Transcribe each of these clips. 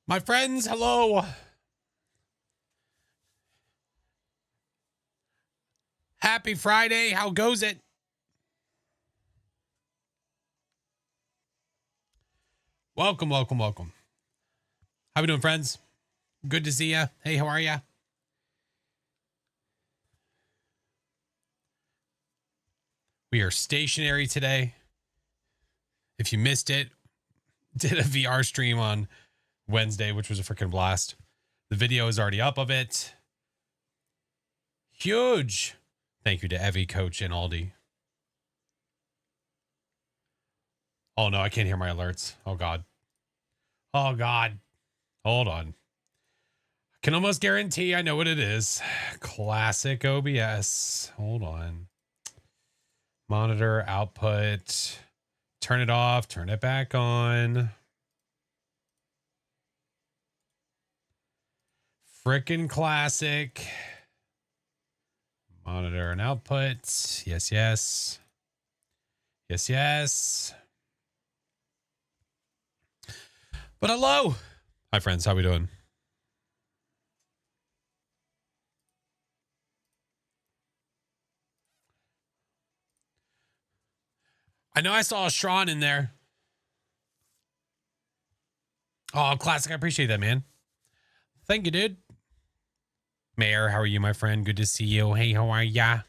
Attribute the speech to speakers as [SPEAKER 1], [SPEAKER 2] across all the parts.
[SPEAKER 1] My friends, hello. Happy Friday. How goes it? Welcome, welcome, welcome. How we doing, friends? Good to see ya. Hey, how are ya? We are stationary today. If you missed it, did a VR stream on Wednesday, which was a freaking blast. The video is already up of it. Huge. Thank you to Evie, Coach, and Aldi. Oh no, I can't hear my alerts. Oh God. Oh God. Hold on. I can almost guarantee I know what it is. Classic OBS. Hold on. Monitor output. Turn it off. Turn it back on. Frickin' classic. Monitor and output. Yes, yes. Yes, yes. But hello. Hi, friends. How we doing? I know I saw a Shron in there. Oh, classic. I appreciate that, man. Thank you, dude. Mayor, how are you, my friend? Good to see you. Hey, how are ya?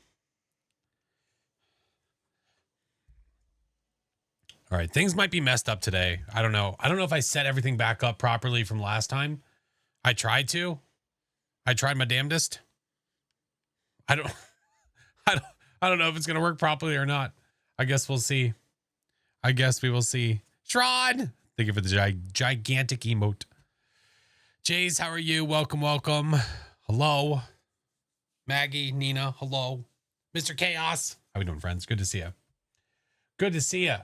[SPEAKER 1] All right, things might be messed up today. I don't know. I don't know if I set everything back up properly from last time. I tried to. I tried my damnedest. I don't I don't know if it's gonna work properly or not. I guess we'll see. I guess we will see. Shron! Thank you for the gigantic emote. Jays, how are you? Welcome, welcome. Hello. Maggie, Nina, hello. Mr. Chaos. How we doing, friends? Good to see you. Good to see you.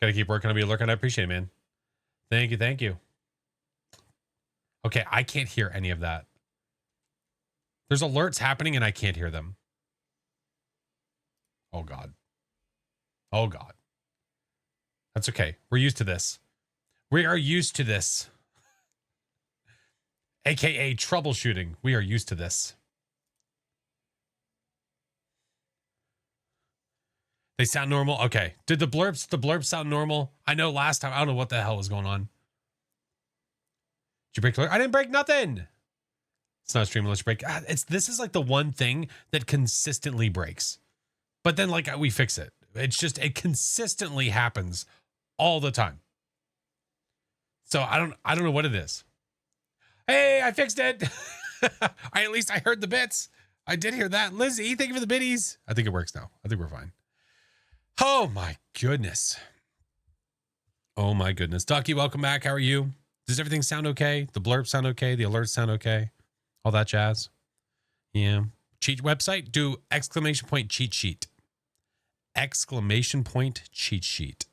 [SPEAKER 1] Gotta keep working on be lurking. I appreciate it, man. Thank you, thank you. Okay, I can't hear any of that. There's alerts happening and I can't hear them. Oh God. Oh God. That's okay. We're used to this. We are used to this. AKA troubleshooting. We are used to this. They sound normal? Okay. Did the blurbs sound normal? I know last time, I don't know what the hell was going on. Did you break the alert? I didn't break nothing. It's not a stream unless you break. This is like the one thing that consistently breaks. But then like we fix it. It's just, it consistently happens all the time. So I don't know what it is. Hey, I fixed it. At least I heard the bits. I did hear that. Lizzie, thank you for the biddies. I think it works now. I think we're fine. Oh my goodness. Oh my goodness. Ducky, welcome back. How are you? Does everything sound okay? The blurbs sound okay? The alerts sound okay? All that jazz? Yeah. Cheat website? Do exclamation point cheat sheet. Exclamation point cheat sheet.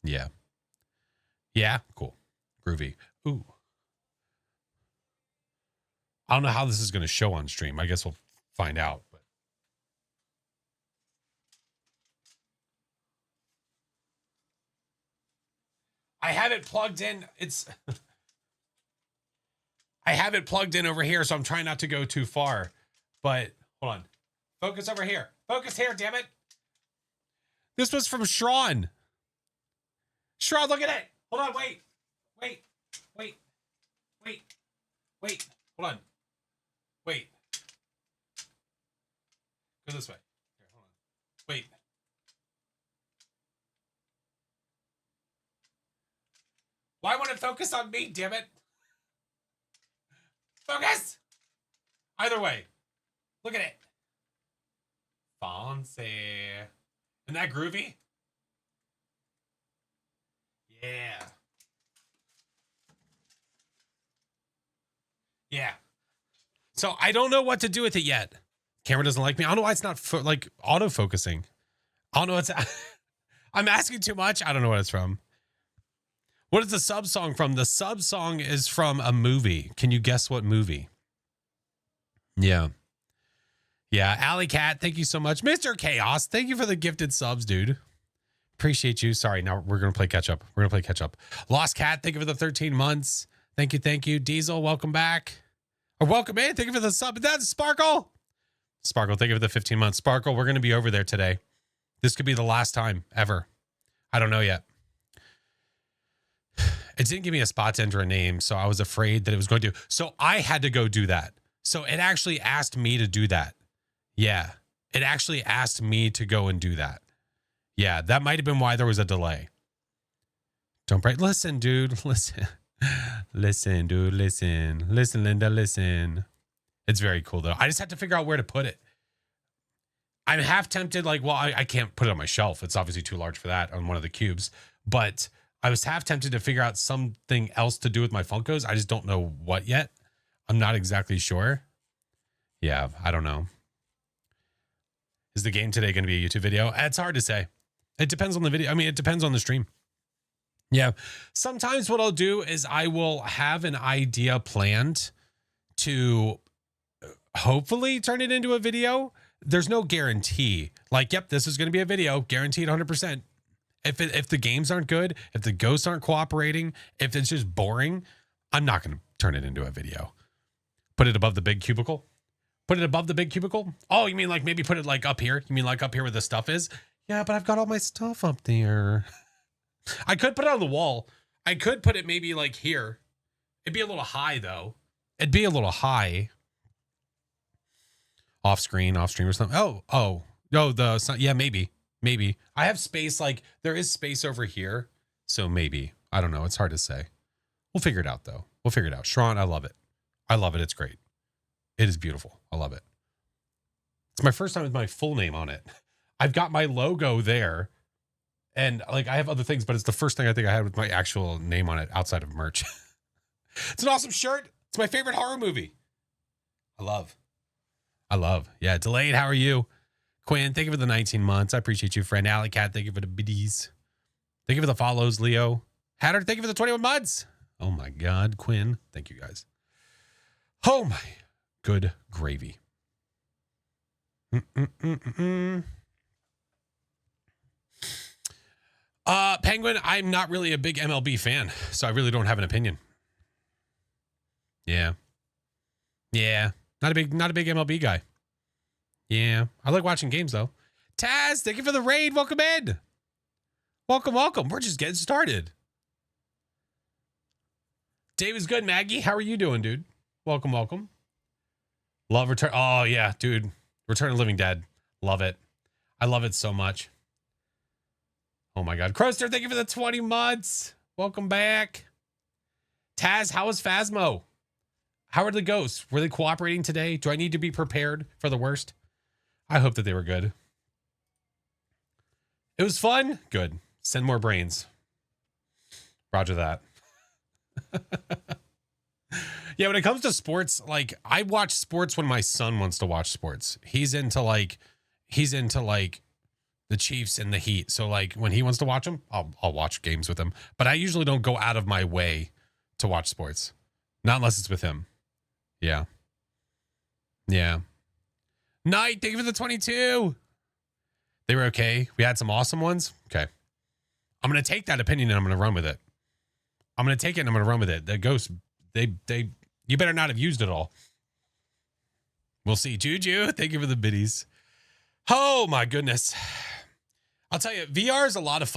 [SPEAKER 1] Yeah. Yeah. Cool. Groovy. Ooh. I don't know how this is going to show on stream. I guess we'll find out. But I have it plugged in. I have it plugged in over here, so I'm trying not to go too far. But hold on. Focus over here. Focus here, damn it. This was from Shron. Shron, look at it. Hold on, wait. Hold on. Wait. Go this way. Here, hold on. Wait. Why won't it focus on me, damn it? Focus! Either way. Look at it. Fancy. Isn't that groovy? Yeah. Yeah. So I don't know what to do with it yet. Camera doesn't like me. I don't know why it's not like auto-focusing. I don't know what's... I'm asking too much. I don't know what it's from. What is the sub song from? The sub song is from a movie. Can you guess what movie? Yeah. Yeah. Alley Cat, thank you so much. Mr. Chaos, thank you for the gifted subs, dude. Appreciate you. Sorry, now we're going to play catch up. We're going to play catch up. Lost Cat, thank you for the 13 months. Thank you, thank you. Diesel, welcome back. Or welcome in. Thank you for the sub. That's Sparkle. Sparkle, thank you for the 15 months. Sparkle, we're going to be over there today. This could be the last time ever. I don't know yet. It didn't give me a spot to enter a name, so I was afraid that it was going to. So I had to go do that. So it actually asked me to do that. Yeah, it actually asked me to go and do that. Yeah, that might have been why there was a delay. Don't break. Listen, dude. Listen. Listen, dude. Listen. Listen, Linda. Listen. It's very cool, though. I just have to figure out where to put it. I'm half tempted, like, well, I can't put it on my shelf. It's obviously too large for that on one of the cubes. But I was half tempted to figure out something else to do with my Funkos. I just don't know what yet. I'm not exactly sure. Yeah, I don't know. Is the game today going to be a YouTube video? It's hard to say. It depends on the video. I mean, it depends on the stream. Yeah. Sometimes what I'll do is I will have an idea planned to hopefully turn it into a video. There's no guarantee. Like, yep, this is going to be a video. Guaranteed 100%. If the games aren't good, if the ghosts aren't cooperating, if it's just boring, I'm not going to turn it into a video. Put it above the big cubicle. Put it above the big cubicle. Oh, you mean like maybe put it like up here? You mean like up here where the stuff is? Yeah, but I've got all my stuff up there. I could put it on the wall. I could put it maybe like here. It'd be a little high though. It'd be a little high. Off screen or something. Oh, no, yeah, maybe. I have space, like there is space over here. So maybe, I don't know. It's hard to say. We'll figure it out though. We'll figure it out. Sharon, I love it. I love it. It's great. It is beautiful. I love it. It's my first time with my full name on it. I've got my logo there and like I have other things, but it's the first thing I think I had with my actual name on it outside of merch. It's an awesome shirt. It's my favorite horror movie. I love. Yeah. Delayed. How are you? Quinn, thank you for the 19 months. I appreciate you, friend. Alley Cat, thank you for the biddies. Thank you for the follows, Leo. Hatter, thank you for the 21 months. Oh my God, Quinn. Thank you guys. Oh my good gravy. Penguin, I'm not really a big MLB fan, so I really don't have an opinion. Yeah. Not a big MLB guy. Yeah. I like watching games though. Taz, thank you for the raid. Welcome in. Welcome. We're just getting started. Day was good, Maggie. How are you doing, dude? Welcome. Love Return. Oh yeah, dude. Return of the Living Dead. Love it. I love it so much. Oh my God. Croster, thank you for the 20 months. Welcome back. Taz, how was Phasmo? How are the ghosts? Were they cooperating today? Do I need to be prepared for the worst? I hope that they were good. It was fun. Good. Send more brains. Roger that. Yeah, when it comes to sports, like I watch sports when my son wants to watch sports. He's into like the Chiefs and the Heat. So like when he wants to watch them, I'll watch games with him. But I usually don't go out of my way to watch sports. Not unless it's with him. Yeah. Night, thank you for the 22. They were okay. We had some awesome ones. Okay. I'm going to take that opinion and I'm going to run with it. I'm going to take it and I'm going to run with it. The ghosts, you better not have used it all. We'll see. Juju, thank you for the biddies. Oh my goodness. I'll tell you, VR is a lot of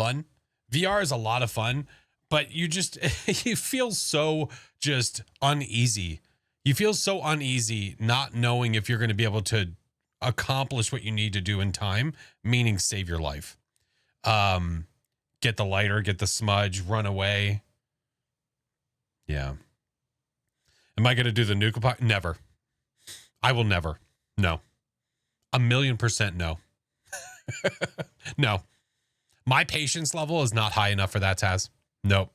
[SPEAKER 1] fun. But you just, you feel so just uneasy. You feel so uneasy not knowing if you're going to be able to accomplish what you need to do in time, meaning save your life. Get the lighter, get the smudge, run away. Yeah. Am I going to do the nuke? Never. I will never. No. 1,000,000% no. No. My patience level is not high enough for that, Taz. Nope.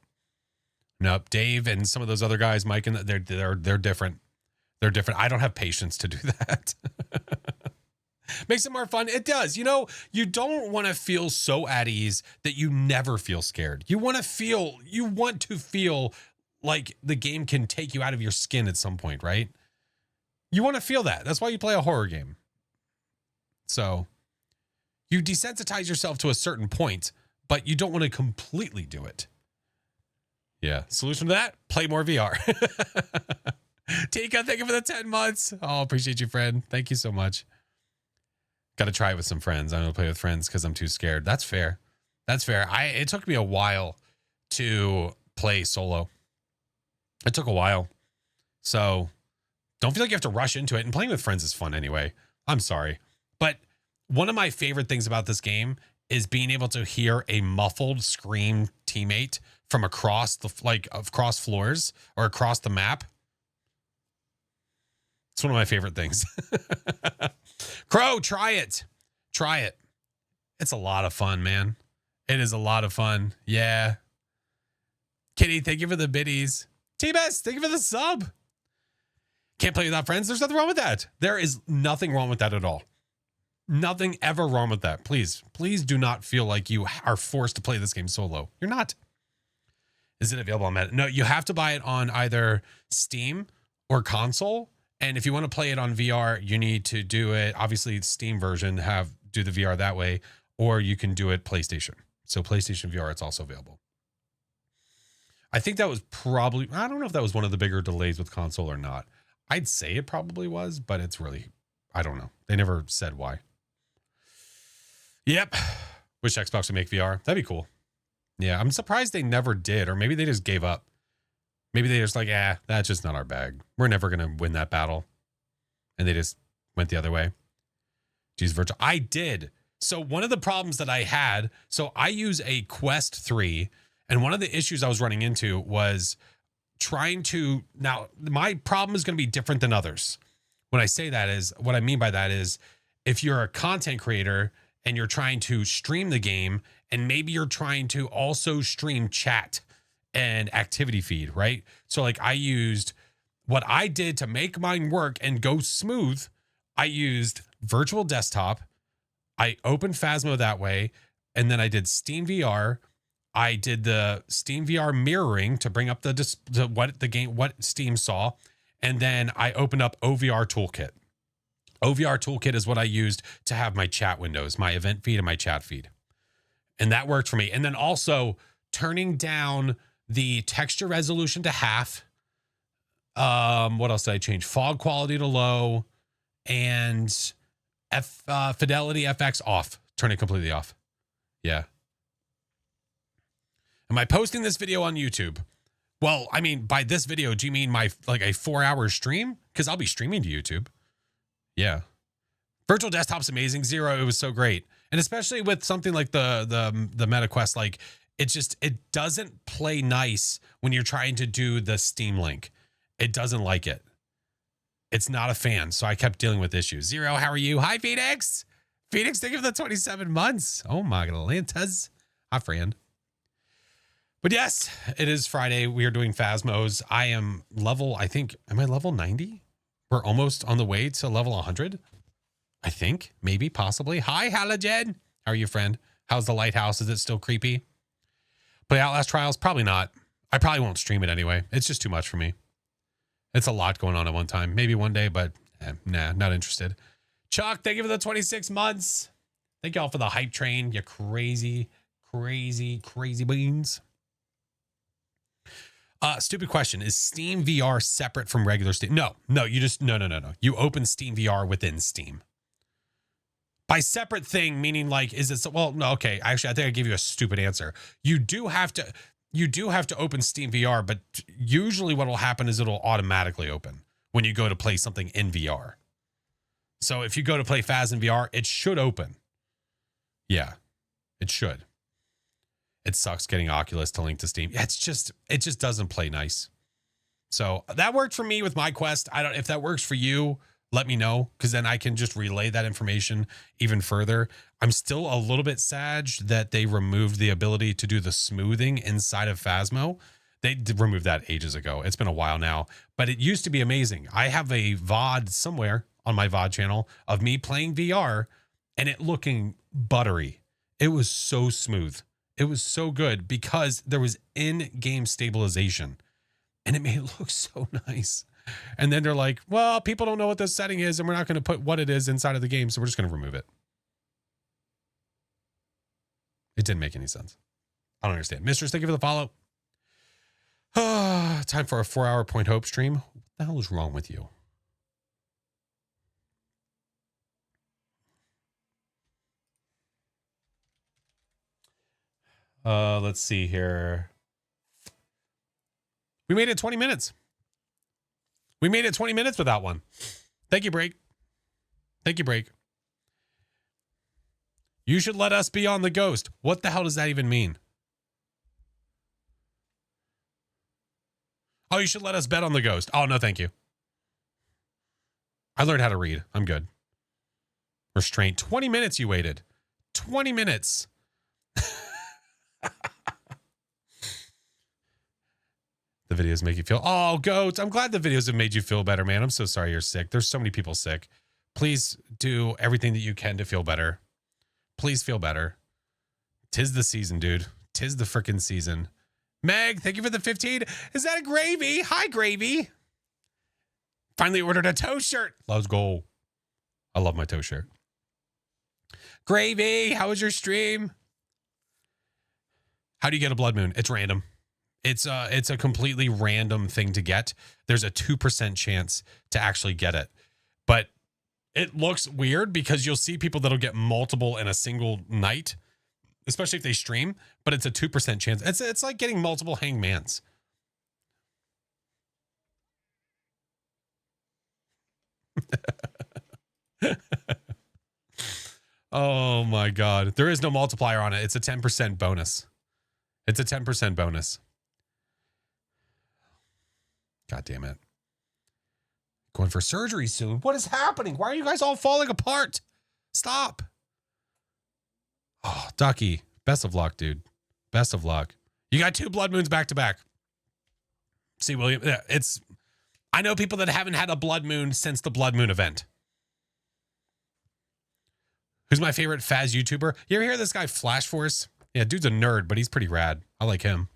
[SPEAKER 1] Dave and some of those other guys, Mike, and they're different. They're different. I don't have patience to do that. Makes it more fun. It does. You know, you don't want to feel so at ease that you never feel scared. You want to feel like the game can take you out of your skin at some point, right? You want to feel that. That's why you play a horror game. So you desensitize yourself to a certain point, but you don't want to completely do it. Yeah. Solution to that, play more VR. Tika, thank you for the 10 months. Oh, appreciate you, friend. Thank you so much. Got to try it with some friends. I don't play with friends because I'm too scared. That's fair. That's fair. It took me a while to play solo. It took a while. So don't feel like you have to rush into it. And playing with friends is fun anyway. I'm sorry. But one of my favorite things about this game is being able to hear a muffled scream teammate from across across floors or across the map. It's one of my favorite things. Crow, try it. Try it. It's a lot of fun, man. It is a lot of fun. Yeah. Kitty, thank you for the biddies. T-Best, thank you for the sub. Can't play without friends. There's nothing wrong with that. There is nothing wrong with that at all. Nothing ever wrong with that. Please do not feel like you are forced to play this game solo. You're not. Is it available on Meta? No, you have to buy it on either Steam or console. And if you want to play it on VR, you need to do it. Obviously, the Steam version do the VR that way, or you can do it PlayStation. So PlayStation VR, it's also available. I think that was probably, I don't know if that was one of the bigger delays with console or not. I'd say it probably was, but it's really, I don't know. They never said why. Yep. Wish Xbox would make VR. That'd be cool. Yeah, I'm surprised they never did, or maybe they just gave up. Maybe they just like, that's just not our bag. We're never going to win that battle. And they just went the other way. Geez, virtual. I did. So one of the problems that I had, so I use a Quest 3, and one of the issues I was running into was trying to, now my problem is going to be different than others. When I say that is, what I mean by that is, if you're a content creator and you're trying to stream the game, and maybe you're trying to also stream chat and activity feed, right? So like what I did to make mine work and go smooth, I used virtual desktop. I opened Phasmo that way. And then I did Steam VR. I did the Steam VR mirroring to bring up what Steam saw. And then I opened up OVR Toolkit. OVR Toolkit is what I used to have my chat windows, my event feed and my chat feed. And that worked for me. And then also turning down the texture resolution to half. What else did I change? Fog quality to low, and fidelity FX off. Turn it completely off. Yeah. Am I posting this video on YouTube? Well, I mean, by this video, do you mean my a 4-hour stream? Because I'll be streaming to YouTube. Yeah. Virtual desktop's amazing. Zero, it was so great. And especially with something like the Meta Quest, like it doesn't play nice when you're trying to do the Steam Link. It doesn't like it. It's not a fan. So I kept dealing with issues. Zero, how are you? Hi, Phoenix. Phoenix, thank you for the 27 months. Oh my Galantas. Hi, friend. But yes, it is Friday. We are doing Phasmos. I am am I level 90? We're almost on the way to level 100. I think, maybe, possibly. Hi, Halogen. How are you, friend? How's the lighthouse? Is it still creepy? Play Outlast Trials? Probably not. I probably won't stream it anyway. It's just too much for me. It's a lot going on at one time. Maybe one day, but nah, not interested. Chuck, thank you for the 26 months. Thank y'all for the hype train. You crazy, crazy, crazy beans. Stupid question. Is Steam VR separate from regular Steam? No. No. You open Steam VR within Steam. By separate thing, meaning like, is it, well, no, okay. Actually, I think I gave you a stupid answer. You do have to open Steam VR, but usually what will happen is it'll automatically open when you go to play something in VR. So if you go to play Phas in VR, it should open. Yeah, it should. It sucks getting Oculus to link to Steam. Yeah, it just doesn't play nice. So that worked for me with my Quest. If that works for you, let me know, because then I can just relay that information even further. I'm still a little bit sad that they removed the ability to do the smoothing inside of Phasmo. They removed that ages ago. It's been a while now, but it used to be amazing. I have a VOD somewhere on my VOD channel of me playing VR and it looking buttery. It was so smooth. It was so good because there was in-game stabilization and it made it look so nice. And then they're like, well, people don't know what this setting is and we're not going to put what it is inside of the game. So we're just going to remove it. It didn't make any sense. I don't understand. Mistress, thank you for the follow. Time for a 4-hour Point Hope stream. What the hell is wrong with you? Let's see here. We made it 20 minutes. We made it 20 minutes without one. Thank you, Break. Thank you, Break. You should let us be on the ghost. What the hell does that even mean? Oh, you should let us bet on the ghost. Oh, no, thank you. I learned how to read. I'm good. Restraint. 20 minutes you waited. 20 minutes. The videos make you feel, oh, goats. I'm glad the videos have made you feel better, man. I'm so sorry you're sick. There's so many people sick. Please do everything that you can to feel better. Please feel better. 'Tis the season, dude. 'Tis the freaking season. Meg, thank you for the 15. Is that a Gravy? Hi, Gravy. Finally ordered a toe shirt. Let's go. I love my toe shirt. Gravy, how was your stream? How do you get a blood moon? It's random. It's a completely random thing to get. There's a 2% chance to actually get it. But it looks weird because you'll see people that'll get multiple in a single night, especially if they stream, but it's a 2% chance. It's like getting multiple hangmans. Oh my God. There is no multiplier on it. It's a 10% bonus. It's a 10% bonus. God damn it. Going for surgery soon. What is happening? Why are you guys all falling apart? Stop. Oh, Ducky. Best of luck, dude. Best of luck. You got 2 blood moons back to back. See, William, I know people that haven't had a blood moon since the blood moon event. Who's my favorite Phas YouTuber? You ever hear this guy, FlashForce? Yeah, dude's a nerd, but he's pretty rad. I like him.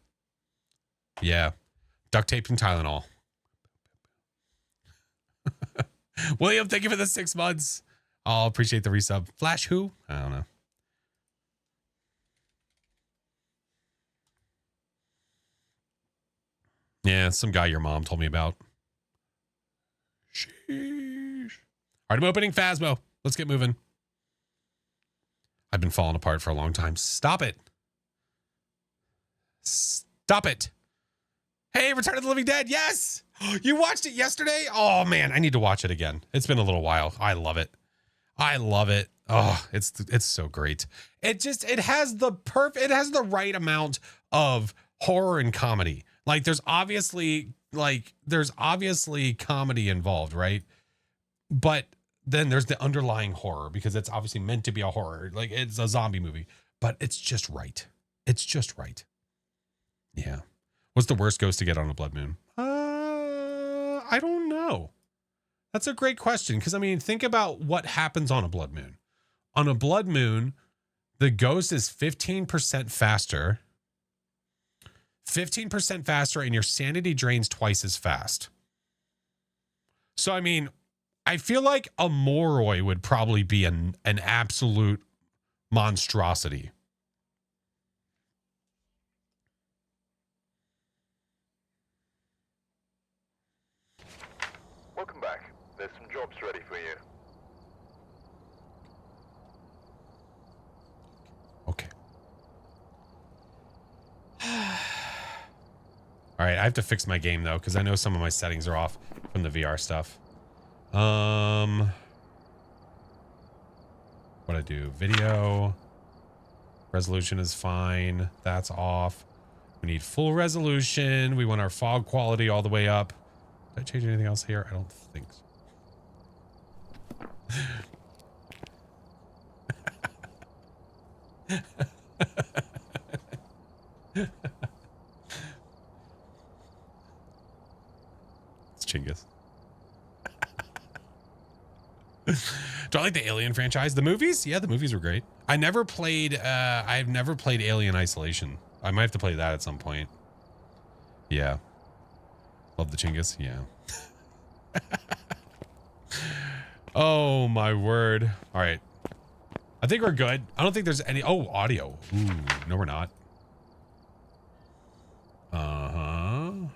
[SPEAKER 1] Yeah. Duct tape and Tylenol. William, thank you for the 6 months. I'll appreciate the resub. Flash who? I don't know. Yeah, some guy your mom told me about. Sheesh. All right, I'm opening Phasmo. Let's get moving. I've been falling apart for a long time. Stop it. Stop it. Hey, Return of the Living Dead. Yes. You watched it yesterday? Oh, man, I need to watch it again. It's been a little while. I love it. I love it. Oh, it's so great. It has the right amount of horror and comedy. Like there's obviously comedy involved, right? But then there's the underlying horror because it's obviously meant to be a horror. Like it's a zombie movie, but it's just right. It's just right. Yeah. What's the worst ghost to get on a blood moon? I don't know. That's a great question. Cause I mean, think about what happens on a blood moon. On a blood moon, the ghost is 15% faster. 15% faster, and your sanity drains twice as fast. So, I mean, I feel like a Moroi would probably be an absolute monstrosity.
[SPEAKER 2] Welcome back. There's some jobs ready for you.
[SPEAKER 1] Okay. All right, I have to fix my game though, because I know some of my settings are off from the VR stuff. What I do? Video resolution is fine. That's off. We need full resolution. We want our fog quality all the way up. Did I change anything else here? I don't think so. It's Chinggis. Do I like the Alien franchise? The movies? Yeah, the movies were great. I've never played Alien Isolation. I might have to play that at some point. Yeah. Love the Chinggis. Yeah. Oh my word. All right. I think we're good. I don't think there's any. Oh, audio. Ooh, no, we're not. All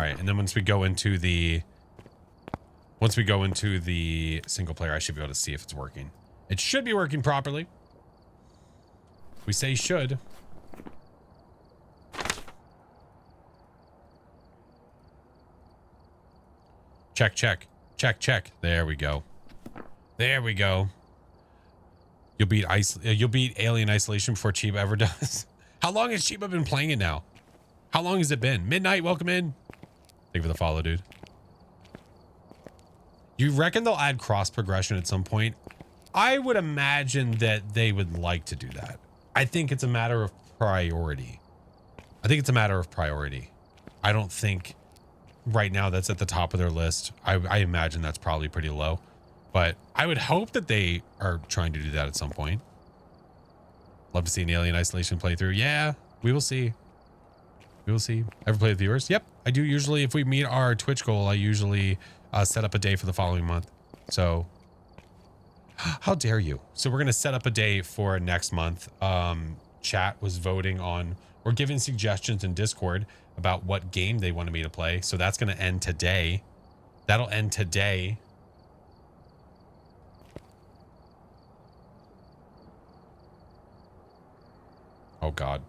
[SPEAKER 1] right, and then once we go into the single player, I should be able to see if it's working. It should be working properly. We say should. Check, check, check, check. There we go. There we go. You'll beat Alien Isolation before Chiba ever does. How long has Chiba been playing it now? How long has it been? Midnight, welcome in. Thank you for the follow, dude. You reckon they'll add cross progression at some point? I would imagine that they would like to do that. I think it's a matter of priority. I don't think right now that's at the top of their list. I imagine that's probably pretty low. But I would hope that they are trying to do that at some point. Love to see an Alien Isolation playthrough. Yeah, we will see. We will see. Ever play with viewers? Yep, I do usually. If we meet our Twitch goal, I usually set up a day for the following month. So, how dare you? So we're going to set up a day for next month. Chat was voting on, or giving suggestions in Discord about what game they wanted me to play. So that's going to end today. That'll end today. Oh, God.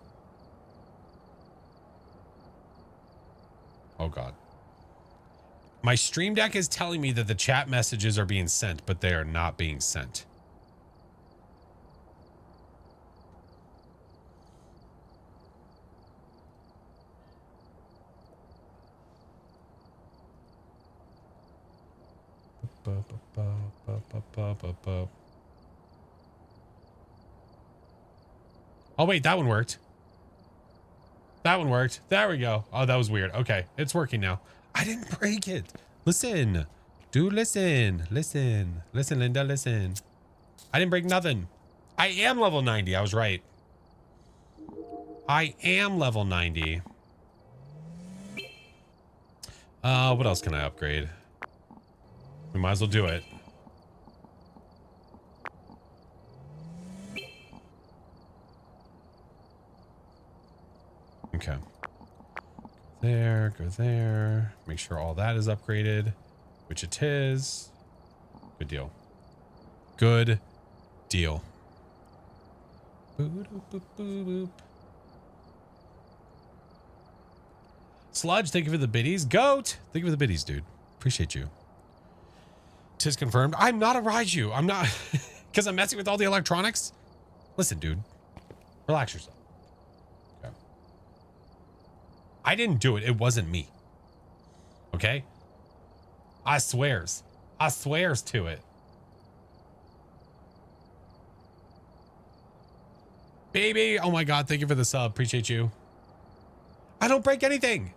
[SPEAKER 1] Oh, God. My Stream Deck is telling me that the chat messages are being sent, but they are not being sent. Oh, wait, that one worked. That one worked. There we go. Oh, that was weird. Okay, it's working now. I didn't break it. Listen. Dude, listen. Listen. Listen, Linda, listen. I didn't break nothing. I am level 90. I was right. I am level 90. What else can I upgrade? We might as well do it. Okay. There, go there. Make sure all that is upgraded, which it is. Good deal. Good deal. Boop, boop, boop, boop. Sludge, thank you for the biddies. Goat, thank you for the biddies, dude. Appreciate you. Tis confirmed. I'm not a Raiju. I'm not, because I'm messing with all the electronics. Listen, dude, relax yourself. Okay. I didn't do it. It wasn't me. Okay. I swears to it. Baby. Oh my God. Thank you for the sub. Appreciate you. I don't break anything.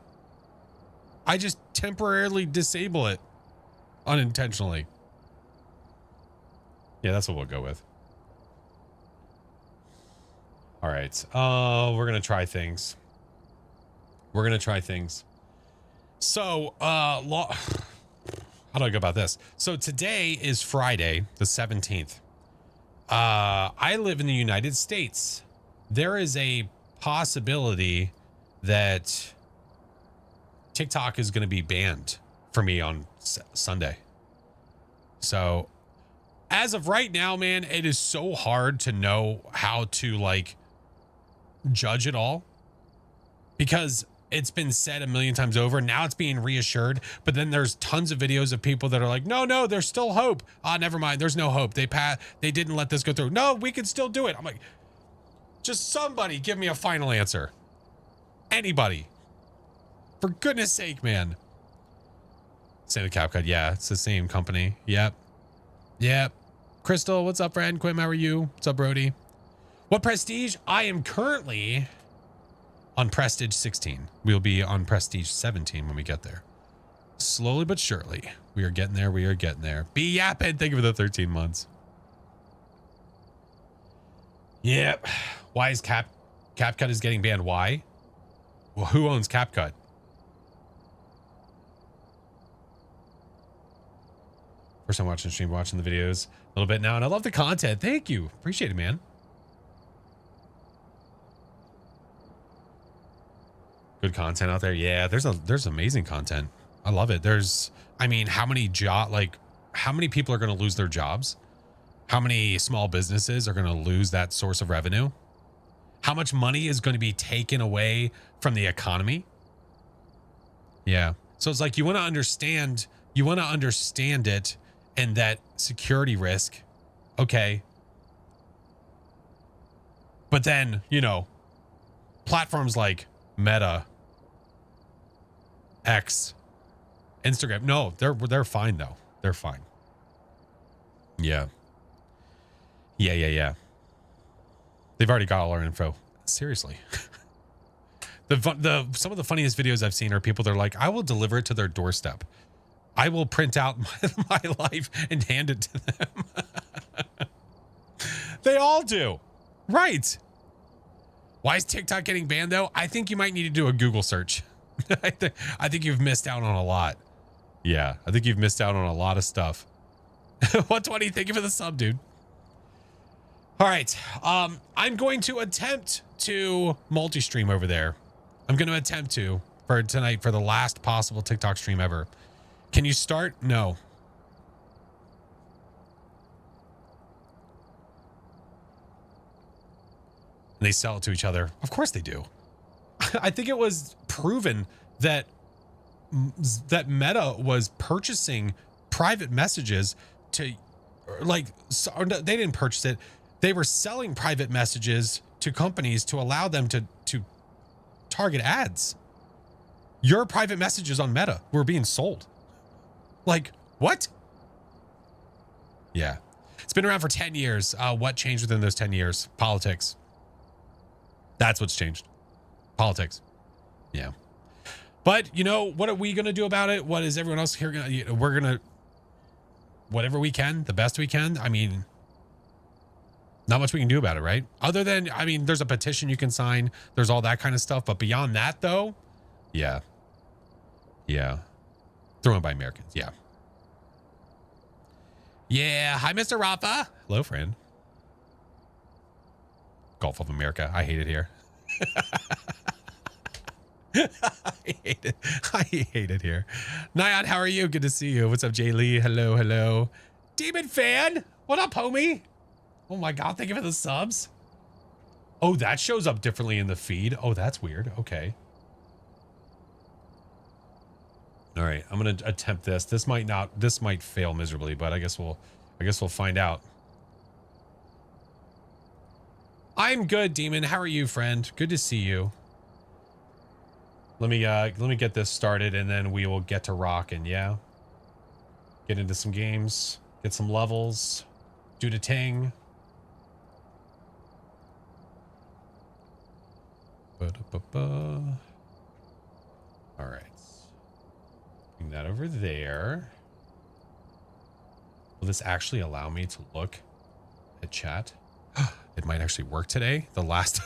[SPEAKER 1] I just temporarily disable it unintentionally. Yeah, that's what we'll go with. All right. We're going to try things. So, how do I go about this? So today is Friday, the 17th. I live in the United States. There is a possibility that TikTok is going to be banned for me on Sunday. So as of right now, man, it is so hard to know how to like judge it all, because it's been said a million times over. Now it's being reassured, but then there's tons of videos of people that are like, no, there's still hope. Never mind. There's no hope. They didn't let this go through. No, we can still do it. I'm like, just somebody give me a final answer. Anybody. For goodness sake, man. Say the CapCut. Yeah, it's the same company. Yep. Crystal, what's up, friend? Quim, how are you? What's up, Brody? What prestige? I am currently on Prestige 16. We'll be on Prestige 17 when we get there. Slowly but surely. We are getting there. Be yapping. Thank you for the 13 months. Yep. Why is CapCut is getting banned? Why? Well, who owns CapCut? First time watching the stream, watching the videos. little bit now, and I love the content. Thank you. Appreciate it, man. Good content out there. Yeah, there's amazing content. I love it. I mean, how many people are going to lose their jobs? How many small businesses are going to lose that source of revenue? How much money is going to be taken away from the economy? Yeah. So it's like you want to understand it and that security risk. Okay. But then, platforms like Meta, X, Instagram. No, they're fine though. They're fine. Yeah. Yeah. They've already got all our info. Seriously. Some of the funniest videos I've seen are people that are like, I will deliver it to their doorstep. I will print out my life and hand it to them. They all do. Right. Why is TikTok getting banned though? I think you might need to do a Google search. I think you've missed out on a lot. Yeah, I think you've missed out on a lot of stuff. 120, thank you for the sub, dude. All right, I'm going to attempt to multi-stream over there. I'm going to attempt to for tonight for the last possible TikTok stream ever. Can you start? No. And they sell it to each other. Of course they do. I think it was proven that Meta was purchasing private messages to, they didn't purchase it. They were selling private messages to companies to allow them to target ads. Your private messages on Meta were being sold. Like, what? Yeah. It's been around for 10 years. What changed within those 10 years? Politics. That's what's changed. Politics. Yeah. But, what are we going to do about it? What is everyone else here going to... We're going to... Whatever we can, the best we can. I mean... Not much we can do about it, right? Other than, there's a petition you can sign. There's all that kind of stuff. But beyond that, though, yeah. Yeah. Thrown by Americans, yeah. Yeah. Hi, Mr. Rafa. Hello, friend. Gulf of America. I hate it here. I hate it here. Nyan, how are you? Good to see you. What's up, Jay Lee? Hello, hello. Demon fan. What up, homie? Oh my God, thank you for the subs. Oh, that shows up differently in the feed. Oh, that's weird. Okay. All right, I'm gonna attempt this. This might fail miserably, but I guess we'll find out. I'm good, Demon. How are you, friend? Good to see you. Let me get this started and then we will get to rocking, yeah. Get into some games, get some levels, do the ting. All right. Bring that over there. Will this actually allow me to look at chat? It might actually work today. The last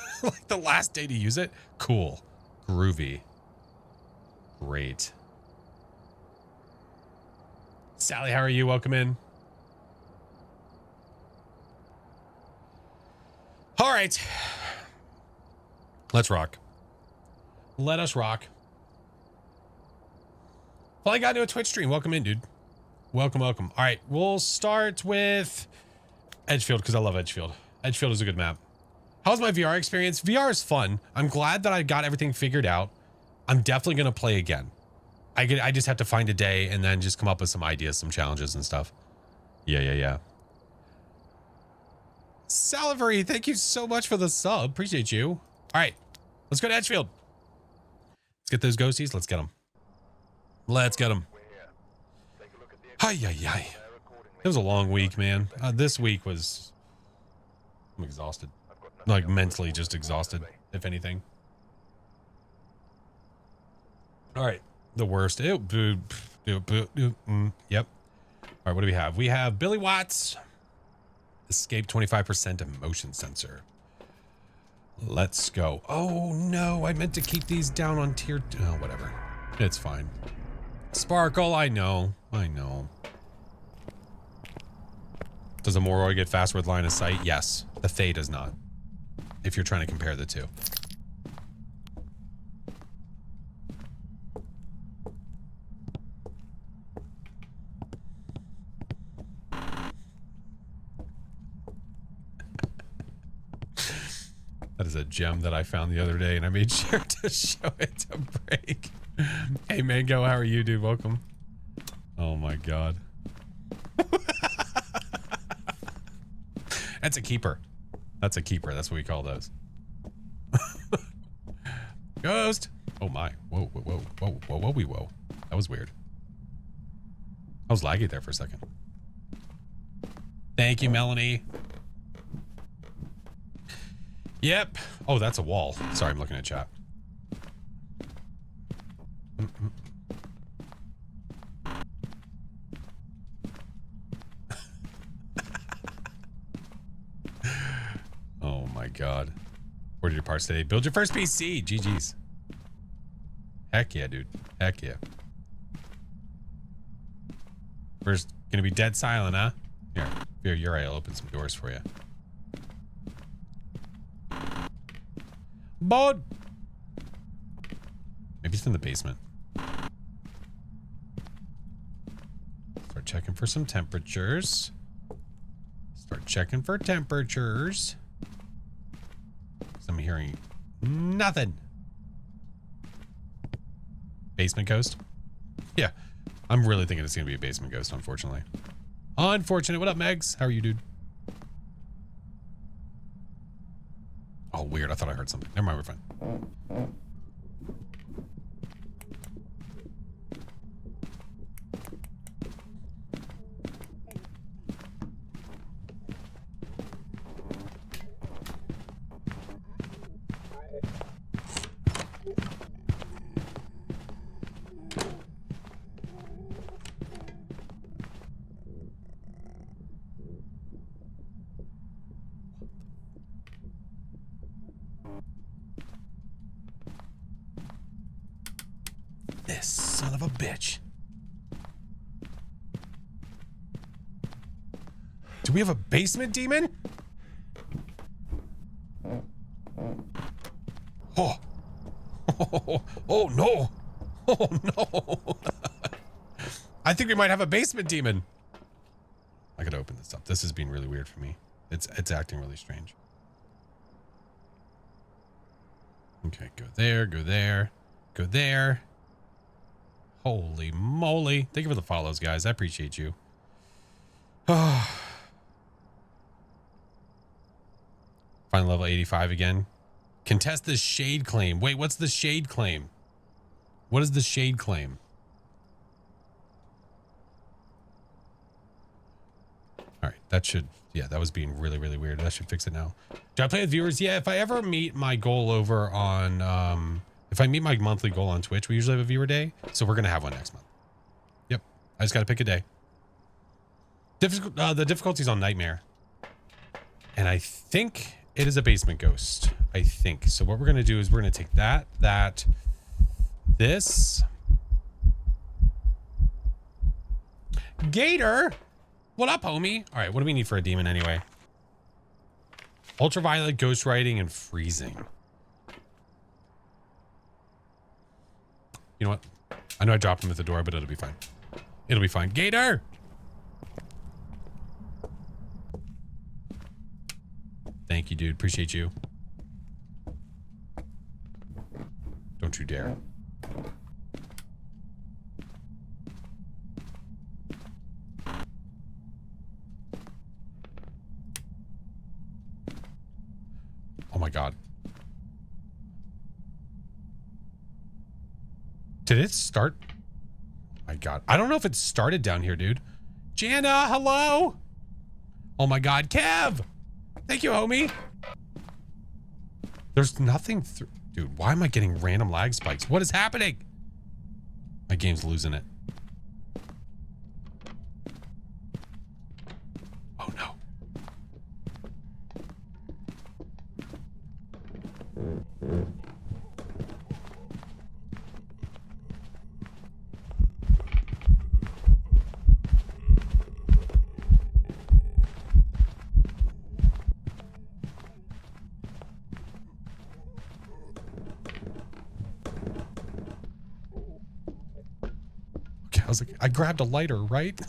[SPEAKER 1] the last day to use it. Cool. Groovy. Great. Sally, how are you? Welcome in. All right. Let's rock. Let us rock. Well, I got into a Twitch stream. Welcome in, dude. Welcome, welcome. All right, we'll start with Edgefield because I love Edgefield. Edgefield is a good map. How's my VR experience? VR is fun. I'm glad that I got everything figured out. I'm definitely going to play again. I just have to find a day and then just come up with some ideas, some challenges and stuff. Yeah. Salivary, thank you so much for the sub. Appreciate you. All right, let's go to Edgefield. Let's get those ghosties. Let's get them. Let's get them. Hi. It was a long week, man. This week was... I'm exhausted. Like mentally just exhausted, if anything. All right. The worst. Yep. All right, what do we have? We have Billy Watts. Escape 25% motion sensor. Let's go. Oh no, I meant to keep these down on tier 2. Oh, whatever. It's fine. Sparkle, I know. Does a Moroi get faster with line of sight? Yes. The Thay does not. If you're trying to compare the two. That is a gem that I found the other day, and I made sure to show it to Break. Hey, Mango, how are you, dude? Welcome. Oh, my God. That's a keeper. That's a keeper. That's what we call those. Ghost. Oh, my. Whoa, whoa, whoa, whoa, whoa, whoa, whoa. That was weird. I was laggy there for a second. Thank you, Melanie. Yep. Oh, that's a wall. Sorry, I'm looking at chat. Oh my God. Ordered your parts today. Build your first PC. GG's. Heck yeah, dude. Heck yeah. We're gonna be dead silent, huh? Here, you're right. I'll open some doors for you. Bod. Maybe it's in the basement. Start checking for some temperatures. Start checking for temperatures. I'm hearing nothing. Basement ghost? Yeah. I'm really thinking it's gonna be a basement ghost, unfortunately. Unfortunate. What up, Megs? How are you, dude? Oh, weird. I thought I heard something. Never mind, we're fine. This son of a bitch. Do we have a basement demon? Oh. Oh, oh no. Oh no. I think we might have a basement demon. I gotta open this up. This is being really weird for me. It's acting really strange. Okay, go there, go there, go there. Holy moly. Thank you for the follows, guys. I appreciate you. Final level 85 again. Contest the shade claim. Wait, what's the shade claim? What is the shade claim? All right, that should, yeah, that was being really, really weird. That should fix it now. Do I play with viewers? Yeah, if I ever meet my goal over on, if I meet my monthly goal on Twitch, we usually have a viewer day. So we're going to have one next month. Yep. I just got to pick a day. The difficulty's on Nightmare. And I think it is a basement ghost. I think. So what we're going to do is we're going to take this. Gator. What up, homie? All right. What do we need for a demon anyway? Ultraviolet, ghost writing, and freezing. You know what? I know I dropped him at the door, but it'll be fine. It'll be fine. Gator! Thank you, dude. Appreciate you. Don't you dare. Oh my God. Did it start? Oh my God. I don't know if it started down here, dude. Jana, hello? Oh my God. Kev! Thank you, homie. There's nothing through. Dude, why am I getting random lag spikes? What is happening? My game's losing it. Oh no. I was like, I grabbed a lighter, right?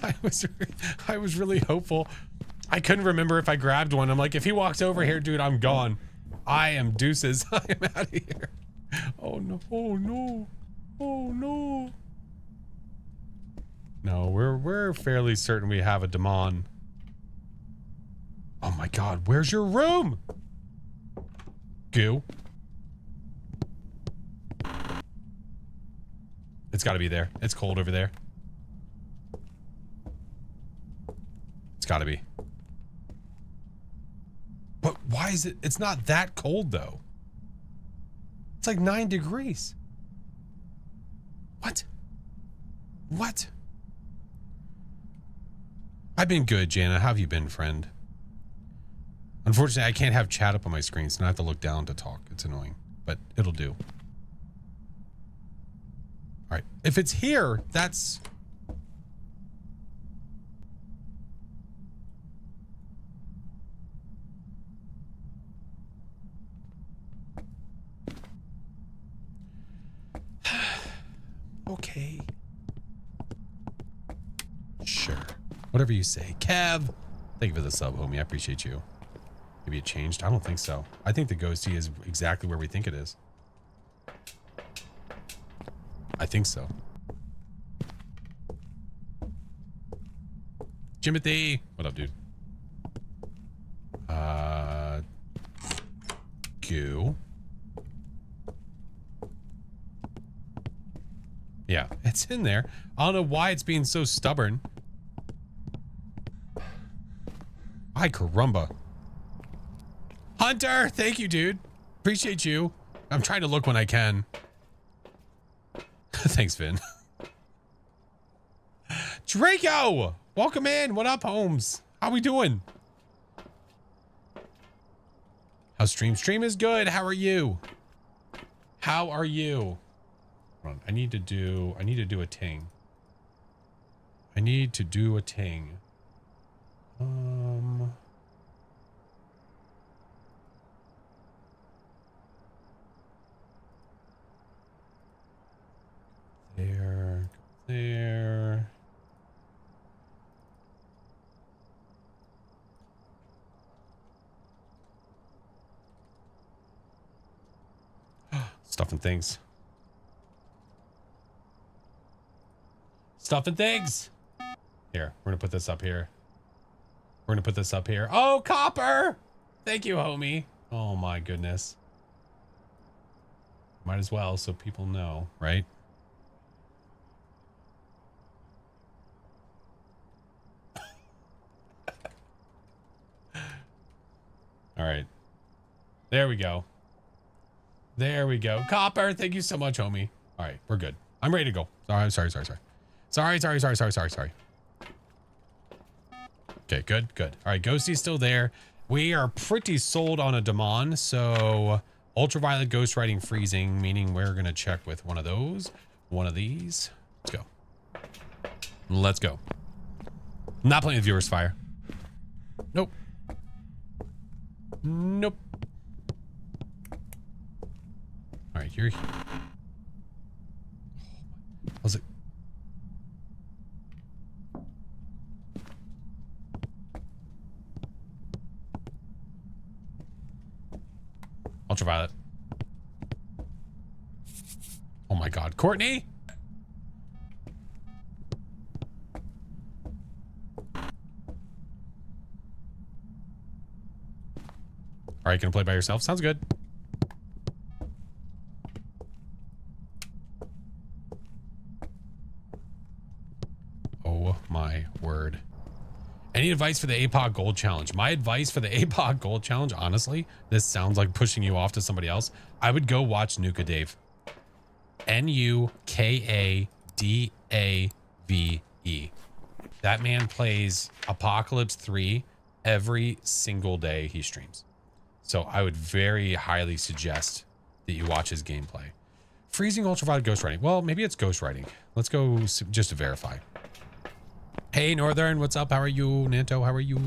[SPEAKER 1] I was really hopeful. I couldn't remember if I grabbed one. I'm like, if he walks over here, dude, I'm gone. I am deuces. I am out of here. Oh no, oh no, oh no. No, we're fairly certain we have a demon. Oh my god, where's your room? Goo. It's gotta be there. It's cold over there. It's gotta be. But why is it? It's not that cold though. It's like 9 degrees. What? What? I've been good, Jana. How have you been, friend? Unfortunately, I can't have chat up on my screen, so I have to look down to talk. It's annoying, but it'll do. All right. If it's here, that's... Okay. Sure. Whatever you say. Kev! Thank you for the sub, homie. I appreciate you. Maybe it changed? I don't think so. I think the ghosty is exactly where we think it is. I think so. Jimothy! What up, dude? Goo. Yeah, it's in there. I don't know why it's being so stubborn. Ay, caramba. Hunter, thank you, dude. Appreciate you. I'm trying to look when I can. Thanks, Vin. Draco! Welcome in. What up, Holmes? How we doing? How's stream? Stream is good. How are you? How are you? Hold on. I need to do a ting. I need to do a ting. There. Stuff and things. Stuff and things. Here, we're gonna put this up here. We're gonna put this up here. Oh, Copper! Thank you, homie. Oh my goodness. Might as well so people know, right? All right. There we go. There we go. Copper, thank you so much, homie. All right, we're good. I'm ready to go. Sorry. Sorry. Okay, good. All right, Ghosty's still there. We are pretty sold on a Demon, so ultraviolet, ghost writing, freezing, meaning we're going to check with one of those. One of these. Let's go. Not playing with viewers fire. Nope. All right, you're here. Was it? Ultraviolet. Oh my God, Courtney. All right, gonna play by yourself. Sounds good. Oh my word. Any advice for the APOC Gold Challenge? My advice for the APOC Gold Challenge, honestly, this sounds like pushing you off to somebody else. I would go watch Nuka Dave. Nukadave. That man plays Apocalypse 3 every single day he streams. So I would very highly suggest that you watch his gameplay. Freezing ultraviolet ghostwriting. Well, maybe it's ghostwriting. Let's go just to verify. Hey, Northern, what's up? How are you? Nanto, how are you?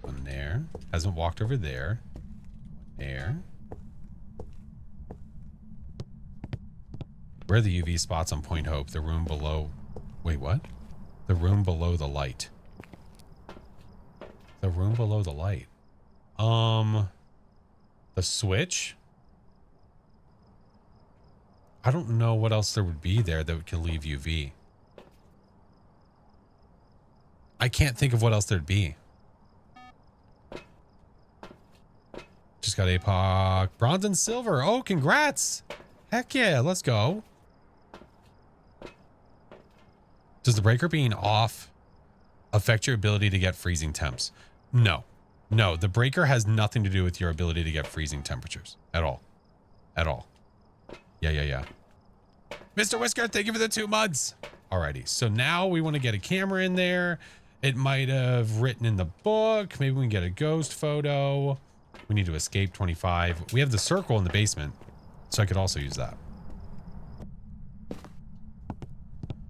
[SPEAKER 1] One there. Hasn't walked over there. One there. Where are the UV spots on Point Hope? The room below. Wait, what? The room below the light. The room below the light. The switch? I don't know what else there would be there that could leave UV. I can't think of what else there'd be. Just got APOC. Bronze and silver. Oh, congrats. Heck yeah, let's go. Does the breaker being off affect your ability to get freezing temps? No. No, the breaker has nothing to do with your ability to get freezing temperatures. At all. At all. Yeah. Mr. Whisker, thank you for the 2 months. Alrighty, so now we want to get a camera in there. It might have written in the book. Maybe we can get a ghost photo. We need to escape 25. We have the circle in the basement, so I could also use that.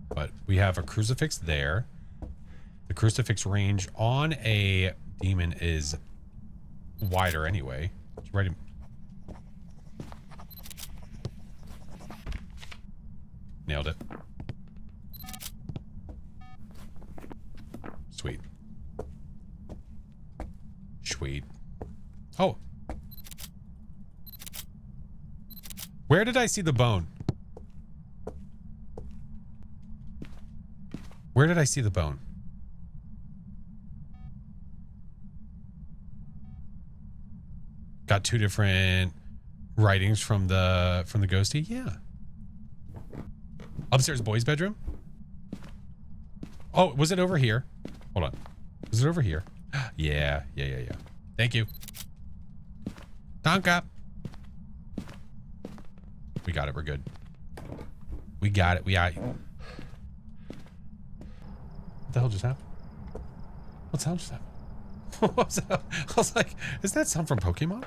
[SPEAKER 1] But we have a crucifix there. The crucifix range on a demon is wider anyway. Right. Nailed it. Sweet. Sweet. Oh. Where did I see the bone? Where did I see the bone? Got 2 different writings from the ghostie? Yeah. Upstairs boys' bedroom? Oh, was it over here? Hold on. Was it over here? Yeah. Thank you. Donka. We got it. We're good. We got it. What the hell just happened? What sound just happened? What was that? I was like, is that sound from Pokemon?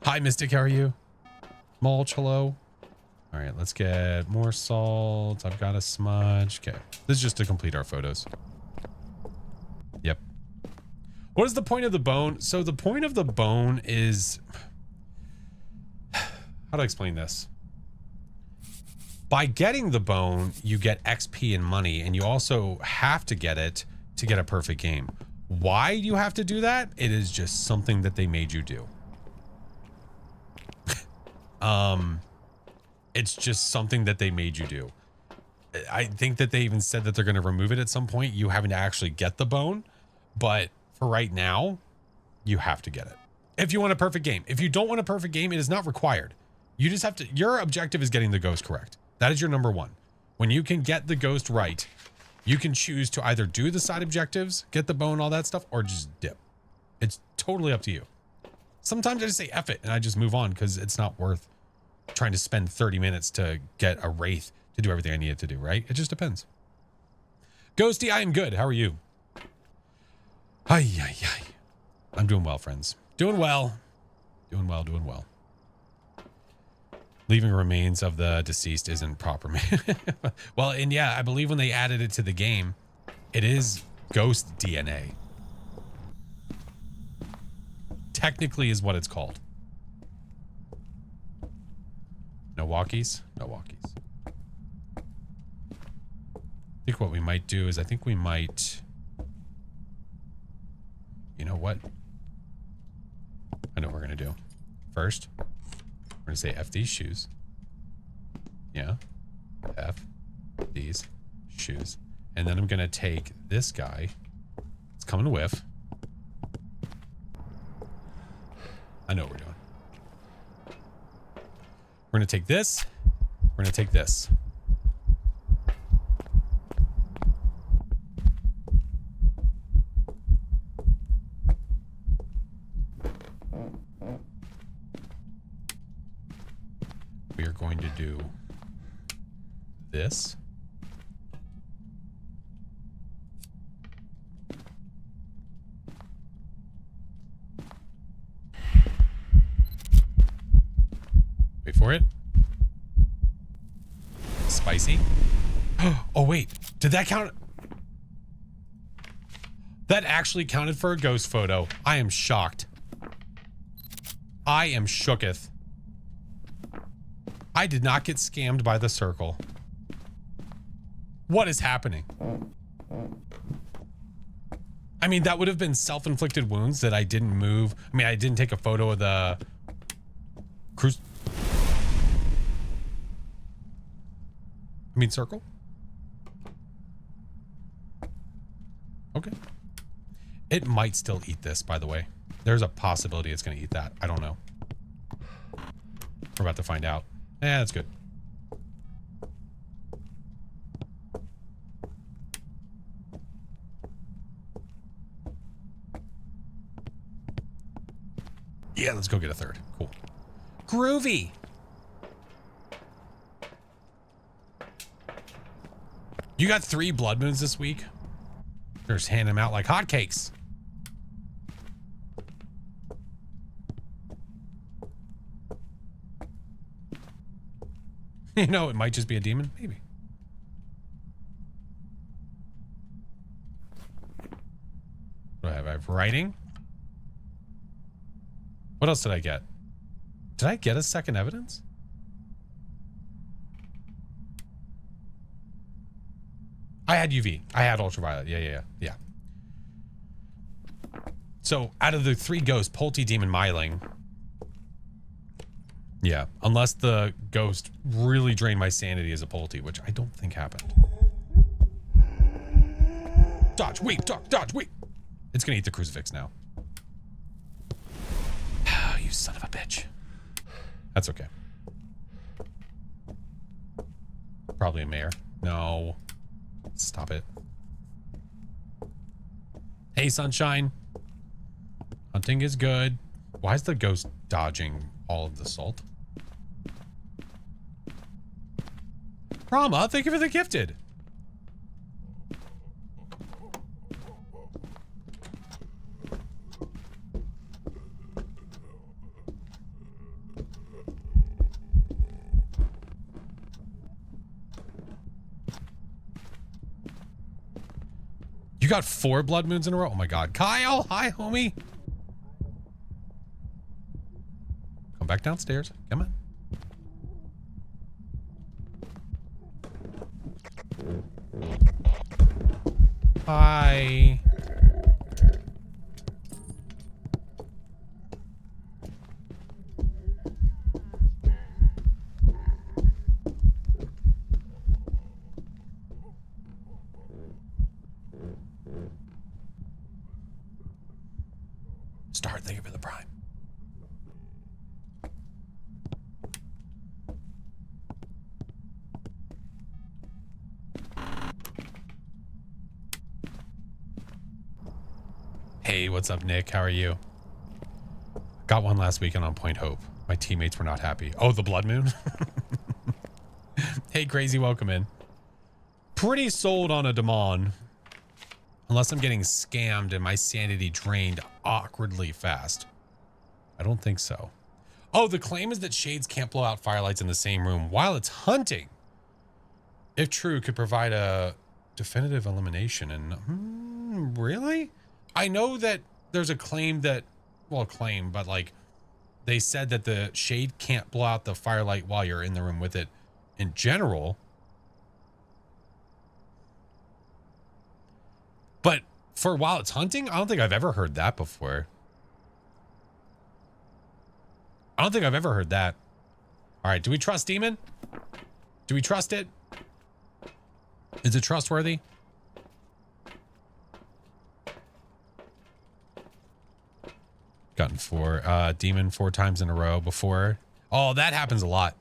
[SPEAKER 1] Hi, Mystic. How are you? Mulch, hello. All right, let's get more salt. I've got a smudge. Okay, this is just to complete our photos. Yep. What is the point of the bone? So the point of the bone is... How do I explain this? By getting the bone, you get XP and money, and you also have to get it to get a perfect game. Why do you have to do that? It is just something that they made you do. It's just something that they made you do. I think that they even said that they're going to remove it at some point, you having to actually get the bone. But for right now, you have to get it. If you want a perfect game. If you don't want a perfect game, it is not required. You just have to, your objective is getting the ghost correct. That is your number one. When you can get the ghost right, you can choose to either do the side objectives, get the bone, all that stuff, or just dip. It's totally up to you. Sometimes I just say F it and I just move on because it's not worth trying to spend 30 minutes to get a wraith to do everything I needed to do, right? It just depends. Ghosty, I am good. How are you? Ay. I'm doing well, friends. Doing well. Doing well. Leaving remains of the deceased isn't proper. Well, and yeah, I believe when they added it to the game, it is ghost DNA. Technically is what it's called. No walkies? No walkies. I think what we might do is you know what? I know what we're going to do. First, we're going to say F these shoes. Yeah. F these shoes. And then I'm going to take this guy. It's coming whiff. I know what we're doing. We're going to take this. We're going to take this. We are going to do this. Wait for it. Spicy. Oh, wait. Did that count? That actually counted for a ghost photo. I am shocked. I am shooketh. I did not get scammed by the circle. What is happening? I mean, that would have been self-inflicted wounds that I didn't move. I mean, I didn't take a photo of the cruise. I mean, circle. Okay. It might still eat this, by the way. There's a possibility it's going to eat that. I don't know. We're about to find out. Yeah, that's good. Yeah, let's go get a third. Cool. Groovy. You got 3 blood moons this week? They're just handing them out like hotcakes. You know, it might just be a demon. Maybe. What do I have? I have writing. What else did I get? Did I get a second evidence? I had UV. I had ultraviolet. Yeah. So out of the 3 ghosts, Polty, Demon, Myling. Yeah, unless the ghost really drained my sanity as a Polty, which I don't think happened. Dodge, weak, dodge, weak. It's gonna eat the crucifix now. Oh, you son of a bitch. That's okay. Probably a mare. No. Stop it. Hey, sunshine. Hunting is good. Why is the ghost dodging all of the salt? Rama, thank you for the gifted. You got 4 blood moons in a row? Oh my god. Kyle, hi, homie. Come back downstairs. Come on. Hi. Start thinking for the prime. Hey, what's up, Nick? How are you? Got one last weekend on Point Hope. My teammates were not happy. Oh, the blood moon? Hey, crazy, welcome in. Pretty sold on a Demon. Unless I'm getting scammed and my sanity drained awkwardly fast. I don't think so. Oh, the claim is that shades can't blow out firelights in the same room while it's hunting. If true, could provide a definitive elimination. And really? I know that there's a claim that, well, claim, but like they said that the shade can't blow out the firelight while you're in the room with it in general. But for while it's hunting, I don't think I've ever heard that before. I don't think I've ever heard that. All right, do we trust Demon? Do we trust it? Is it trustworthy? Gotten 4. Demon 4 times in a row before. Oh, that happens a lot.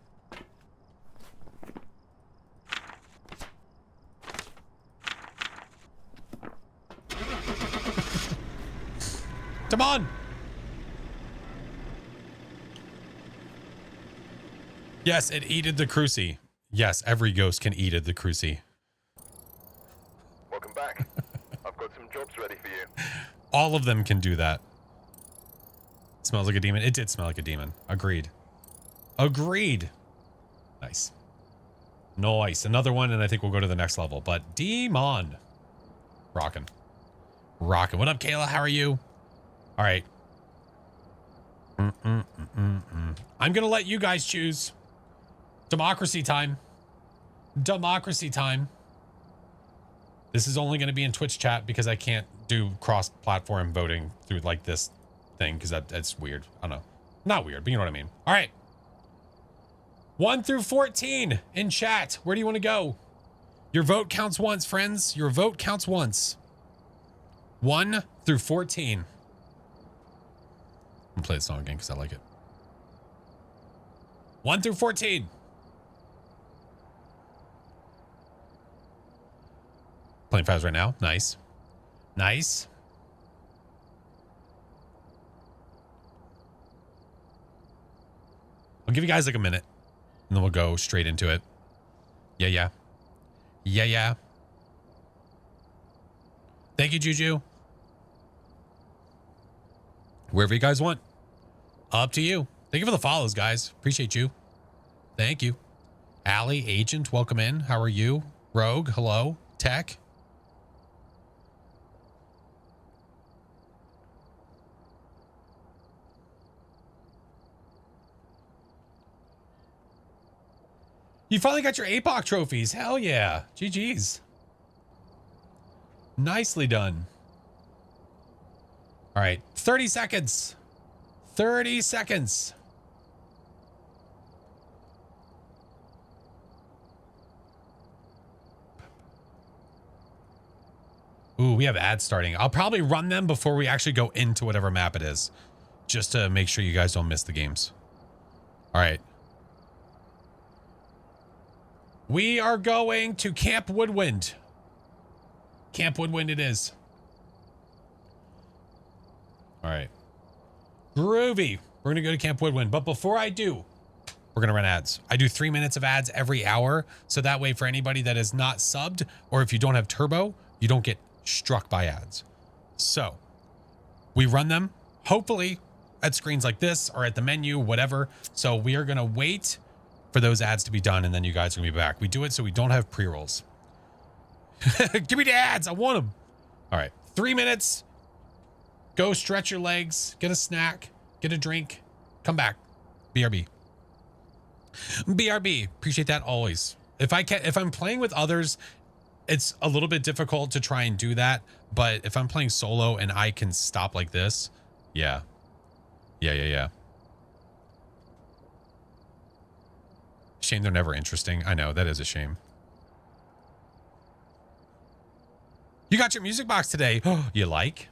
[SPEAKER 1] Come on. Yes, it eated the cruci. Yes, every ghost can eat the cruci.
[SPEAKER 2] Welcome back. I've got some jobs ready for you.
[SPEAKER 1] All of them can do that. Smells like a demon. It did smell like a demon. Agreed. Agreed. Nice. Nice. Another one, and I think we'll go to the next level. But Demon. Rockin'. Rockin'. What up, Kayla? How are you? All right. I'm going to let you guys choose. Democracy time. Democracy time. This is only going to be in Twitch chat because I can't do cross-platform voting through like this thing because that's weird. I don't know. Not weird, but you know what I mean. All right. 1 through 14 in chat. Where do you want to go? Your vote counts once, friends. Your vote counts once. 1 through 14. I'm gonna play the song again because I like it. 1 through 14. Playing Phas right now. Nice. Nice. I'll give you guys like a minute and then we'll go straight into it. Yeah, yeah. Yeah, yeah. Thank you, Juju. Wherever you guys want. Up to you. Thank you for the follows, guys. Appreciate you. Thank you. Allie, Agent, welcome in. How are you? Rogue, hello. Tech. You finally got your APOC trophies. Hell yeah. GG's. Nicely done. All right. 30 seconds. 30 seconds. Ooh, we have ads starting. I'll probably run them before we actually go into whatever map it is, just to make sure you guys don't miss the games. All right. We are going to Camp Woodwind. Camp Woodwind it is. All right. Groovy. We're going to go to Camp Woodwind. But before I do, we're going to run ads. I do 3 minutes of ads every hour. So that way for anybody that is not subbed, or if you don't have turbo, you don't get struck by ads. So we run them, hopefully at screens like this or at the menu, whatever. So we are going to wait for those ads to be done, and then you guys are gonna be back. We do it so we don't have pre-rolls. Give me the ads. I want them. All right. 3 minutes. Go stretch your legs. Get a snack. Get a drink. Come back. BRB. BRB. Appreciate that always. If I'm playing with others, it's a little bit difficult to try and do that. But if I'm playing solo and I can stop like this, yeah. Yeah. Shame they're never interesting. I know, that is a shame. You got your music box today. You like?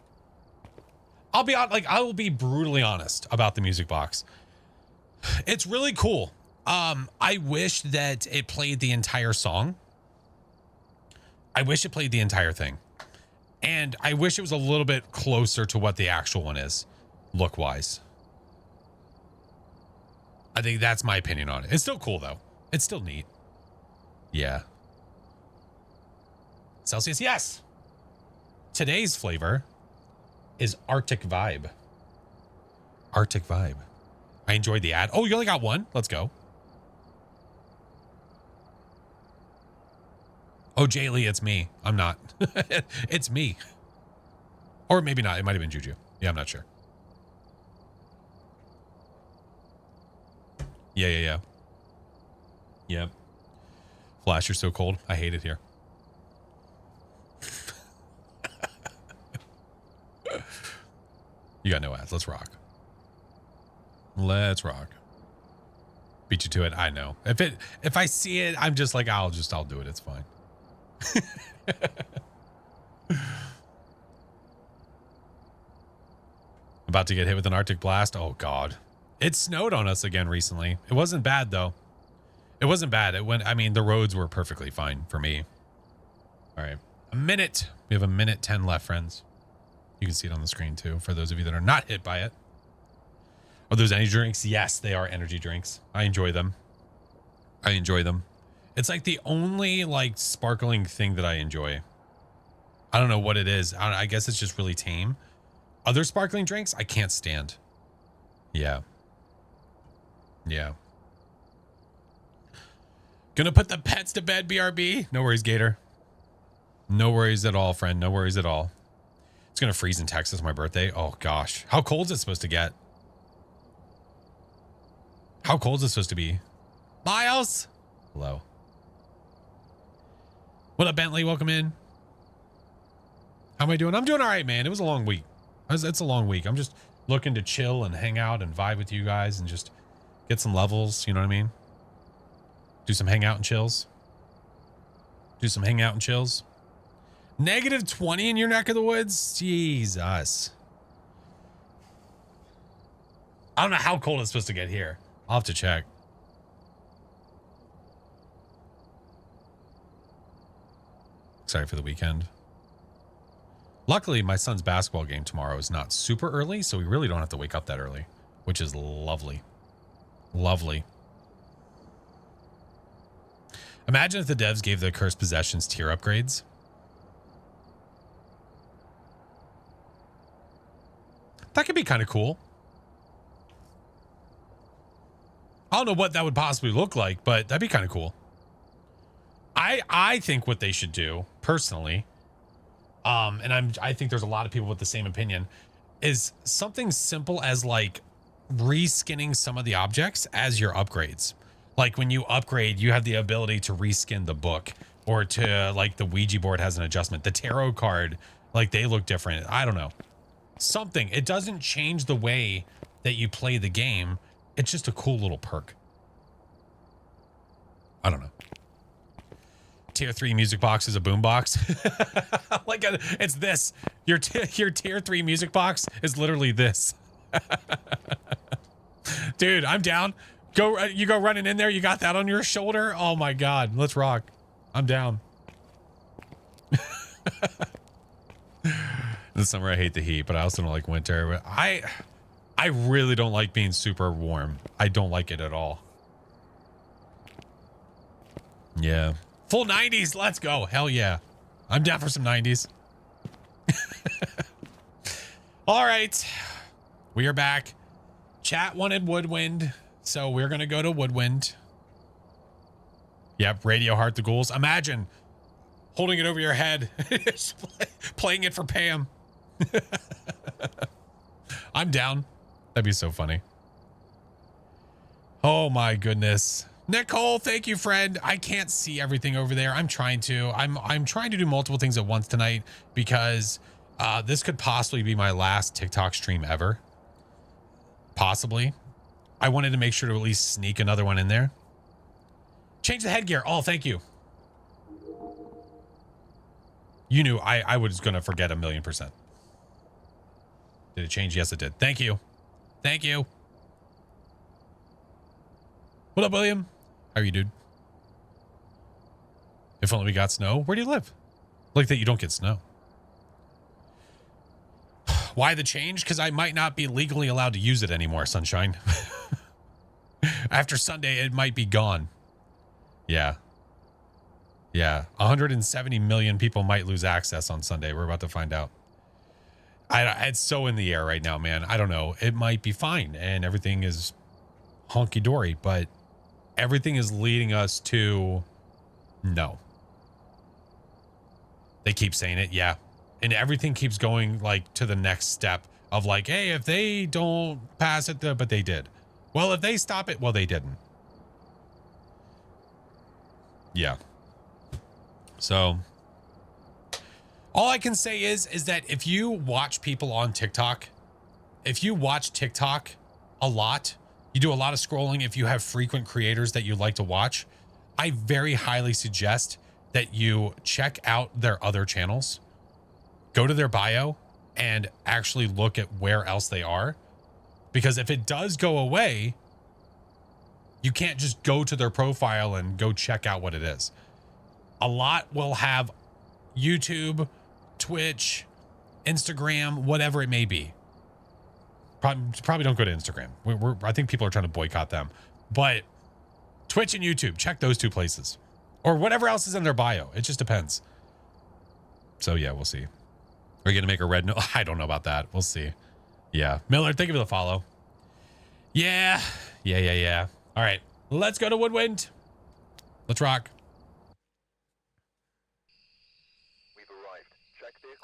[SPEAKER 1] I'll be like, I will be brutally honest about the music box. It's really cool. I wish that it played the entire song. I wish it played the entire thing. And I wish it was a little bit closer to what the actual one is, look-wise. I think that's my opinion on it. It's still cool, though. It's still neat. Yeah. Celsius, yes. Today's flavor is Arctic Vibe. Arctic Vibe. I enjoyed the ad. Oh, you only got one? Let's go. Oh, Jay Lee, it's me. I'm not. It's me. Or maybe not. It might have been Juju. Yeah, I'm not sure. Yeah. Yep. Flash, you're so cold. I hate it here. You got no ads. Let's rock. Let's rock. Beat you to it. I know. If I see it, I'm just like, I'll do it. It's fine. About to get hit with an Arctic blast. Oh God. It snowed on us again recently. It wasn't bad though. It wasn't bad. I mean, the roads were perfectly fine for me. All right. A minute. We have a minute 10 left, friends. You can see it on the screen too, for those of you that are not hit by it. Are those energy drinks? Yes, they are energy drinks. I enjoy them. It's like the only like sparkling thing that I enjoy. I don't know what it is. I guess it's just really tame. Other sparkling drinks, I can't stand. Yeah. Gonna put the pets to bed, BRB. No worries, Gator. No worries at all, friend. No worries at all. It's gonna freeze in Texas my birthday. Oh gosh. How cold is it supposed to get? How cold is it supposed to be? Miles? Hello. What up, Bentley? Welcome in. How am I doing? I'm doing all right, man. It was a long week. It's a long week. I'm just looking to chill and hang out and vibe with you guys and just get some levels. You know what I mean? Do some hangout and chills. Do some hangout and chills. Negative 20 in your neck of the woods? Jesus. I don't know how cold it's supposed to get here. I'll have to check. Excited for the weekend. Luckily, my son's basketball game tomorrow is not super early, so we really don't have to wake up that early, which is lovely. Lovely. Imagine if the devs gave the Cursed Possessions tier upgrades. That could be kind of cool. I don't know what that would possibly look like, but that'd be kind of cool. I think what they should do, personally, and I think there's a lot of people with the same opinion, is something simple as like reskinning some of the objects as your upgrades. Like when you upgrade, you have the ability to reskin the book, or to like the Ouija board has an adjustment. The tarot card, like they look different. I don't know. Something. It doesn't change the way that you play the game. It's just a cool little perk. I don't know. Tier 3 music box is a boom box. It's this. Your tier 3 music box is literally this. Dude, I'm down. You go running in there. You got that on your shoulder. Oh my God. Let's rock. I'm down. In the summer, I hate the heat, but I also don't like winter. I really don't like being super warm. I don't like it at all. Yeah. Full 90s. Let's go. Hell yeah. I'm down for some 90s. All right. We are back. Chat wanted Woodwind, so we're going to go to Woodwind. Yep. Radio Heart the Ghouls. Imagine holding it over your head, playing it for Pam. I'm down. That'd be so funny. Oh my goodness. Nicole, thank you, friend. I can't see everything over there. I'm trying to. I'm trying to do multiple things at once tonight because this could possibly be my last TikTok stream ever. Possibly. I wanted to make sure to at least sneak another one in there. Change the headgear. Oh, thank you. You knew I was going to forget 1,000,000%. Did it change? Yes, it did. Thank you. Thank you. What up, William? How are you, dude? If only we got snow. Where do you live? Like that you don't get snow. Why the change? Because I might not be legally allowed to use it anymore, Sunshine. After Sunday, it might be gone. Yeah. Yeah. 170 million people might lose access on Sunday. We're about to find out. It's so in the air right now, man. I don't know. It might be fine and everything is honky-dory, but everything is leading us to no. They keep saying it, yeah. And everything keeps going like to the next step of like, hey, if they don't pass it, but they did. Well, if they stop it, well, they didn't. Yeah. So all I can say is that if you watch people on TikTok, if you watch TikTok a lot, you do a lot of scrolling, if you have frequent creators that you like to watch, I very highly suggest that you check out their other channels, go to their bio, and actually look at where else they are. Because if it does go away, you can't just go to their profile and go check out what it is. A lot will have YouTube, Twitch, Instagram, whatever it may be. Probably don't go to Instagram. I think people are trying to boycott them. But Twitch and YouTube, check those two places. Or whatever else is in their bio. It just depends. So yeah, we'll see. Are you going to make a red note? I don't know about that. We'll see. Yeah. Miller, thank you for the follow. Yeah. Yeah. All right. Let's go to Woodwind. Let's rock.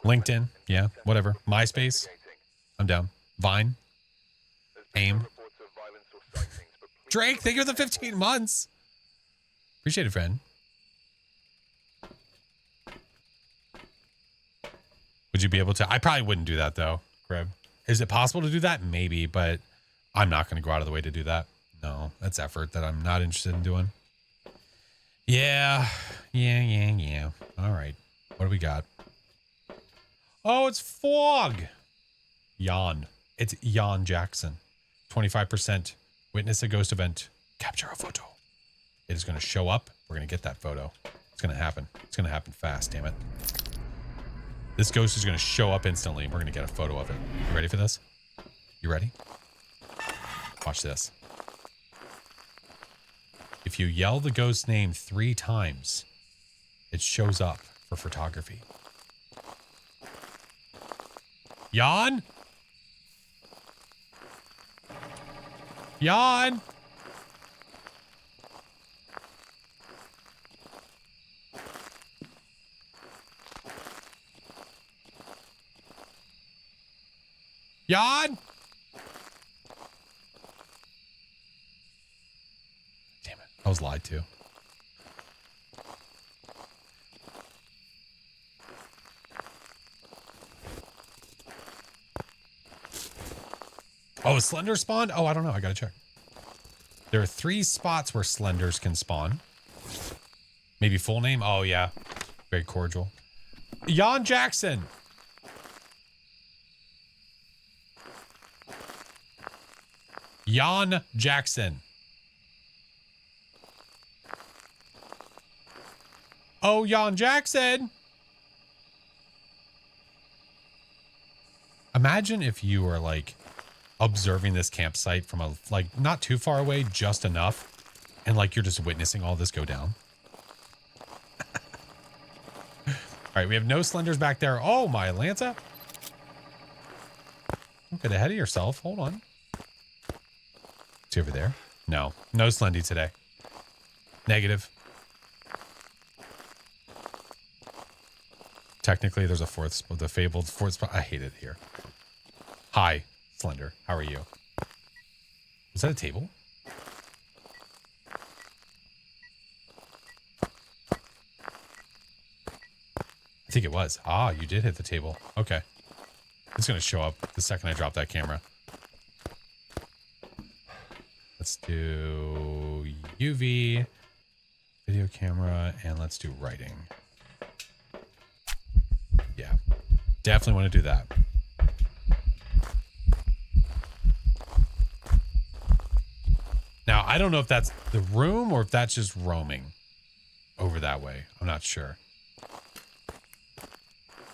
[SPEAKER 1] LinkedIn. Yeah. Whatever. MySpace. I'm down. Vine. AIM. Drake, thank you for the 15 months. Appreciate it, friend. Would you be able to? I probably wouldn't do that though, Grib. Is it possible to do that? Maybe, but I'm not going to go out of the way to do that. No, that's effort that I'm not interested in doing. Yeah. All right. What do we got? Oh, it's fog. Jan. It's Jan Jackson. 25%. Witness a ghost event. Capture a photo. It is going to show up. We're going to get that photo. It's going to happen. It's going to happen fast, damn it. This ghost is going to show up instantly, and we're going to get a photo of it. You ready for this? You ready? Watch this. If you yell the ghost's name 3 times, it shows up for photography. Jan? Jan? Jan? Damn it. I was lied to. Oh, Slender spawned? Oh, I don't know. I gotta check. There are 3 spots where Slenders can spawn. Maybe full name? Oh, yeah. Very cordial. Jan Jackson. Jan Jackson. Oh, Jan Jackson. Imagine if you were like observing this campsite from a like not too far away, just enough, and like you're just witnessing all this go down. All right, we have no Slenders back there. Oh, my Lanza. Don't get ahead of yourself. Hold on. Is he over there? No. No Slendy today. Negative. Technically, there's a the fabled 4th spot. I hate it here. Hi, Slender. How are you? Was that a table? I think it was. Ah, you did hit the table. Okay. It's going to show up the second I drop that camera. Let's do UV, video camera, and let's do writing. Yeah, definitely want to do that. Now, I don't know if that's the room or if that's just roaming over that way. I'm not sure.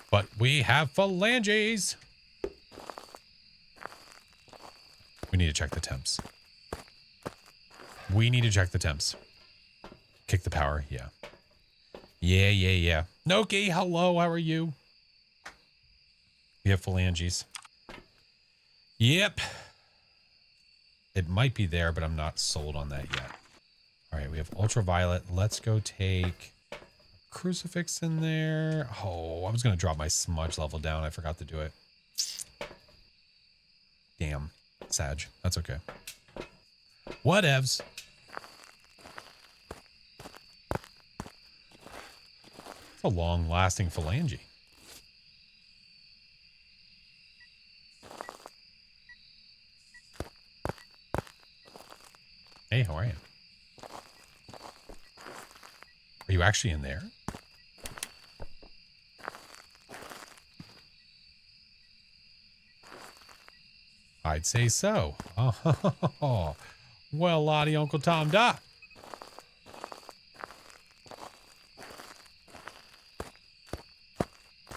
[SPEAKER 1] But we have phalanges. We need to check the temps. We need to check the temps. Kick the power. Yeah. Yeah. Noki, hello. How are you? We have phalanges. Yep. It might be there, but I'm not sold on that yet. All right, we have ultraviolet. Let's go take crucifix in there. Oh, I was going to drop my smudge level down. I forgot to do it. Damn. Sag. That's okay. Whatevs. It's a long-lasting phalange. Hey, how are you? Are you actually in there? I'd say so. Oh, well, Lottie, Uncle Tom da.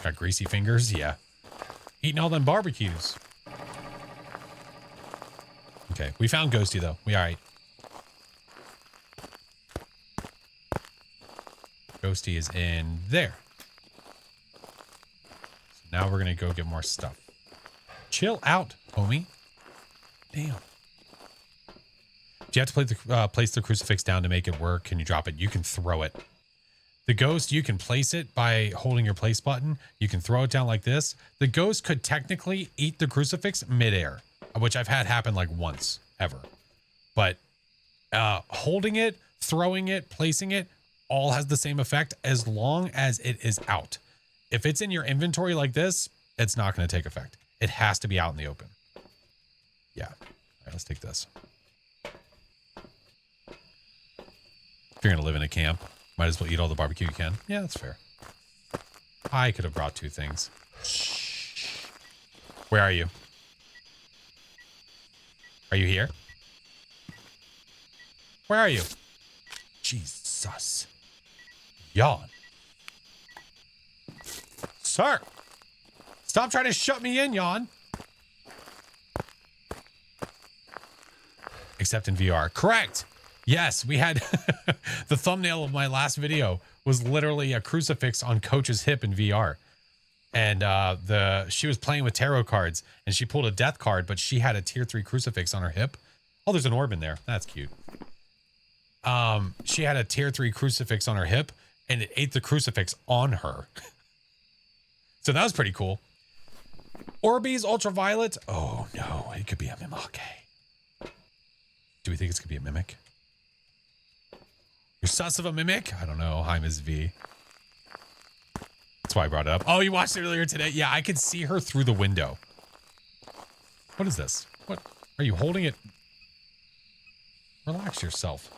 [SPEAKER 1] Got greasy fingers? Yeah. Eating all them barbecues. Okay, we found Ghosty, though. We all right. Ghosty is in there. So now we're going to go get more stuff. Chill out, homie. Damn. Do you have to place the crucifix down to make it work? Can you drop it? You can throw it. The ghost, you can place it by holding your place button. You can throw it down like this. The ghost could technically eat the crucifix midair, which I've had happen like once ever. But holding it, throwing it, placing it, all has the same effect as long as it is out. If it's in your inventory like this, it's not going to take effect. It has to be out in the open. Yeah. All right, let's take this. If you're going to live in a camp, might as well eat all the barbecue you can. Yeah, that's fair. I could have brought 2 things. Shh. Where are you? Are you here? Where are you? Jesus. Yawn. Sir. Stop trying to shut me in, Yawn. Except in VR. Correct. Yes, we had the thumbnail of my last video was literally a crucifix on Coach's hip in VR. And she was playing with tarot cards and she pulled a death card, but she had a tier 3 crucifix on her hip. Oh, there's an orb in there. That's cute. She had a tier 3 crucifix on her hip and it ate the crucifix on her. So that was pretty cool. Orbeez ultraviolet. Oh no, it could be a mimic. Do we think it's gonna be a mimic? You're sus of a mimic? I don't know. Hi, Ms. V. That's why I brought it up. Oh, you watched it earlier today? Yeah, I could see her through the window. What is this? What? Are you holding it? Relax yourself.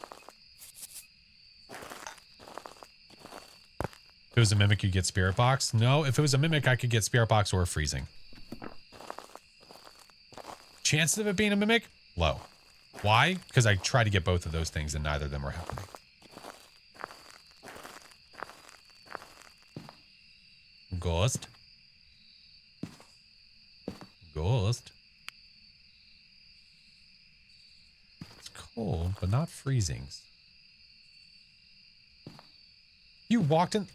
[SPEAKER 1] If it was a mimic, you'd get Spirit Box? No, if it was a mimic, I could get Spirit Box or freezing. Chances of it being a mimic? Low. Why? Because I tried to get both of those things and neither of them were happening. Ghost. Ghost. It's cold, but not freezing. You walked in.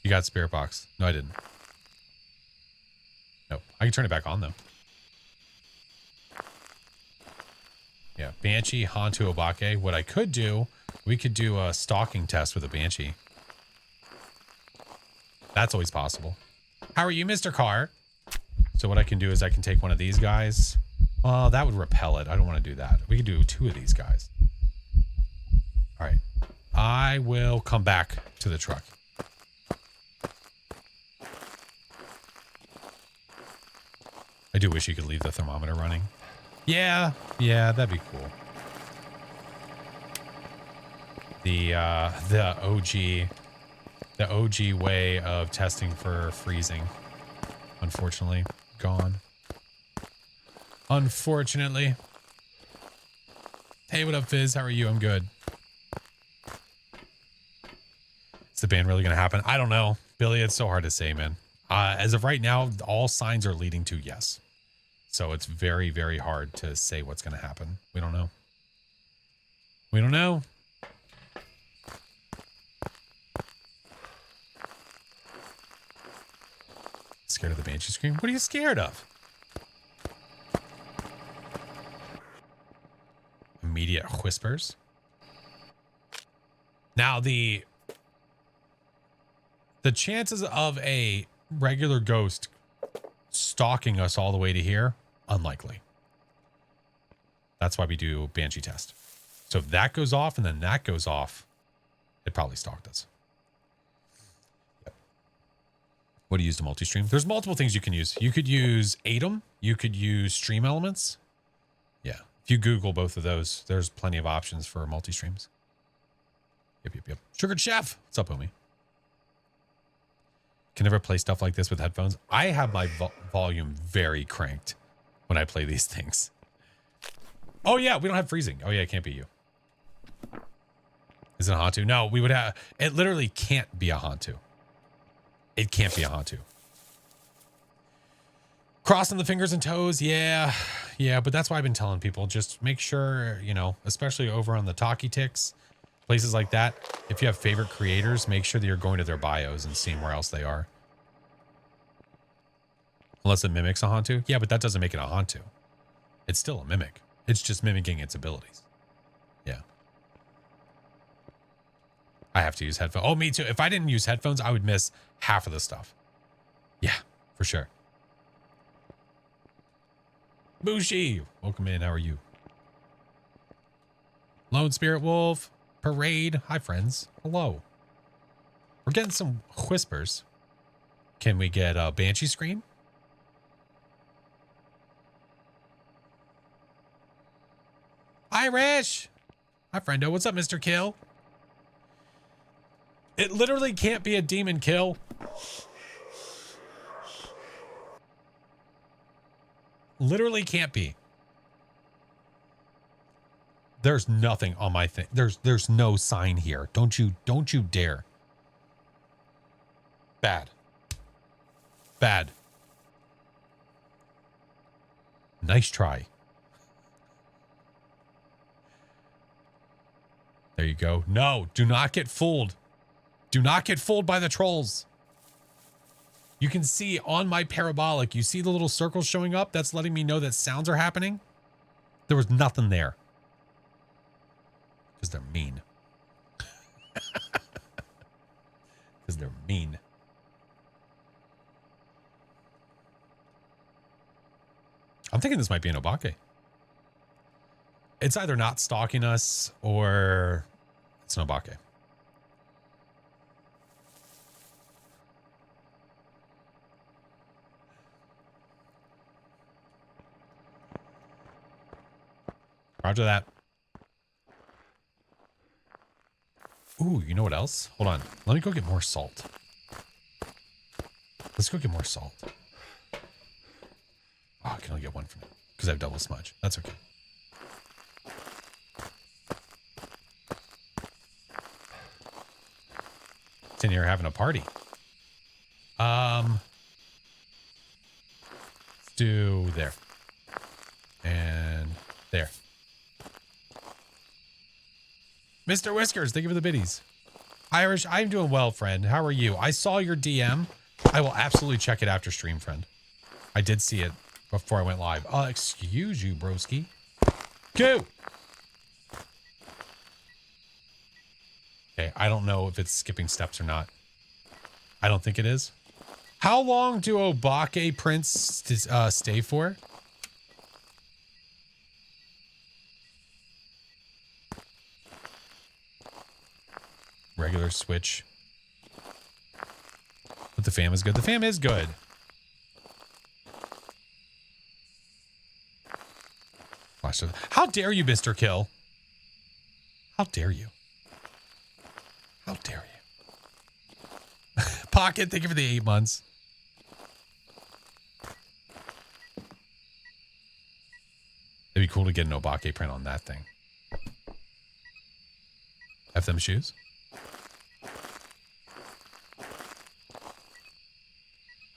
[SPEAKER 1] You got Spirit Box. No, I didn't. Nope. I can turn it back on, though. Yeah. Banshee, Hantu, Obake. What I could do, we could do a stalking test with a Banshee. That's always possible. How are you, Mr. Carr? So what I can do is I can take one of these guys. Oh, that would repel it. I don't want to do that. We can do 2 of these guys. All right. I will come back to the truck. I do wish you could leave the thermometer running. Yeah, that'd be cool. The OG way of testing for freezing, unfortunately, gone. Unfortunately. Hey, what up, Fizz? How are you? I'm good. Is the ban really going to happen? I don't know. Billy, it's so hard to say, man. As of right now, all signs are leading to yes. So it's very, very hard to say what's going to happen. We don't know. We don't know. Scared of the Banshee scream? What are you scared of? Immediate whispers. Now the chances of a regular ghost stalking us all the way to here, unlikely. That's why we do Banshee test. So if that goes off and then that goes off, it probably stalked us. Yep. What do you use to multi-stream? There's multiple things you can use. You could use Atom. You could use Stream Elements. Yeah. If you Google both of those, there's plenty of options for multi-streams. Yep. Sugared Chef. What's up, homie? Can never play stuff like this with headphones. I have my volume very cranked when I play these things. Oh yeah, we don't have freezing. Oh yeah, it can't be you. Is it a Hantu? No, we would have. It literally can't be a Hantu. It can't be a Hantu. Crossing the fingers and toes. Yeah, but that's why I've been telling people, just make sure, you know, especially over on the Talkie Ticks, places like that, if you have favorite creators, make sure that you're going to their bios and seeing where else they are. Unless it mimics a Hantu. Yeah, but that doesn't make it a Hantu. It's still a mimic. It's just mimicking its abilities. Yeah. I have to use headphones. Oh, me too. If I didn't use headphones, I would miss half of the stuff. Yeah, for sure. Bushi, welcome in. How are you? Lone Spirit Wolf, Parade. Hi, friends. Hello. We're getting some whispers. Can we get a Banshee scream? Irish. Hi, friendo. What's up, Mr. Kill? It literally can't be a demon kill. Literally can't be. There's nothing on my thing. There's no sign here. Don't you dare. Bad. Bad. Nice try. There you go. No, do not get fooled. Do not get fooled by the trolls. You can see on my parabolic, you see the little circles showing up? That's letting me know that sounds are happening. There was nothing there. Because they're mean. Because they're mean. I'm thinking this might be an Obake. It's either not stalking us or it's an Obake. Roger that. Ooh, you know what else? Hold on. Let me go get more salt. Let's go get more salt. Oh, I can only get one from it because I have double smudge. That's okay. It's in here having a party. Let's do there. And there. Mr. Whiskers, thank you for the biddies. Irish, I'm doing well, friend. How are you? I saw your DM. I will absolutely check it after stream, friend. I did see it before I went live. Excuse you, broski. Go! Okay, I don't know if it's skipping steps or not. I don't think it is. How long do Obake prints stay for? Regular switch. But the fam is good. The fam is good. How dare you, Mr. Kill? How dare you? How dare you? Pocket, thank you for the 8 months. It'd be cool to get an Obake print on that thing. Have them shoes?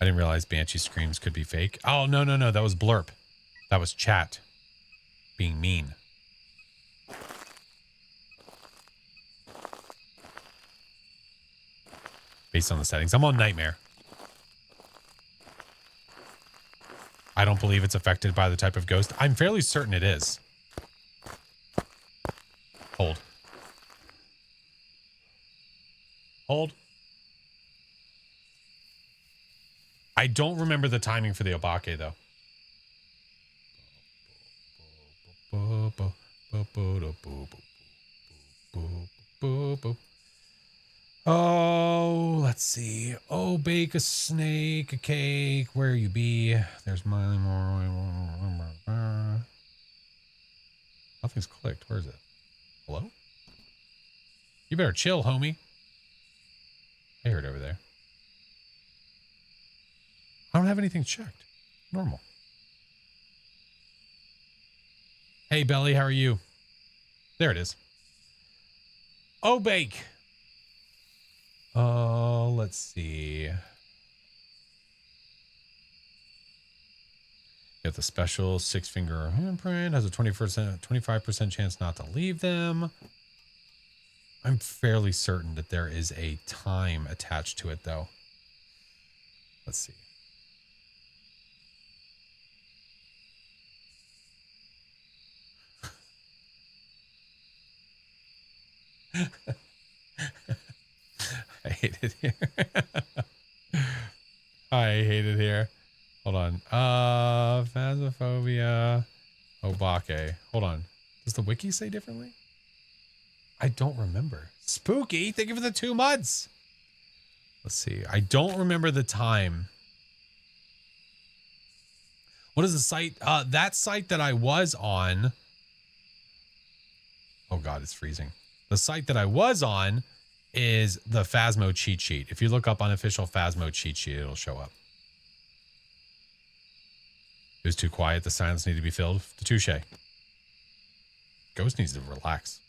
[SPEAKER 1] I didn't realize Banshee screams could be fake. Oh, no. That was blurp. That was chat. Being mean. Based on the settings. I'm on Nightmare. I don't believe it's affected by the type of ghost. I'm fairly certain it is. Hold. Hold. I don't remember the timing for the Obake, though. Oh, let's see. Oh, bake a snake, a cake. Where you be? There's my more. Nothing's clicked. Where is it? Hello? You better chill, homie. I heard over there. I don't have anything checked. Normal. Hey, Belly, how are you? There it is. Oh, bake. Let's see. Get the special 6-finger handprint. Has a 25% chance not to leave them. I'm fairly certain that there is a time attached to it, though. Let's see. I hate it here. I hate it here. Hold on. Phasmophobia. Obake. Hold on. Does the wiki say differently? I don't remember. Spooky. Thank you for the 2 months. Let's see. I don't remember the time. What is the site? That site that I was on. Oh God, it's freezing. The site that I was on is the Phasmo cheat sheet. If you look up unofficial Phasmo cheat sheet, it'll show up. It was too quiet. The silence needed to be filled. The touche. Ghost needs to relax.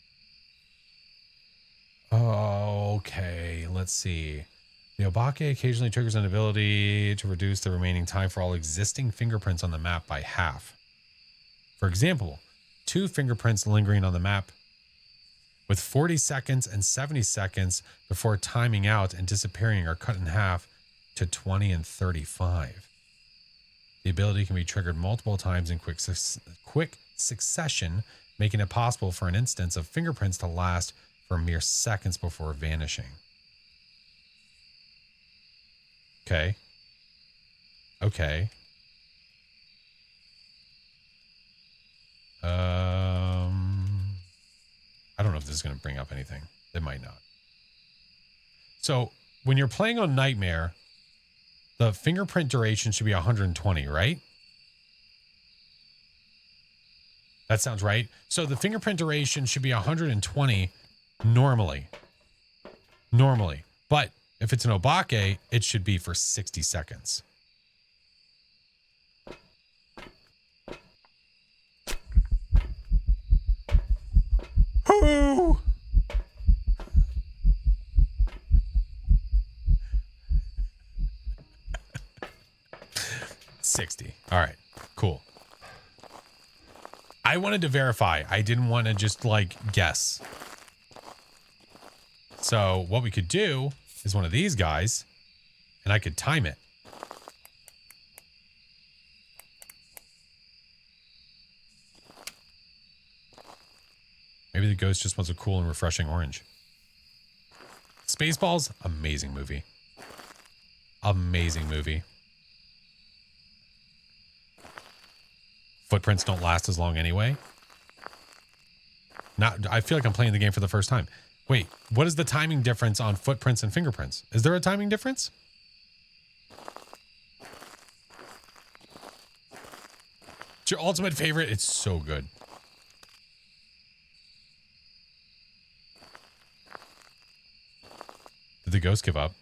[SPEAKER 1] Okay, let's see. The Obake occasionally triggers an ability to reduce the remaining time for all existing fingerprints on the map by half. For example, 2 fingerprints lingering on the map with 40 seconds and 70 seconds before timing out and disappearing are cut in half to 20 and 35. The ability can be triggered multiple times in quick succession, making it possible for an instance of fingerprints to last for mere seconds before vanishing. Okay. Okay. I don't know if this is going to bring up anything. It might not. So when you're playing on Nightmare, the fingerprint duration should be 120, right? That sounds right. So the fingerprint duration should be 120 normally. Normally. But if it's an Obake, it should be for 60 seconds. Ooh. $60. All right, cool. I wanted to verify. I didn't want to just like guess. So what we could do is one of these guys, and I could time it. Maybe the ghost just wants a cool and refreshing orange. Spaceballs, amazing movie. Amazing movie. Footprints don't last as long anyway. I feel like I'm playing the game for the first time. Wait, what is the timing difference on footprints and fingerprints? Is there a timing difference? It's your ultimate favorite. It's so good. Did the ghost give up?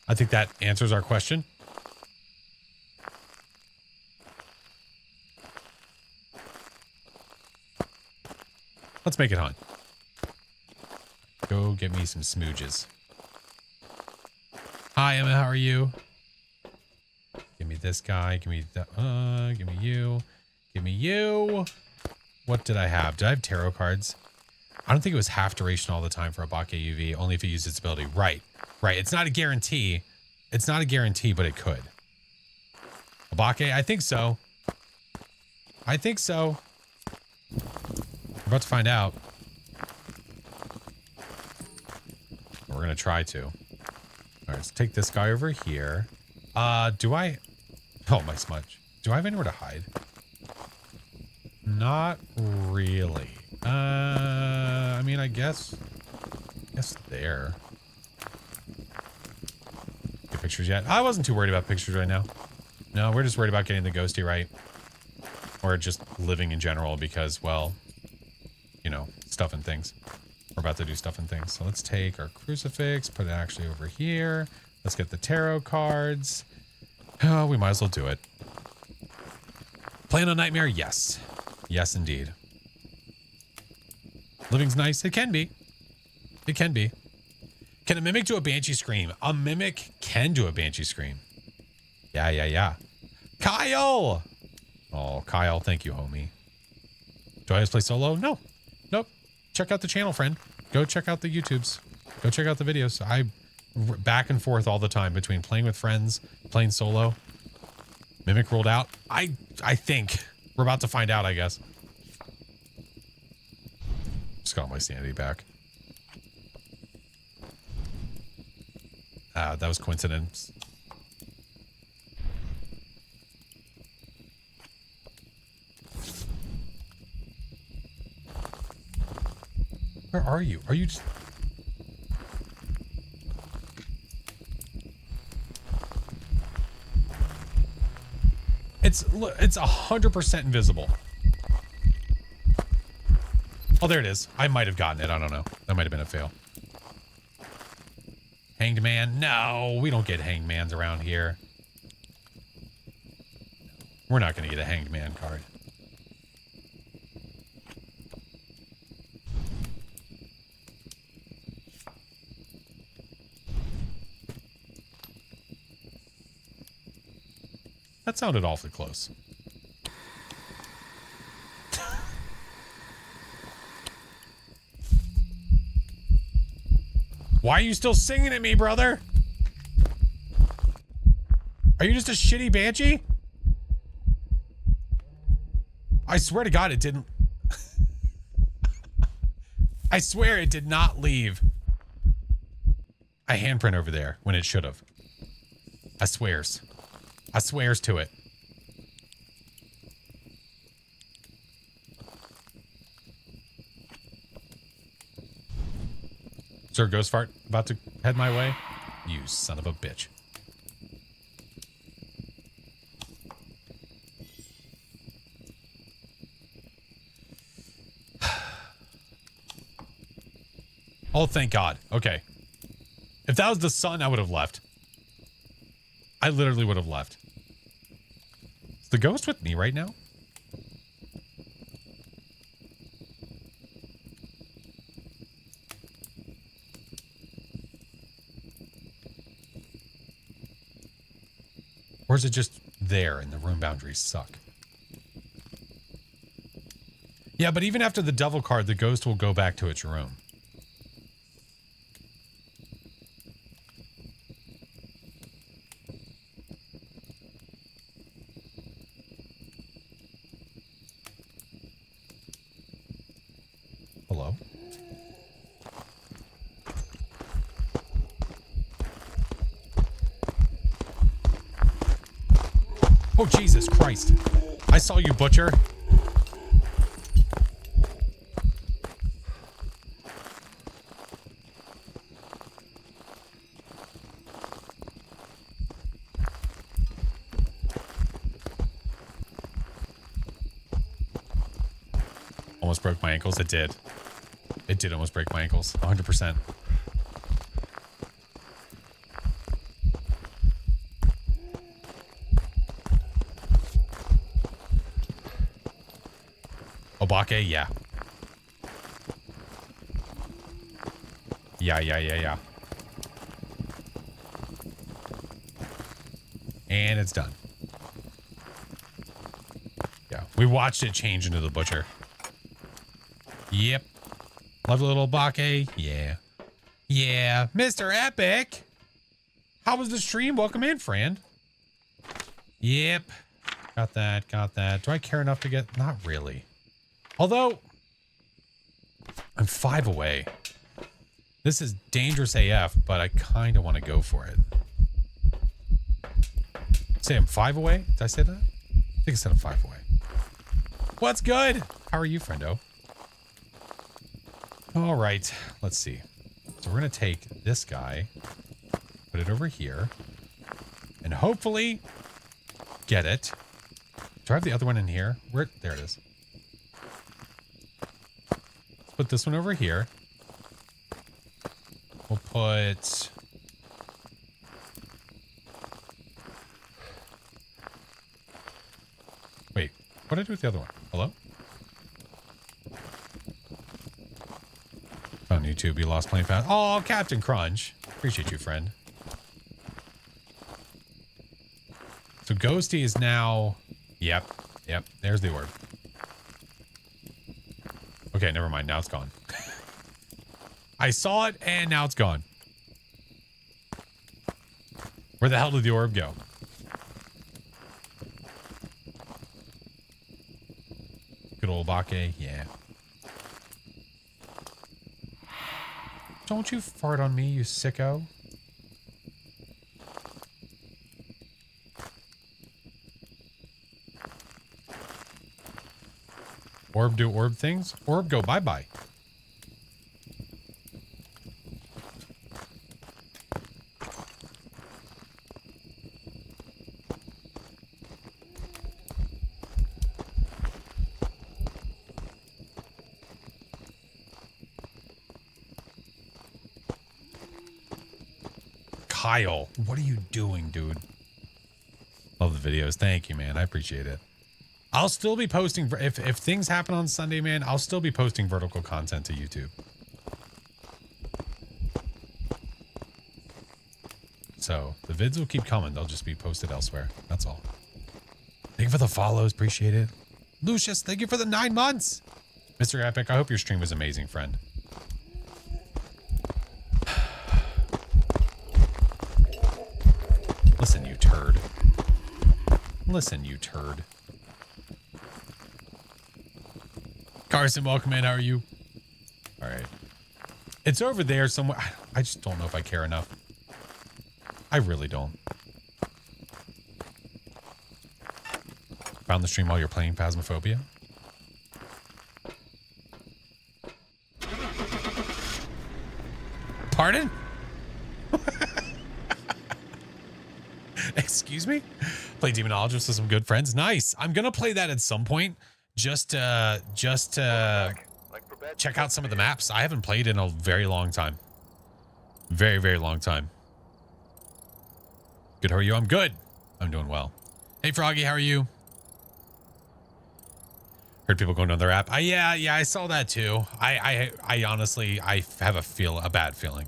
[SPEAKER 1] I think that answers our question. Let's make it on. Go get me some smooches. Hi, Emma. How are you? Give me this guy. Give me that. Give me you. Give me you. What did I have? Did I have tarot cards? I don't think it was half duration all the time for a Bake UV, only if you use its ability. Right. Right. It's not a guarantee. It's not a guarantee, but it could. Abake? I think so. I think so. We're about to find out. We're going to try to. All right, let's take this guy over here. Do I... Oh, my smudge. Do I have anywhere to hide? Not really. I mean, I guess there. Get pictures yet? I wasn't too worried about pictures right now. No, we're just worried about getting the ghosty right. Or just living in general because, well, you know, stuff and things. We're about to do stuff and things. So let's take our crucifix, put it actually over here. Let's get the tarot cards. Oh, we might as well do it. Playing on Nightmare? Yes. Yes, indeed. Living's nice. It can be. It can be. Can a mimic do a banshee scream? A mimic can do a banshee scream. Yeah. Kyle! Oh, Kyle, thank you, homie. Do I just play solo? No. Nope. Check out the channel, friend. Go check out the YouTubes. Go check out the videos. I back and forth all the time between playing with friends, playing solo. Mimic rolled out. I think. We're about to find out, I guess. Just got my sanity back. That was coincidence. Where are you? Are you just... It's 100% invisible. Oh, there it is. I might have gotten it. I don't know. That might have been a fail. Hanged man? No, we don't get hanged mans around here. We're not going to get a hanged man card. That sounded awfully close. Why are you still singing at me, brother? Are you just a shitty banshee? I swear to God, it didn't. I swear it did not leave a handprint over there when it should have. I swears. I swears to it. Is there a ghost fart about to head my way? You son of a bitch. Oh, thank God. Okay. If that was the sun, I would have left. I literally would have left. Is the ghost with me right now? Or is it just there and the room boundaries suck? Yeah, but even after the devil card, the ghost will go back to its room. Hello? Oh, Jesus Christ. I saw you, butcher. Almost broke my ankles. It did. It did almost break my ankles. 100%. Obake, yeah. Yeah. And it's done. Yeah, we watched it change into the butcher. Yep. Lovely little Obake. Yeah. Yeah. Mr. Epic. How was the stream? Welcome in, friend. Yep. Got that. Do I care enough to get... Not really. Although, I'm 5 away. This is dangerous AF, but I kind of want to go for it. Say I'm 5 away? Did I say that? I think I said I'm 5 away. What's good? How are you, friendo? All right, let's see. So we're going to take this guy, put it over here, and hopefully get it. Do I have the other one in here? Where? There it is. Put this one over here. We'll put... Wait, what did I do with the other one? Hello? Found YouTube. You lost playing fast. Oh, Captain Crunch. Appreciate you, friend. So Ghosty is now... Yep. There's the orb. Okay, never mind. Now it's gone. I saw it, and now it's gone. Where the hell did the orb go? Good old Bake. Yeah. Don't you fart on me, you sicko. Orb do orb things? Orb go bye-bye. Kyle, what are you doing, dude? Love the videos. Thank you, man. I appreciate it. I'll still be posting, if things happen on Sunday, man, I'll still be posting vertical content to YouTube. So the vids will keep coming. They'll just be posted elsewhere. That's all. Thank you for the follows. Appreciate it. Lucius, thank you for the 9 months. Mr. Epic, I hope your stream was amazing, friend. Listen, you turd. Listen, you turd. Carson, welcome in. How are you? All right. It's over there somewhere. I just don't know if I care enough. I really don't. Found the stream while you're playing Phasmophobia? Pardon? Excuse me? Play Demonologist with some good friends. Nice. I'm going to play that at some point. Just to check out some of the maps. I haven't played in a very long time. Very, very long time. Good, how are you? I'm good. I'm doing well. Hey, Froggy, how are you? Heard people going to their app. Yeah, I saw that too. I honestly, I have a bad feeling.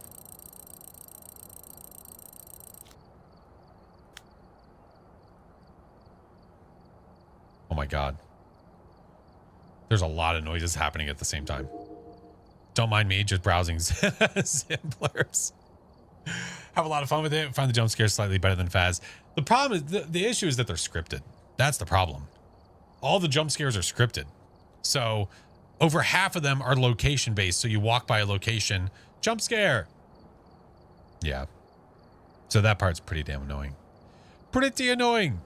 [SPEAKER 1] Oh my God. There's a lot of noises happening at the same time. Don't mind me, just browsing Zimblers. Have a lot of fun with it. Find the jump scares slightly better than Phaz. The problem is, the issue is that they're scripted. That's the problem. All the jump scares are scripted. So over half of them are location based. So you walk by a location, jump scare. Yeah. So that part's pretty damn annoying. Pretty annoying.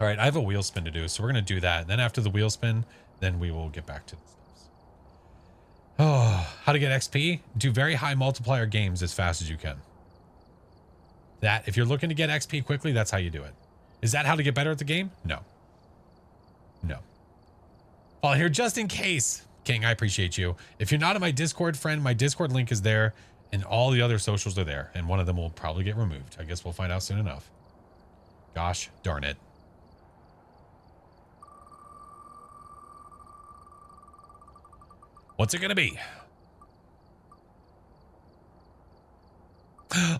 [SPEAKER 1] All right, I have a wheel spin to do, so we're going to do that. Then after the wheel spin, then we will get back to the steps. Oh, how to get XP? Do very high multiplier games as fast as you can. That, if you're looking to get XP quickly, that's how you do it. Is that how to get better at the game? No. No. Well, here, just in case, King, I appreciate you. If you're not in my Discord, friend, my Discord link is there, and all the other socials are there, and one of them will probably get removed. I guess we'll find out soon enough. Gosh darn it. What's it gonna be?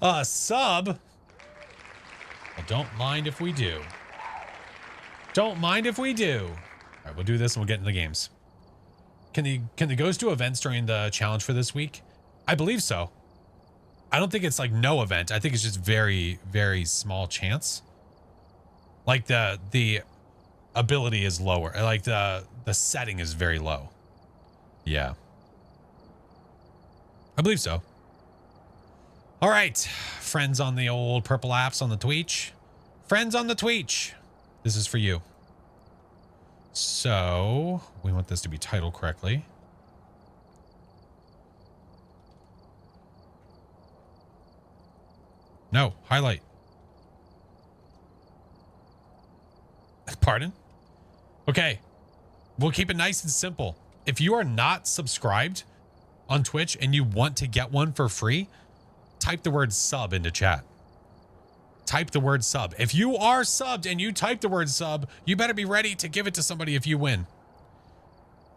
[SPEAKER 1] A sub? Well, don't mind if we do. Don't mind if we do. All right, we'll do this and we'll get into the games. Can the ghost do events during the challenge for this week? I believe so. I don't think it's like no event. I think it's just very, very small chance. Like the ability is lower. Like the setting is very low. Yeah. I believe so. All right. Friends on the old purple apps on the Twitch. Friends on the Twitch. This is for you. So we want this to be titled correctly. No, highlight. Pardon? Okay. We'll keep it nice and simple. If you are not subscribed on Twitch and you want to get one for free, type the word sub into chat. Type the word sub. If you are subbed and you type the word sub, you better be ready to give it to somebody if you win.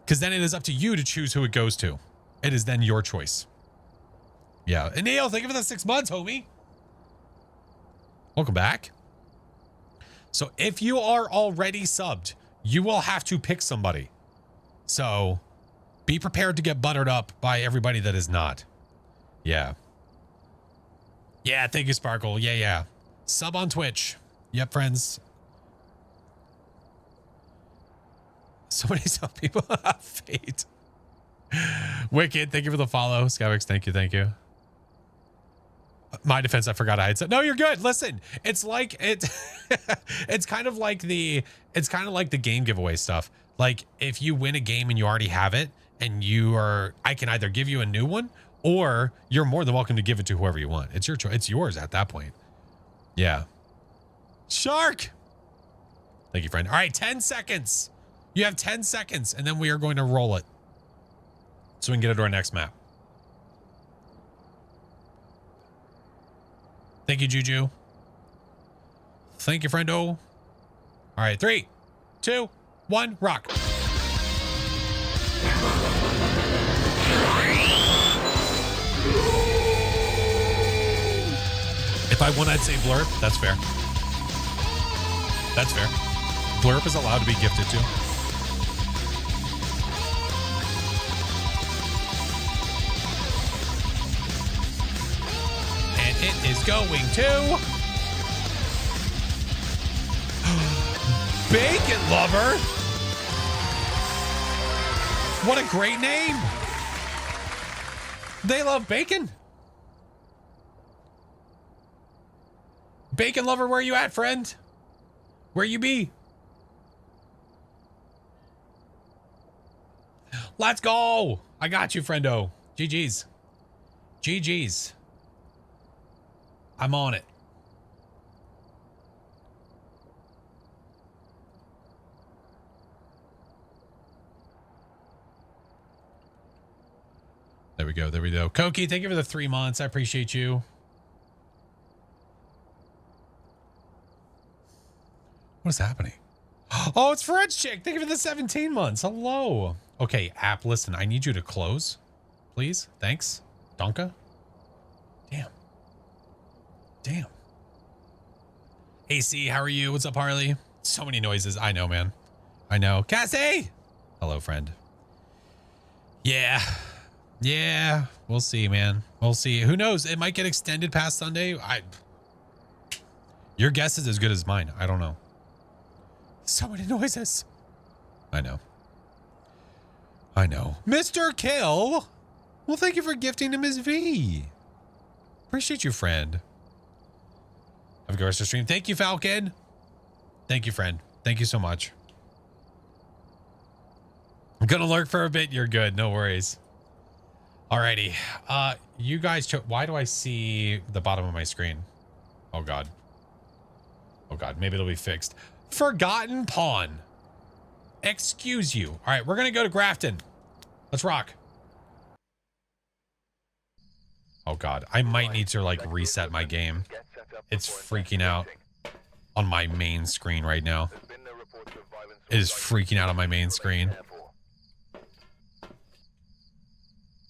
[SPEAKER 1] Because then it is up to you to choose who it goes to. It is then your choice. Yeah. And Neil, thank you for the 6 months, homie. Welcome back. So if you are already subbed, you will have to pick somebody. So be prepared to get buttered up by everybody that is not. Yeah. Yeah, thank you, Sparkle. Yeah. Sub on Twitch. Yep, friends. So many sub people. Fate. Wicked, thank you for the follow. Skywix, thank you. My defense, I forgot I had said. No, you're good. Listen, it's like it's kind of like the game giveaway stuff. Like if you win a game and you already have it, and I can either give you a new one, or you're more than welcome to give it to whoever you want. It's your choice. It's yours at that point. Yeah. Shark. Thank you, friend. All right, 10 seconds. You have 10 seconds, and then we are going to roll it so we can get it to our next map. Thank you, Juju. Thank you, friendo. All right, 3, 2, 1, rock. If I won, I'd say blurp. That's fair. That's fair. Blurp is allowed to be gifted too. And it is going to Bacon Lover. What a great name. They love bacon. Bacon Lover, where you at, friend? Where you be? Let's go. I got you, friendo. GG's. GG's. I'm on it. There we go. There we go. Koki, thank you for the 3 months. I appreciate you. What is happening? Oh, it's French Chick. Thank you for the 17 months. Hello. Okay, app, listen, I need you to close, please. Thanks. Donka. Damn. AC, how are you? What's up, Harley? So many noises. I know, man. I know. Cassie! Hello, friend. Yeah. We'll see, man. We'll see. Who knows? It might get extended past Sunday. Your guess is as good as mine. I don't know. So many noises. I know. Mr. Kill. Well, thank you for gifting to Ms. V. Appreciate you, friend. Have a good rest of the stream. Thank you, Falcon. Thank you, friend. Thank you so much. I'm gonna lurk for a bit. You're good. No worries. Alrighty. You guys, why do I see the bottom of my screen? Oh, God. Maybe it'll be fixed. Forgotten Pawn. Excuse you. All right, we're going to go to Grafton. Let's rock. Oh, God. I might need to, like, reset my game. It's freaking out on my main screen right now. It is freaking out on my main screen.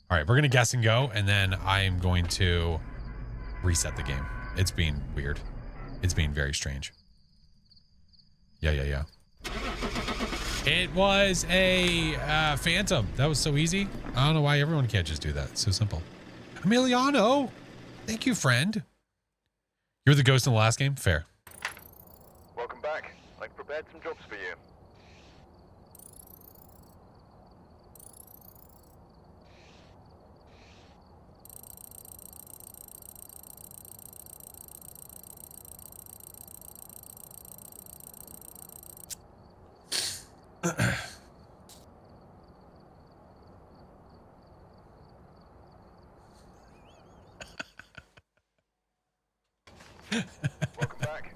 [SPEAKER 1] All right, we're going to guess and go, and then I'm going to reset the game. It's being weird. It's being very strange. Yeah. It was a Phantom. That was so easy. I don't know why everyone can't just do that. It's so simple. Emiliano. Thank you, friend. You're the ghost in the last game? Fair.
[SPEAKER 2] Welcome back. I've prepared some jobs for you. Welcome back.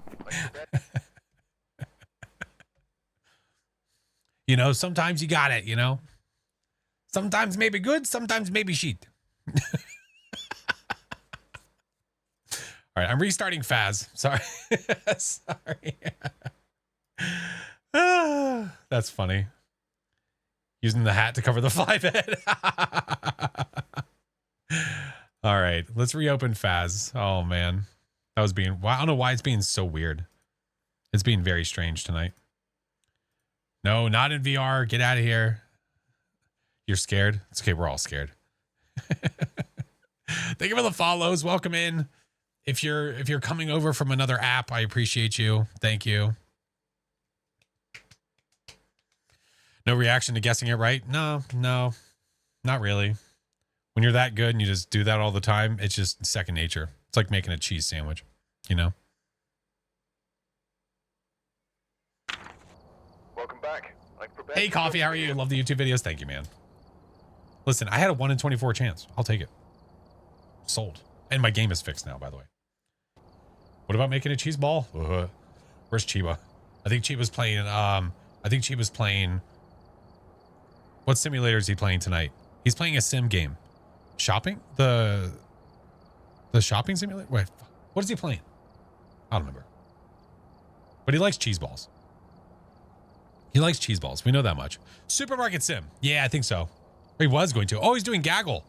[SPEAKER 1] You know, sometimes you got it, you know? Sometimes maybe good, sometimes maybe shit. All right, I'm restarting Phaz. Sorry. Sorry. That's funny. Using the hat to cover the fly bed. All right, let's reopen Phas. Oh man, that was being. I don't know why it's being so weird. It's being very strange tonight. No, not in VR. Get out of here. You're scared. It's okay. We're all scared. Thank you for the follows. Welcome in. If you're coming over from another app, I appreciate you. Thank you. No reaction to guessing it right? No, not really. When you're that good and you just do that all the time, it's just second nature. It's like making a cheese sandwich, you know?
[SPEAKER 2] Welcome back.
[SPEAKER 1] Hey, Coffee, how are you? Love the YouTube videos. Thank you, man. Listen, I had a 1 in 24 chance. I'll take it. Sold. And my game is fixed now, by the way. What about making a cheese ball? Where's Chiba? I think Chiba's playing, what simulator is he playing tonight? He's playing a sim game. Shopping? The shopping simulator? Wait, what is he playing? I don't remember. But he likes cheese balls. He likes cheese balls. We know that much. Supermarket sim. Yeah, I think so. He was going to. Oh, he's doing Gaggle.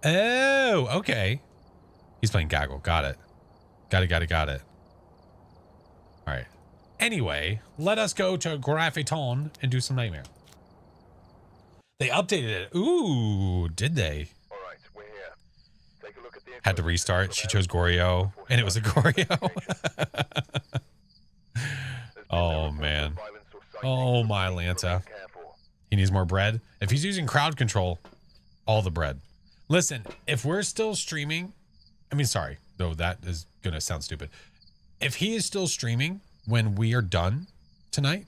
[SPEAKER 1] Oh, okay. He's playing Gaggle. Got it. Got it. All right. Anyway, let us go to Graphiton and do some Nightmare. They updated it. Ooh, did they?
[SPEAKER 2] All right, we're here. Take a look at the
[SPEAKER 1] Had to restart. She chose Goryo, and it was a Goryo. Oh, man. Oh, my Lanta. He needs more bread. If he's using crowd control, all the bread. Listen, if we're still streaming, I mean, sorry, though that is going to sound stupid. If he is still streaming when we are done tonight,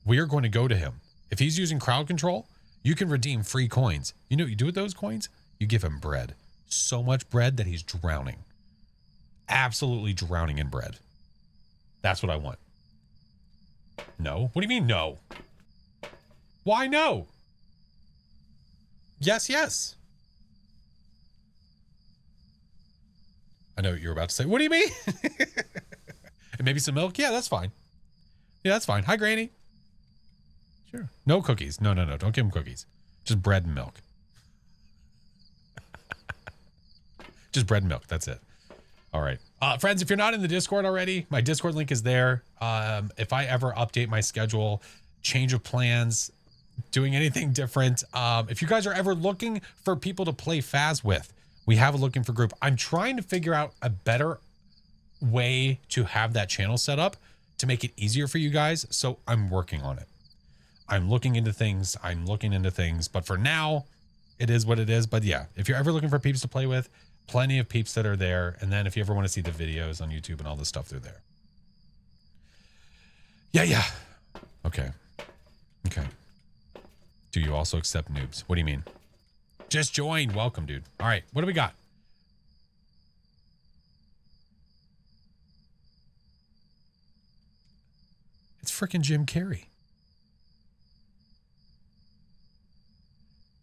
[SPEAKER 1] we are going to go to him. If he's using crowd control, you can redeem free coins. You know what you do with those coins? You give him bread. So much bread that he's drowning. Absolutely drowning in bread. That's what I want. No? What do you mean no? Why no? Yes. I know what you're about to say. What do you mean? And maybe some milk? Yeah, that's fine. Yeah, that's fine. Hi, Granny. Sure. No cookies. No. Don't give him cookies. Just bread and milk. Just bread and milk. That's it. All right. Friends, if you're not in the Discord already, my Discord link is there. If I ever update my schedule, change of plans, doing anything different, if you guys are ever looking for people to play Phas with, we have a looking for group. I'm trying to figure out a better way to have that channel set up to make it easier for you guys. So I'm working on it. I'm looking into things. But for now, it is what it is. But yeah, if you're ever looking for peeps to play with, plenty of peeps that are there. And then if you ever want to see the videos on YouTube and all this stuff, they're there. Yeah. Okay. Do you also accept noobs? What do you mean? Just join. Welcome, dude. All right. What do we got? It's freaking Jim Carrey.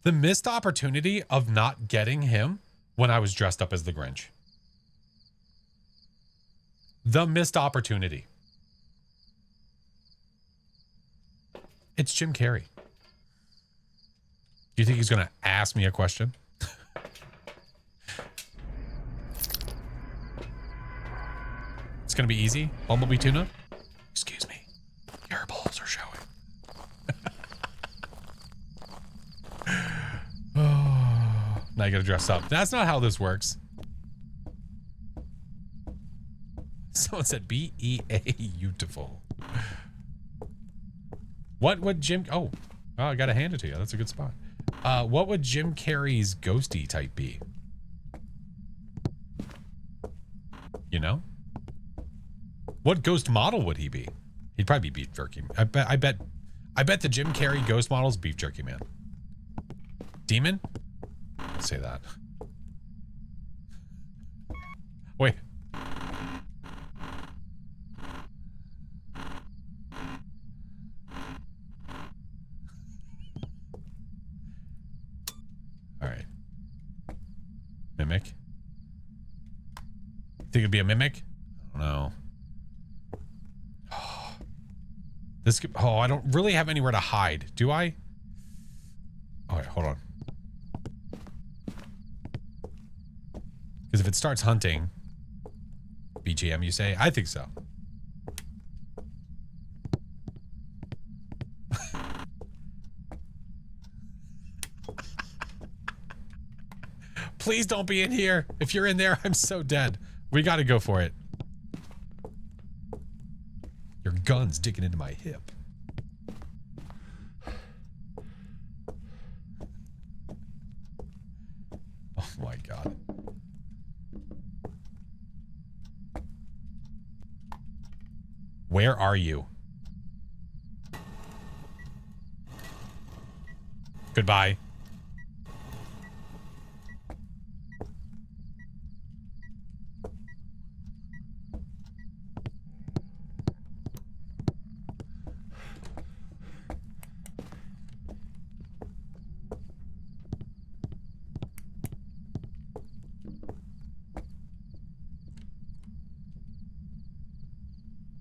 [SPEAKER 1] The missed opportunity of not getting him when I was dressed up as the Grinch. The missed opportunity. It's Jim Carrey. Do you think he's going to ask me a question? It's going to be easy. Bumblebee tuna. Excuse me. Your balls are showing. Oh, now you got to dress up. That's not how this works. Someone said B-E-A, beautiful. What would Jim... Oh, I got to hand it to you. That's a good spot. What would Jim Carrey's ghosty type be? You know? What ghost model would he be? He'd probably be beef jerky. I bet the Jim Carrey ghost model is beef jerky man. Demon? Let's say that. Wait. All right. Mimic? Think it'd be a mimic? I don't know. This could, I don't really have anywhere to hide, do I? All right, hold on. Because if it starts hunting, BGM, you say? I think so. Please don't be in here. If you're in there, I'm so dead. We got to go for it. Your gun's digging into my hip. Oh my God. Where are you? Goodbye.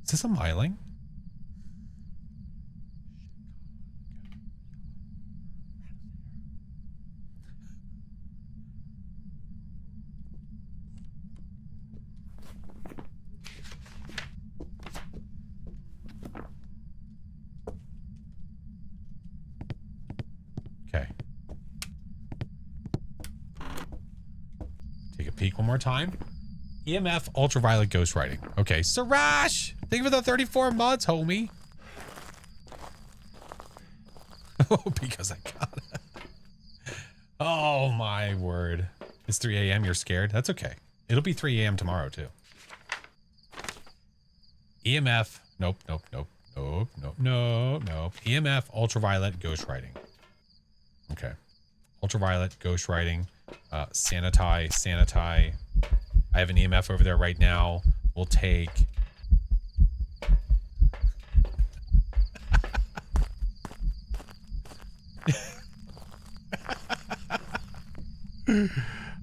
[SPEAKER 1] Is this a myling? Okay. Take a peek one more time. EMF ultraviolet ghostwriting. Okay, Sarash! Thank you for the 34 months, homie. Oh, because I got it. Oh my word. It's 3 a.m. You're scared? That's okay. It'll be 3 a.m. tomorrow too. EMF. Nope, nope, nope, nope, nope, nope, nope. EMF ultraviolet ghostwriting. Okay. Ultraviolet ghostwriting. Sanitize. I have an EMF over there right now. We'll take...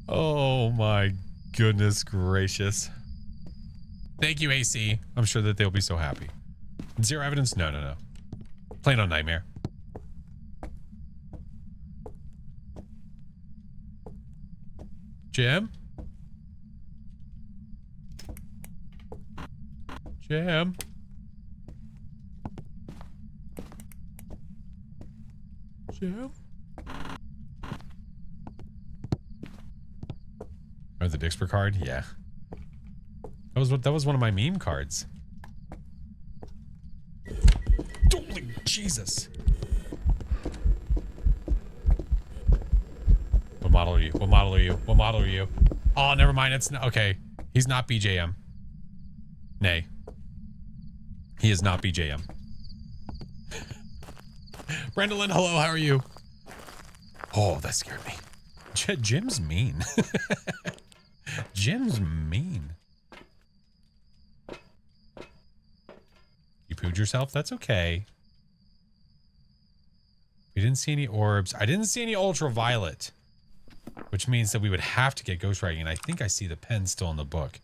[SPEAKER 1] Oh my goodness gracious. Thank you, AC. I'm sure that they'll be so happy. Zero evidence? No, no, no. Playing on Nightmare. Jim? Jim? Jim? Oh, the Dixper card? Yeah. That was one of my meme cards. Holy Jesus. What model are you? What model are you? What model are you? Oh, never mind. It's not okay. He's not BJM. Nay. He is not BJM. Brendolyn, hello, how are you? Oh, that scared me. Jim's mean. Jim's mean. You pooed yourself? That's okay. We didn't see any orbs. I didn't see any ultraviolet, which means that we would have to get ghostwriting. And I think I see the pen still in the book.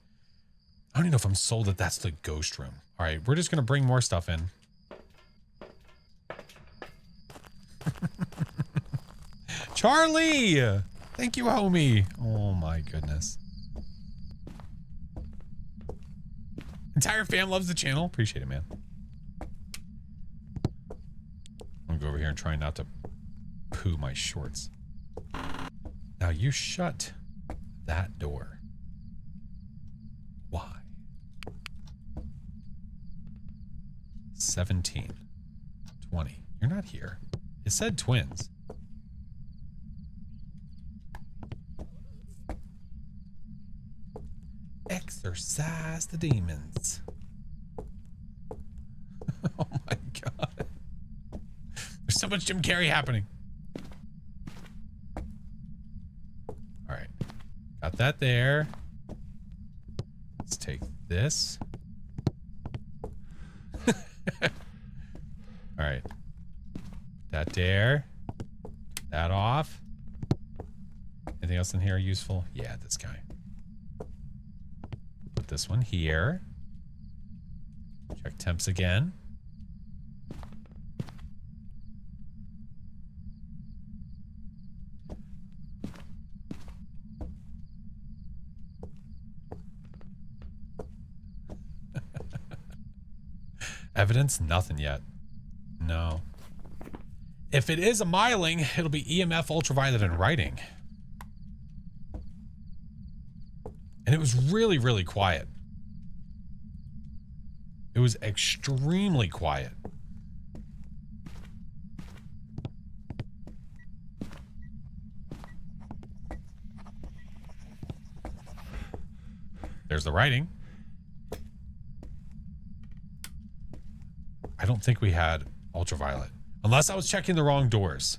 [SPEAKER 1] I don't even know if I'm sold that that's the ghost room. All right, we're just going to bring more stuff in. Charlie! Thank you, homie. Oh my goodness. Entire fam loves the channel. Appreciate it, man. I'm gonna go over here and try not to poo my shorts. Now you shut that door. Why? 17. 20. You're not here. It said twins. Exorcise the demons. Oh my god. There's so much Jim Carrey happening. Alright. Got that there. Let's take this. Alright. That there. That off. Anything else in here useful? Yeah, this guy. Put this one here. Check temps again. Evidence? Nothing yet. No. If it is a myling, it'll be EMF, ultraviolet, and writing. And it was really, really quiet. It was extremely quiet. There's the writing. I don't think we had ultraviolet. Unless I was checking the wrong doors.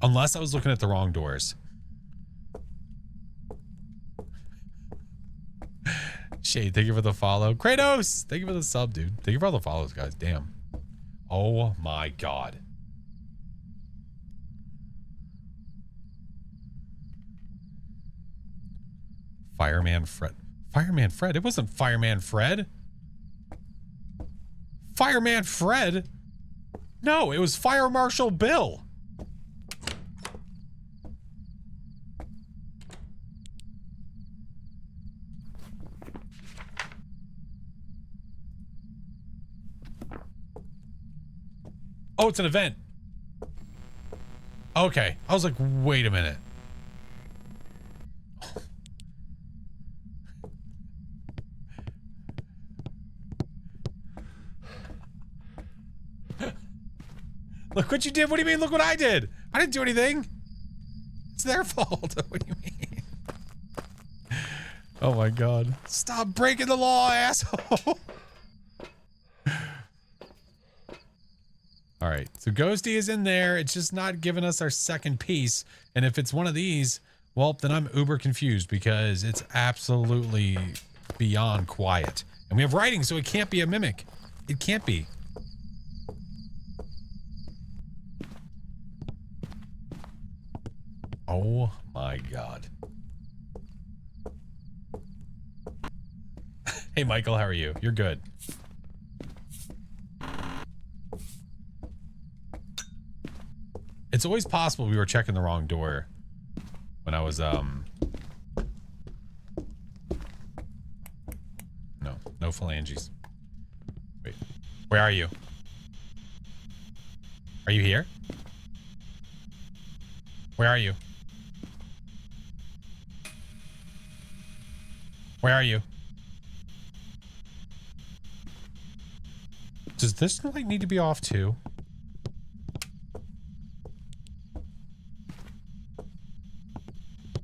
[SPEAKER 1] Unless I was looking at the wrong doors. Shade, thank you for the follow. Kratos, thank you for the sub, dude. Thank you for all the follows, guys. Damn. Oh my god. Fireman Fred. Fireman Fred? It wasn't Fireman Fred. Fireman Fred? No, it was Fire Marshal Bill. Oh, it's an event. Okay. I was like, wait a minute. Look what you did. What do you mean? Look what I did. I didn't do anything. It's their fault. What do you mean? Oh my god. Stop breaking the law, asshole. All right. So Ghosty is in there. It's just not giving us our second piece. And if it's one of these, well, then I'm uber confused because it's absolutely beyond quiet. And we have writing, so it can't be a mimic. It can't be. Oh my god. Hey Michael, how are you? You're good. It's always possible we were checking the wrong door when I was no phalanges. Wait. Where are you? Are you here? Where are you? Where are you? Does this light need to be off too?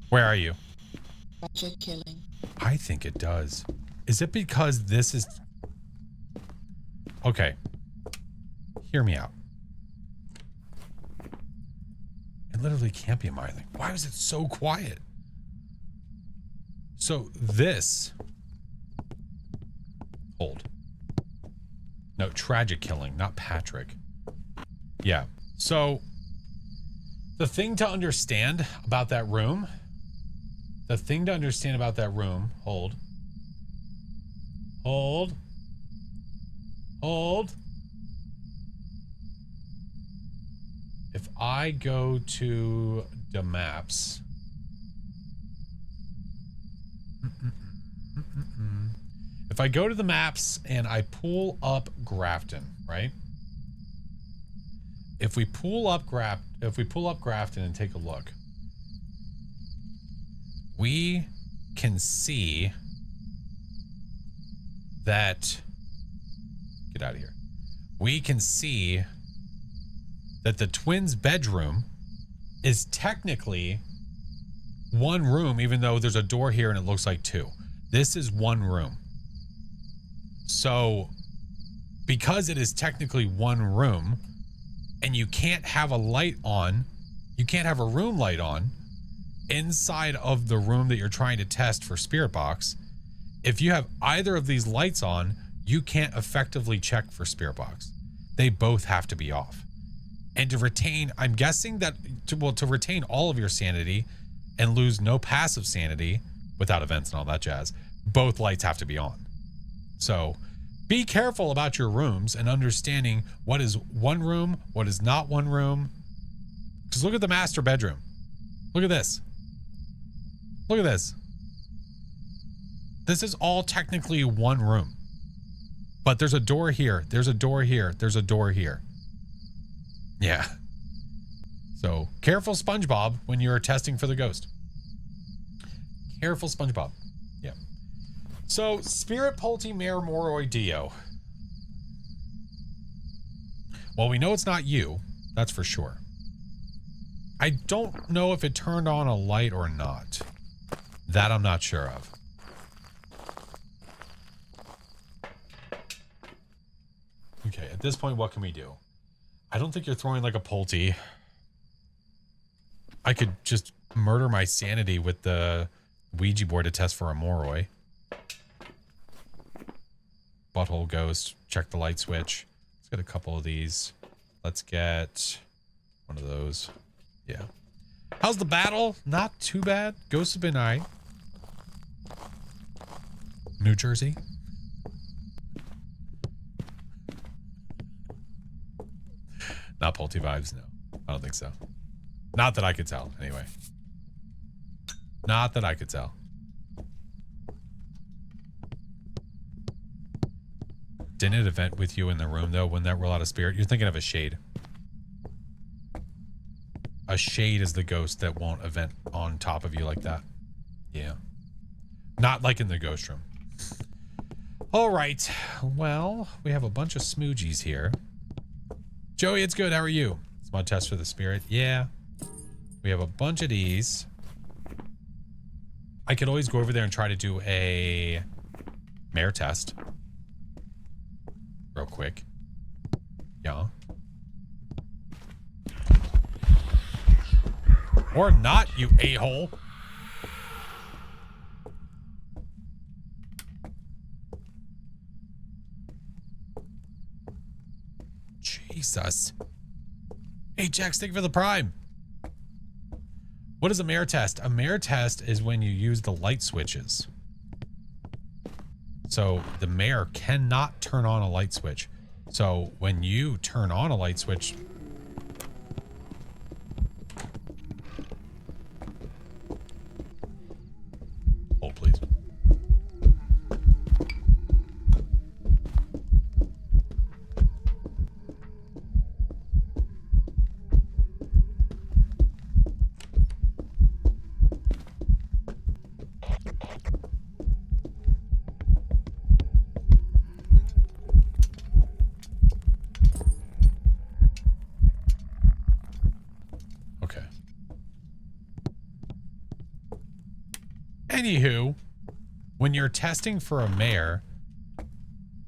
[SPEAKER 1] Where are you?
[SPEAKER 3] Project killing.
[SPEAKER 1] I think it does. Is it because this is... Okay. Hear me out. It literally can't be a myling. Why was it so quiet? So this... Hold. No, tragic killing, not Patrick. Yeah. So the thing to understand about that room... Hold. If I go to the maps... If I go to the maps and I pull up Grafton, right? If we pull up Grafton and take a look, we can see that... Get out of here. We can see that the twins' bedroom is technically one room, even though there's a door here and it looks like two. This is one room. So, because it is technically one room, and you can't have a light on, you can't have a room light on, inside of the room that you're trying to test for Spirit Box, if you have either of these lights on, you can't effectively check for Spirit Box. They both have to be off. And to retain, I'm guessing that, to retain all of your sanity and lose no passive sanity without events and all that jazz, both lights have to be on. So be careful about your rooms and understanding what is one room, what is not one room. Because look at the master bedroom. Look at this. Look at this. This is all technically one room. But there's a door here. There's a door here. There's a door here. Yeah. So careful, SpongeBob, when you're testing for the ghost. Careful, SpongeBob. Yeah. So Spirit Polty Mare Moroi Dio. Well, we know it's not you. That's for sure. I don't know if it turned on a light or not. That I'm not sure of. Okay, at this point, what can we do? I don't think you're throwing like a Polty. I could just murder my sanity with the Ouija board to test for a Moroi. Butthole ghost. Check the light switch. Let's get a couple of these. Let's get one of those. Yeah. How's the battle? Not too bad. Ghosts have been alright. New Jersey. Not Polty vibes, no. I don't think so. Not that I could tell, anyway. Not that I could tell. Didn't it event with you in the room, though? Wouldn't that roll out a spirit? You're thinking of a shade. A shade is the ghost that won't event on top of you like that. Yeah. Not like in the ghost room. All right. Well, we have a bunch of smoogies here. Joey, it's good. How are you? Smud test for the spirit. Yeah. We have a bunch of these. I could always go over there and try to do a mare test. Real quick. Yeah. Or not, you a-hole. Jesus. Hey, Jack, thank you for the prime. What is a mare test? A mare test is when you use the light switches. So the mare cannot turn on a light switch. So when you turn on a light switch... Hold, please. Anywho, when you're testing for a mare,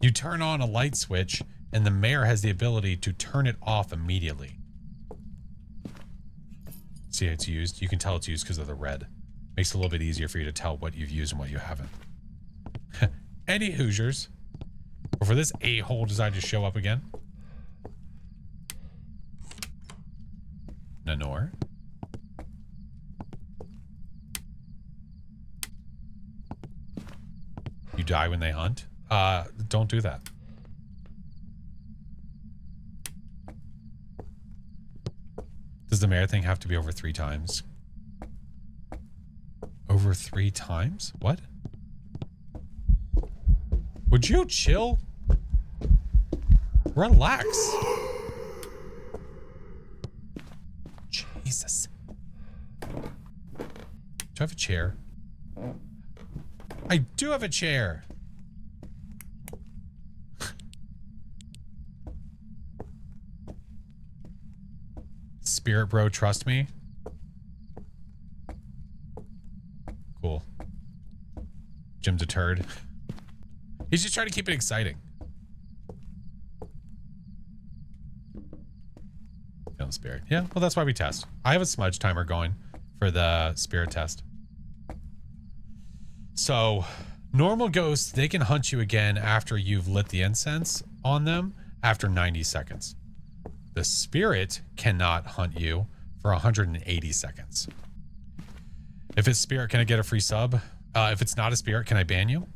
[SPEAKER 1] you turn on a light switch and the mare has the ability to turn it off immediately. See how it's used? You can tell it's used because of the red. Makes it a little bit easier for you to tell what you've used and what you haven't. Any Hoosiers, before this a-hole decided to show up again. Nanor. You die when they hunt? Don't do that. Does the mare thing have to be over 3 times? Over 3 times? What? Would you chill? Relax. Jesus. Do I have a chair? I do have a chair. Spirit bro, trust me. Cool. Jim's a turd. He's just trying to keep it exciting. Feeling spirit. Yeah, well, that's why we test. I have a smudge timer going for the spirit test. So, normal ghosts, they can hunt you again after you've lit the incense on them after 90 seconds. The spirit cannot hunt you for 180 seconds. If it's spirit, can I get a free sub? If it's not a spirit, can I ban you?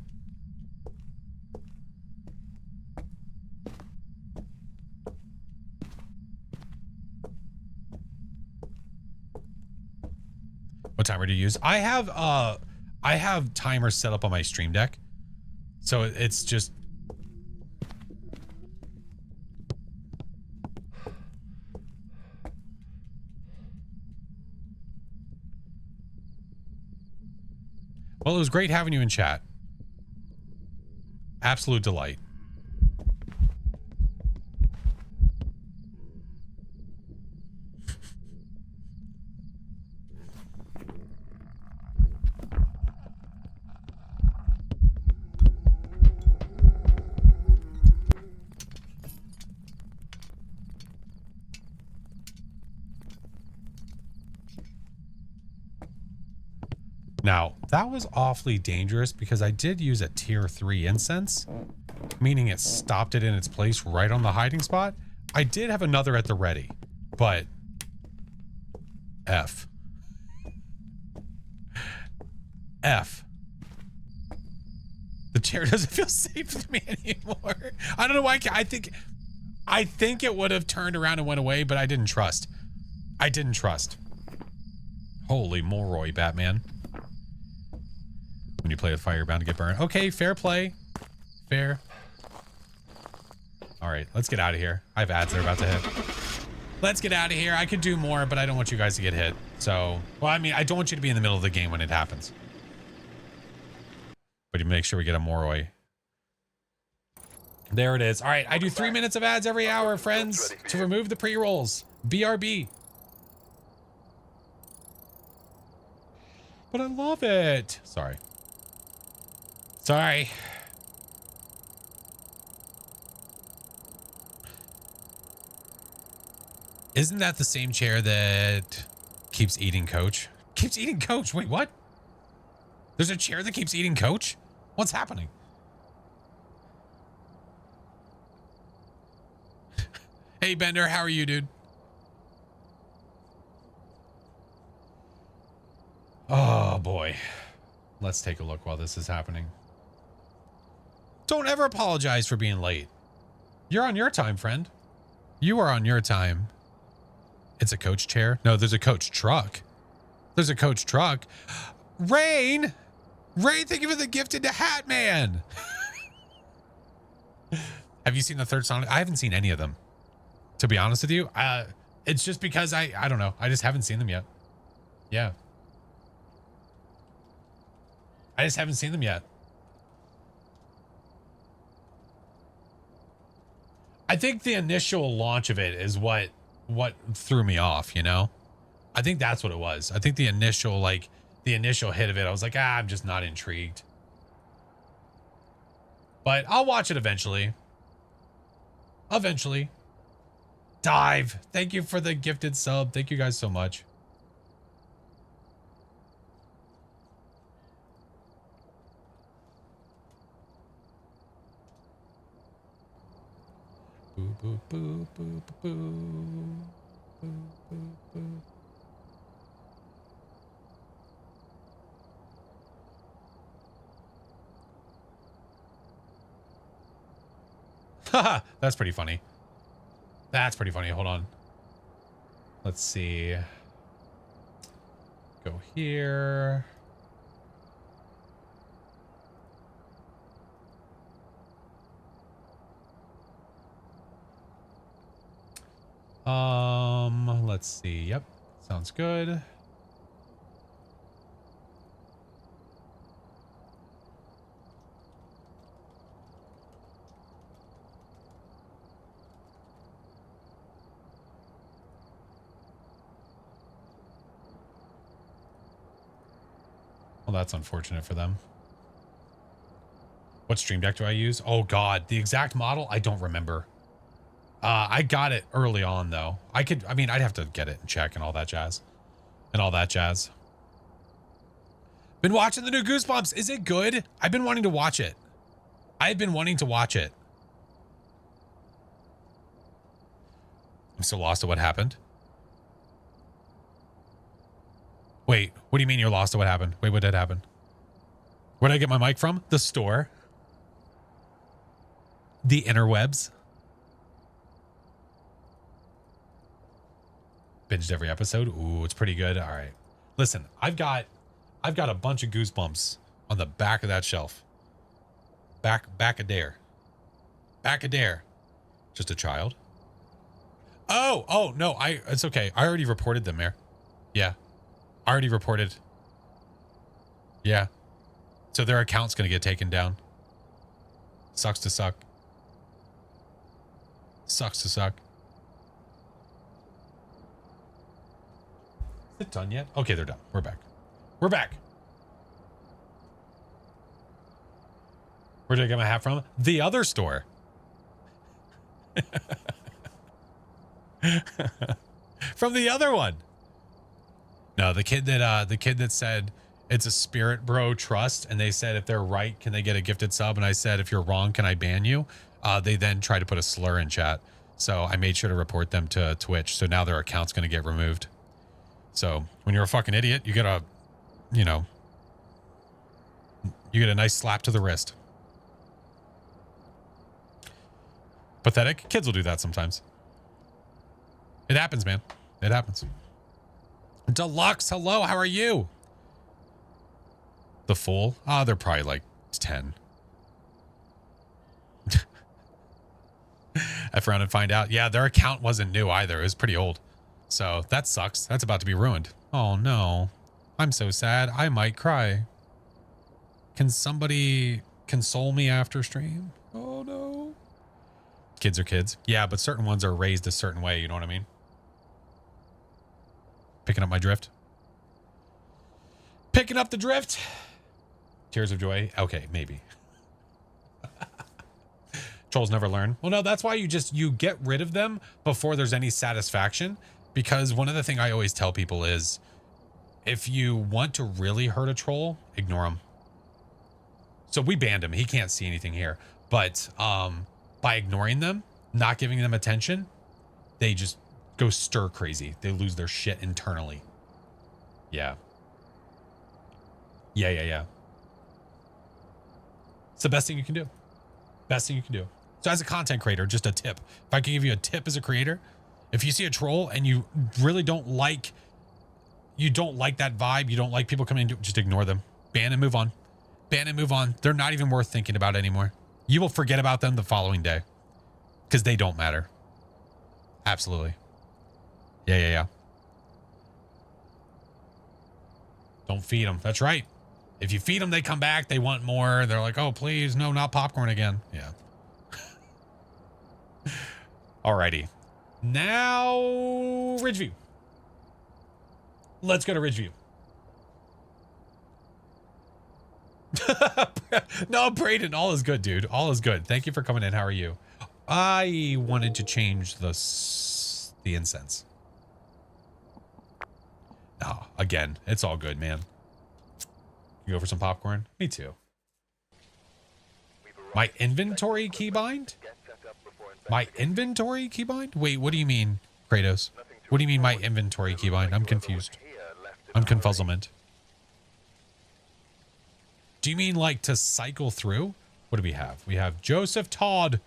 [SPEAKER 1] What timer do you use? I have timers set up on my stream deck. So it's just Well, it was great having you in chat. Absolute delight. Now, that was awfully dangerous because I did use a tier 3 incense, meaning it stopped it in its place right on the hiding spot. I did have another at the ready, but F. The chair doesn't feel safe to me anymore. I don't know why. I think it would have turned around and went away, but I didn't trust. Holy Moroi, Batman. When you play with fire, you're bound to get burned. Okay, fair play. Fair. All right, let's get out of here. I have ads that are about to hit. Let's get out of here. I could do more, but I don't want you guys to get hit. So, well, I mean, I don't want you to be in the middle of the game when it happens. But you make sure we get a Moroi. There it is. All right, I do 3 minutes of ads every hour, friends, to remove the pre-rolls. BRB. But I love it. Sorry. Isn't that the same chair that keeps eating Coach? Keeps eating Coach? Wait, what? There's a chair that keeps eating Coach? What's happening? Hey, Bender, how are you, dude? Oh, boy. Let's take a look while this is happening. Don't ever apologize for being late. You're on your time, friend. You are on your time. It's a Coach chair? No, there's a Coach truck. There's a Coach truck. Rain! Rain, thank you for the gift into Hat Man. Have you seen the third Sonic? I haven't seen any of them, to be honest with you. It's just because I don't know. I just haven't seen them yet. Yeah. I just haven't seen them yet. I think the initial launch of it is what threw me off, you know? I think that's what it was. I think the initial hit of it, I was like, I'm just not intrigued. But I'll watch it eventually. Eventually. Dive. Thank you for the gifted sub. Thank you guys so much. Boo, boo, boo, boo, boo, boo. Boo, boo, boo. Haha, that's pretty funny. That's pretty funny. Hold on. Let's see. Go here. Let's see. Yep. Sounds good. Well, that's unfortunate for them. What Stream Deck do I use? Oh God, the exact model? I don't remember. I got it early on though. I mean, I'd have to get it and check and all that jazz. Been watching the new Goosebumps. Is it good? I've been wanting to watch it. I'm so lost at what happened. Wait, what do you mean you're lost at what happened? Wait, what did happen? Where did I get my mic from? The store. The interwebs. Binged every episode. Ooh, it's pretty good. All right. Listen, I've got a bunch of Goosebumps on the back of that shelf. Back a dare. Just a child. Oh, no, it's okay. I already reported them, Mayor. Yeah. I already reported. Yeah. So their account's going to get taken down. Sucks to suck. Sucks to suck. Is it done yet? Okay, they're done. We're back. We're back. Where did I get my hat from? The other store. From the other one. No, the kid that said it's a Spirit Bro trust, and they said if they're right, can they get a gifted sub? And I said if you're wrong, can I ban you? They then tried to put a slur in chat, so I made sure to report them to Twitch. So now their account's going to get removed. So when you're a fucking idiot, you get a, you know, you get a nice slap to the wrist. Pathetic. Kids will do that sometimes. It happens, man. It happens. Deluxe, hello, how are you? The Fool? Ah, they're probably like 10. I found and find out. Yeah, their account wasn't new either. It was pretty old. So that sucks. That's about to be ruined. Oh no. I'm so sad. I might cry. Can somebody console me after stream? Oh no. Kids are kids. Yeah, but certain ones are raised a certain way. You know what I mean? Picking up my drift. Picking up the drift. Tears of joy. Okay, maybe. Trolls never learn. Well, no, that's why you get rid of them before there's any satisfaction. Because one of the things I always tell people is if you want to really hurt a troll, ignore him. So we banned him. He can't see anything here. But by ignoring them, not giving them attention, they just go stir crazy. They lose their shit internally. Yeah. Yeah. It's the best thing you can do. Best thing you can do. So as a content creator, just a tip. If I could give you a tip as a creator, if you see a troll and you really don't like that vibe, you don't like people coming in, just ignore them. Ban and move on. Ban and move on. They're not even worth thinking about anymore. You will forget about them the following day because they don't matter. Absolutely. Yeah. Don't feed them. That's right. If you feed them, they come back. They want more. They're like, oh, please. No, not popcorn again. Yeah. Alrighty. Now, Ridgeview. Let's go to Ridgeview. No, Brayden, all is good, dude. All is good. Thank you for coming in. How are you? I wanted to change the incense. No, again, it's all good, man. You go for some popcorn? Me too. My inventory keybind? My inventory keybind? Wait, what do you mean, Kratos? What do you mean my inventory keybind? I'm confused. I'm confuzzlement. Do you mean like to cycle through? What do we have? We have Joseph Todd.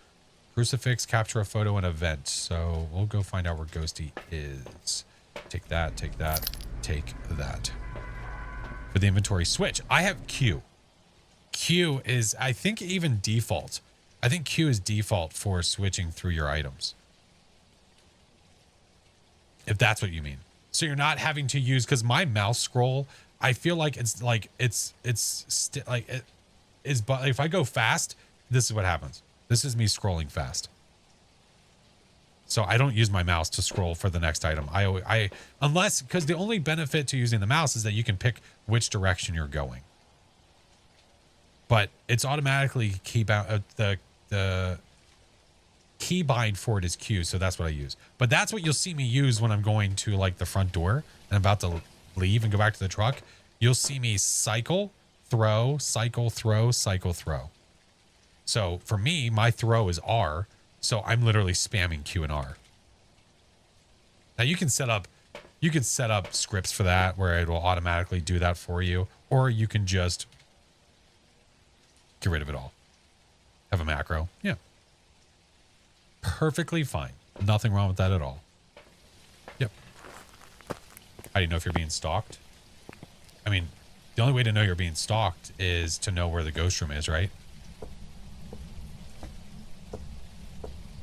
[SPEAKER 1] Crucifix, capture a photo, and event. So we'll go find out where Ghosty is. Take that, take that, take that. For the inventory switch, I have Q. Q is, I think, even default. I think Q is default for switching through your items. If that's what you mean. So you're not having to use, because my mouse scroll, I feel like it's like, but if I go fast, this is what happens. This is me scrolling fast. So I don't use my mouse to scroll for the next item. Unless, because the only benefit to using the mouse is that you can pick which direction you're going. But it's automatically the keybind for it is Q, so that's what I use. But that's what you'll see me use when I'm going to like the front door and I'm about to leave and go back to the truck. You'll see me cycle, throw, cycle, throw, cycle, throw. So for me, my throw is R. So I'm literally spamming Q and R. Now you can set up scripts for that where it will automatically do that for you, or you can just get rid of it all. Have a macro. Yeah. Perfectly fine. Nothing wrong with that at all. Yep. How do you know if you're being stalked? I mean, the only way to know you're being stalked is to know where the ghost room is, right?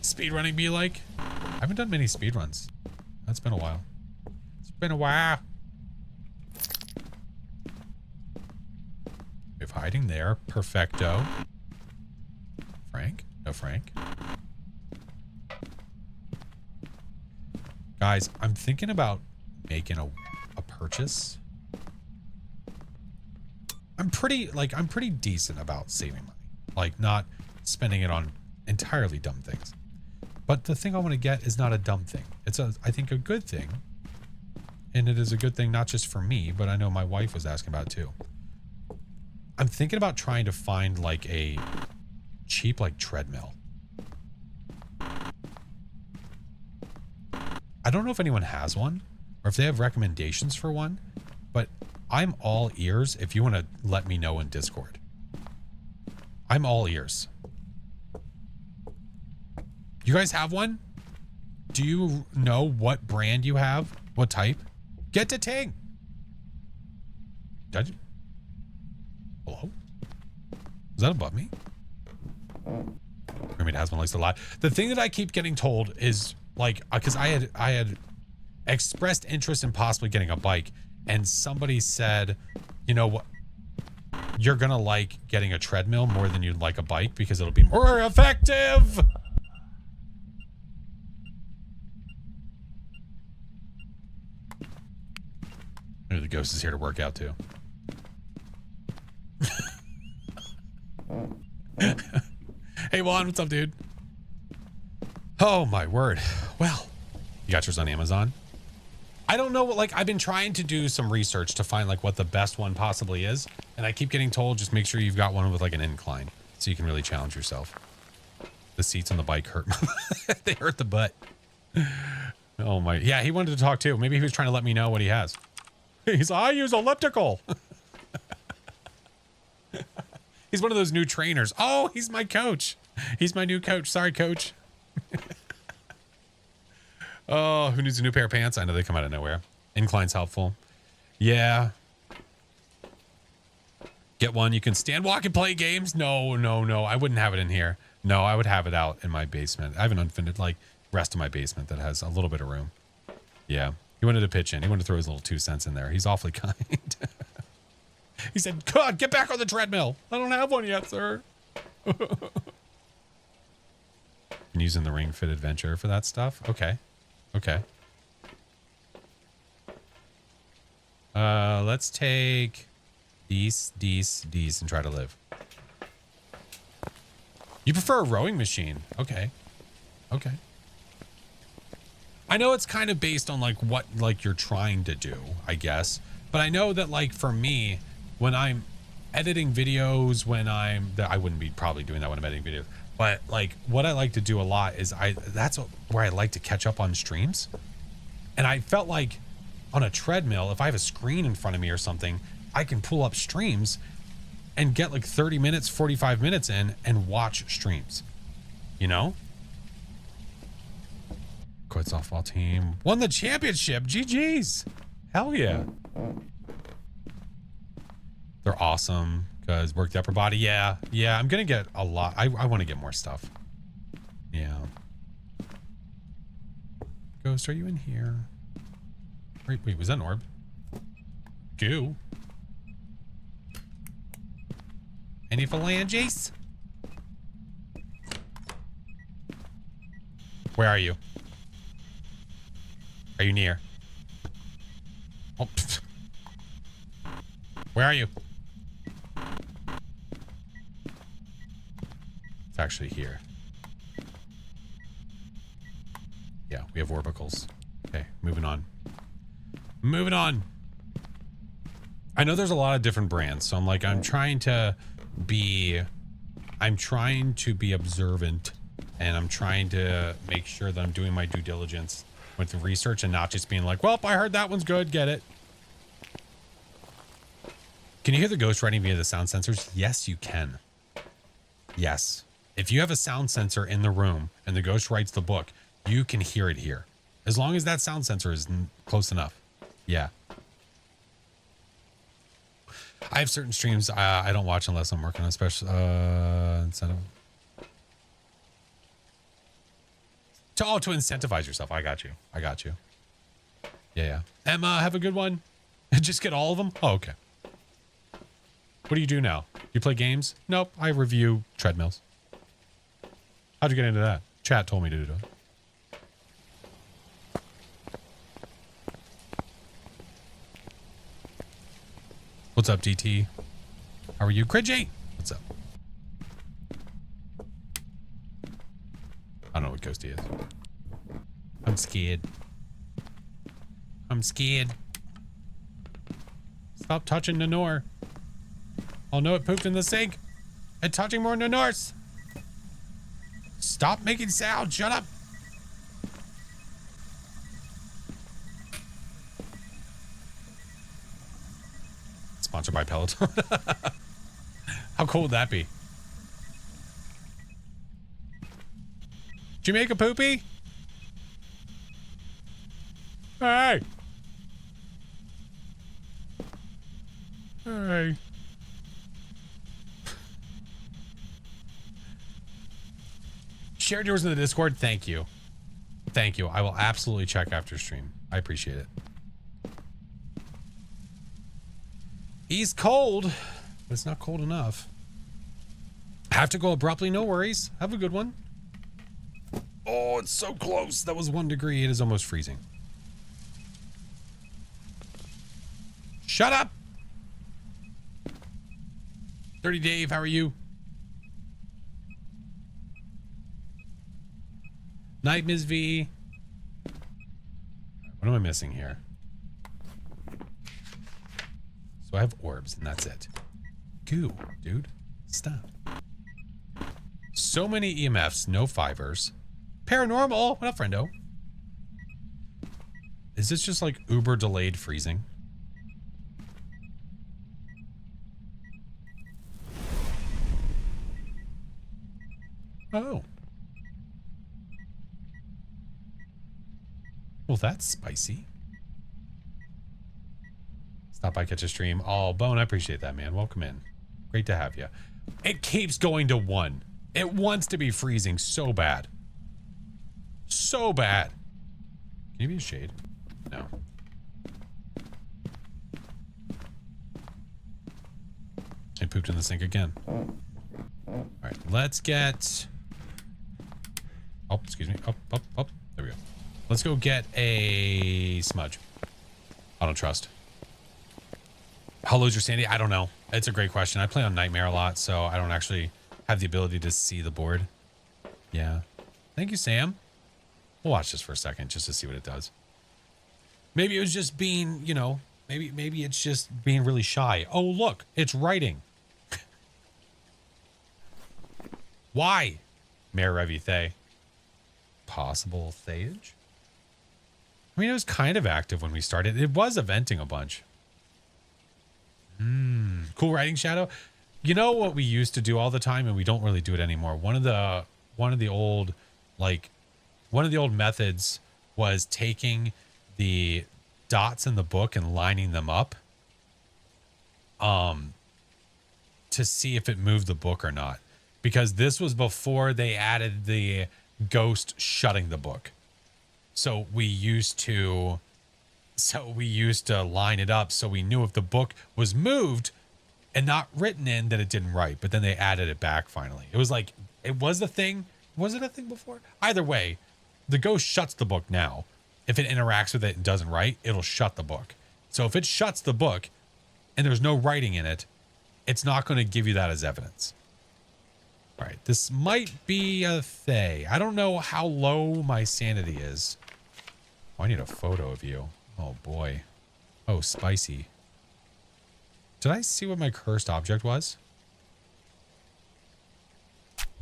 [SPEAKER 1] Speedrunning be like? I haven't done many speedruns. That's been a while. It's been a while. Wait of hiding there. Perfecto. Frank? No Frank. Guys, I'm thinking about making a purchase. I'm pretty decent about saving money. Like, not spending it on entirely dumb things. But the thing I want to get is not a dumb thing. It's I think a good thing. And it is a good thing not just for me, but I know my wife was asking about it too. I'm thinking about trying to find like a cheap like treadmill. I don't know if anyone has one or if they have recommendations for one, but I'm all ears if you want to let me know in Discord. I'm all ears. You guys have one? Do you know what brand you have? What type? Get to Ting. Hello? Is that above me? Mermaid has one likes a lot. The thing that I keep getting told is like, because I had expressed interest in possibly getting a bike, and somebody said, you know what, you're gonna like getting a treadmill more than you'd like a bike because it'll be more effective. Maybe the ghost is here to work out too. Hey Juan, what's up, dude? Oh my word. Well, you got yours on Amazon? I don't know what, like, I've been trying to do some research to find like what the best one possibly is, and I keep getting told just make sure you've got one with like an incline so you can really challenge yourself. The seats on the bike hurt. They hurt the butt. Oh my, yeah, he wanted to talk too. Maybe he was trying to let me know what he has. He's like, I use elliptical. He's one of those new trainers. Oh, he's my coach. He's my new coach. Sorry, coach. Oh, who needs a new pair of pants? I know they come out of nowhere. Incline's helpful. Yeah. Get one. You can stand, walk, and play games. No. I wouldn't have it in here. No, I would have it out in my basement. I have an unfinished, like, rest of my basement that has a little bit of room. Yeah. He wanted to pitch in. He wanted to throw his little 2 cents in there. He's awfully kind. He said, God, get back on the treadmill. I don't have one yet, sir. And using the Ring Fit Adventure for that stuff. Okay. Let's take these, and try to live. You prefer a rowing machine? Okay. I know it's kind of based on like what like you're trying to do, I guess. But I know that like for me, when I'm editing videos, I wouldn't be probably doing that when I'm editing videos. But like what I like to do a lot is where I like to catch up on streams. And I felt like on a treadmill, if I have a screen in front of me or something, I can pull up streams and get like 30 minutes, 45 minutes in and watch streams, you know? Quite softball team won the championship. GG's. Hell yeah. They're awesome because work the upper body. Yeah. I'm going to get a lot. I want to get more stuff. Yeah. Ghost, are you in here? Wait, was that an orb? Goo. Any phalanges? Where are you? Are you near? Oh, where are you? It's actually here. Yeah, we have orbicals. Okay, moving on. I know there's a lot of different brands, so I'm trying to be observant, and I'm trying to make sure that I'm doing my due diligence with the research and not just being like, well, I heard that one's good, get it. Can you hear the ghost writing via the sound sensors? Yes, you can. Yes. If you have a sound sensor in the room and the ghost writes the book, you can hear it here. As long as that sound sensor is close enough. Yeah. I have certain streams I don't watch unless I'm working on a special incentive. To incentivize yourself. I got you. Yeah. Emma, have a good one. Just get all of them? Oh, okay. What do you do now? You play games? Nope. I review treadmills. How'd you get into that? Chat told me to do it. What's up, DT? How are you? Cridgy? What's up? I don't know what Ghosty is. I'm scared. I'm scared. Stop touching Nanor. Oh no, it pooped in the sink. And touching more Nanors. Stop making sound. Shut up. Sponsored by Peloton. How cool would that be? Did you make a poopy? Hey. Hey. Shared yours in the Discord. Thank you. Thank you. I will absolutely check after stream. I appreciate it. He's cold, but it's not cold enough. Have to go abruptly. No worries. Have a good one. Oh, it's so close. That was 1 degree. It is almost freezing. Shut up. Dirty Dave, how are you? Night, Ms. V. What am I missing here? So I have orbs, and that's it. Goo, dude. Stop. So many EMFs, no fibers. Paranormal. What up, friendo? Is this just like uber delayed freezing? Oh. Well, that's spicy. Stop by, catch a stream. Oh, Bone, I appreciate that, man. Welcome in. Great to have you. It keeps going to 1. It wants to be freezing so bad. So bad. Can you be a shade? No. I pooped in the sink again. All right, let's get... Oh, excuse me. Up. There we go. Let's go get a smudge. I don't trust. How low's your sanity? I don't know. It's a great question. I play on Nightmare a lot, so I don't actually have the ability to see the board. Yeah. Thank you, Sam. We'll watch this for a second just to see what it does. Maybe it was just being, you know, maybe it's just being really shy. Oh, look, it's writing. Why? Mayor Revithe. Possible Thage? I mean, it was kind of active when we started. It was eventing a bunch. Cool writing, Shadow. You know what we used to do all the time, and we don't really do it anymore. One of the old methods was taking the dots in the book and lining them up to see if it moved the book or not. Because this was before they added the ghost shutting the book. So we used to line it up so we knew if the book was moved and not written in that it didn't write, but then they added it back finally. It was like, it was a thing. Was it a thing before? Either way, the ghost shuts the book now. If it interacts with it and doesn't write, it'll shut the book. So if it shuts the book and there's no writing in it, it's not going to give you that as evidence. All right, this might be a Thay. I don't know how low my sanity is. Oh, I need a photo of you. Oh, boy. Oh, spicy. Did I see what my cursed object was?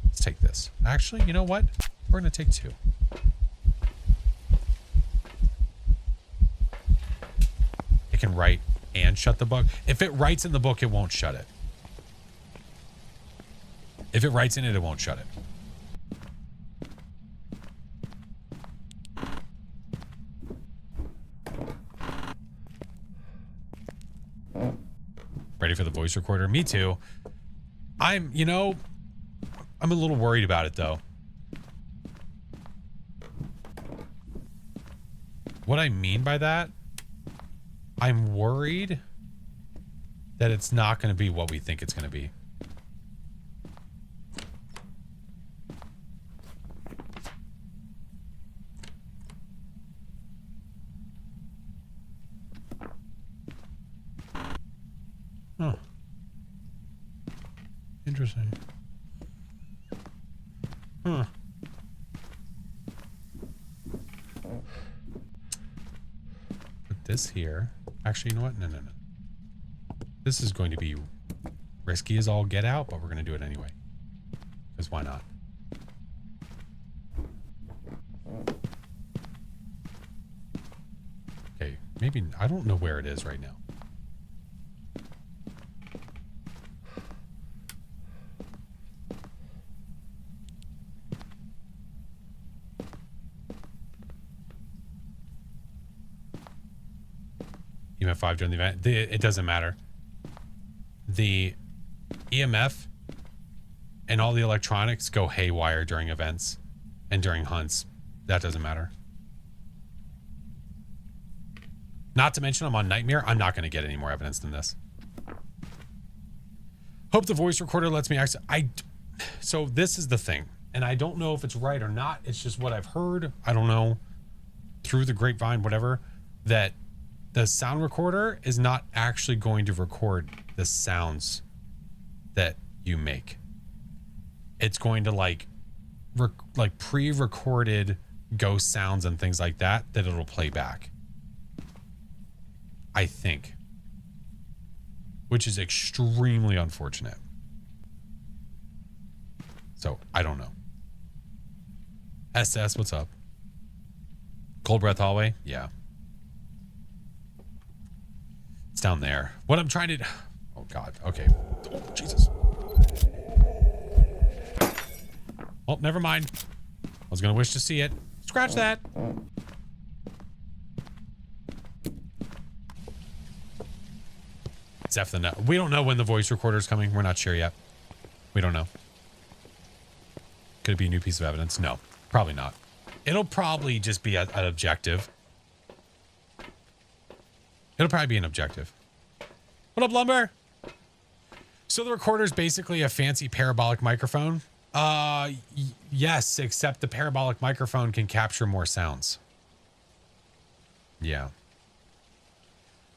[SPEAKER 1] Let's take this. Actually, you know what? We're going to take 2. It can write and shut the book. If it writes in the book, it won't shut it. If it writes in it, it won't shut it. Ready for the voice recorder? Me too. I'm a little worried about it though. What I mean by that, I'm worried that it's not going to be what we think it's going to be. Oh. Interesting. Huh. Put this here. Actually, you know what? No. This is going to be risky as all get out, but we're going to do it anyway. Because why not? Okay, maybe... I don't know where it is right now. EMF 5 during the event. It doesn't matter. The EMF and all the electronics go haywire during events and during hunts. That doesn't matter. Not to mention I'm on Nightmare. I'm not going to get any more evidence than this. Hope the voice recorder lets me access. So this is the thing. And I don't know if it's right or not. It's just what I've heard. I don't know. Through the grapevine, whatever. That the sound recorder is not actually going to record the sounds that you make. It's going to like pre-recorded ghost sounds and things like that it'll play back. I think. Which is extremely unfortunate. So, I don't know. SS, what's up? Cold Breath Hallway? Yeah. It's down there. What I'm trying to... Oh, God. Okay. Oh, Jesus. Oh, never mind. I was going to wish to see it. Scratch that. It's F the net. We don't know when the voice recorder is coming. We're not sure yet. We don't know. Could it be a new piece of evidence? No, probably not. It'll probably just be an objective. It'll probably be an objective. What up, Lumber? So the recorder is basically a fancy parabolic microphone. Yes, except the parabolic microphone can capture more sounds. Yeah.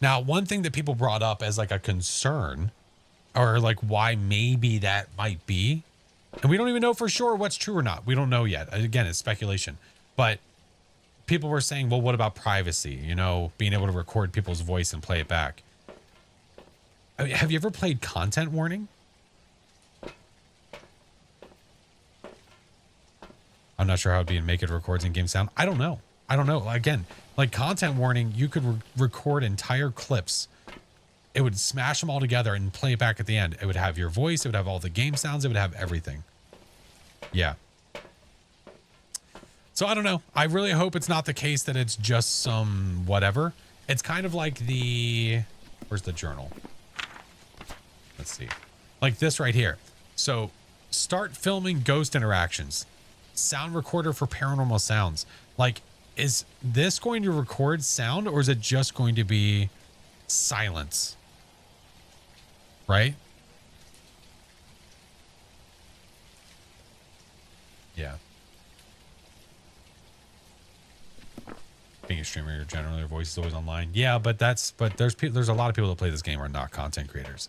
[SPEAKER 1] Now, one thing that people brought up as like a concern, or like why maybe that might be, and we don't even know for sure what's true or not. We don't know yet. Again, it's speculation. But people were saying, well, what about privacy? You know, being able to record people's voice and play it back. I mean, have you ever played Content Warning? I'm not sure how it'd be in Make It records in-game sound. I don't know. Again, like Content Warning, you could record entire clips. It would smash them all together and play it back at the end. It would have your voice. It would have all the game sounds. It would have everything. Yeah. So I don't know. I really hope it's not the case that it's just some whatever. It's kind of like where's the journal? Let's see. Like this right here. So start filming ghost interactions. Sound recorder for paranormal sounds. Like, is this going to record sound or is it just going to be silence? Right? Yeah. Being a streamer, generally your voice is always online. Yeah, but there's a lot of people that play this game who are not content creators.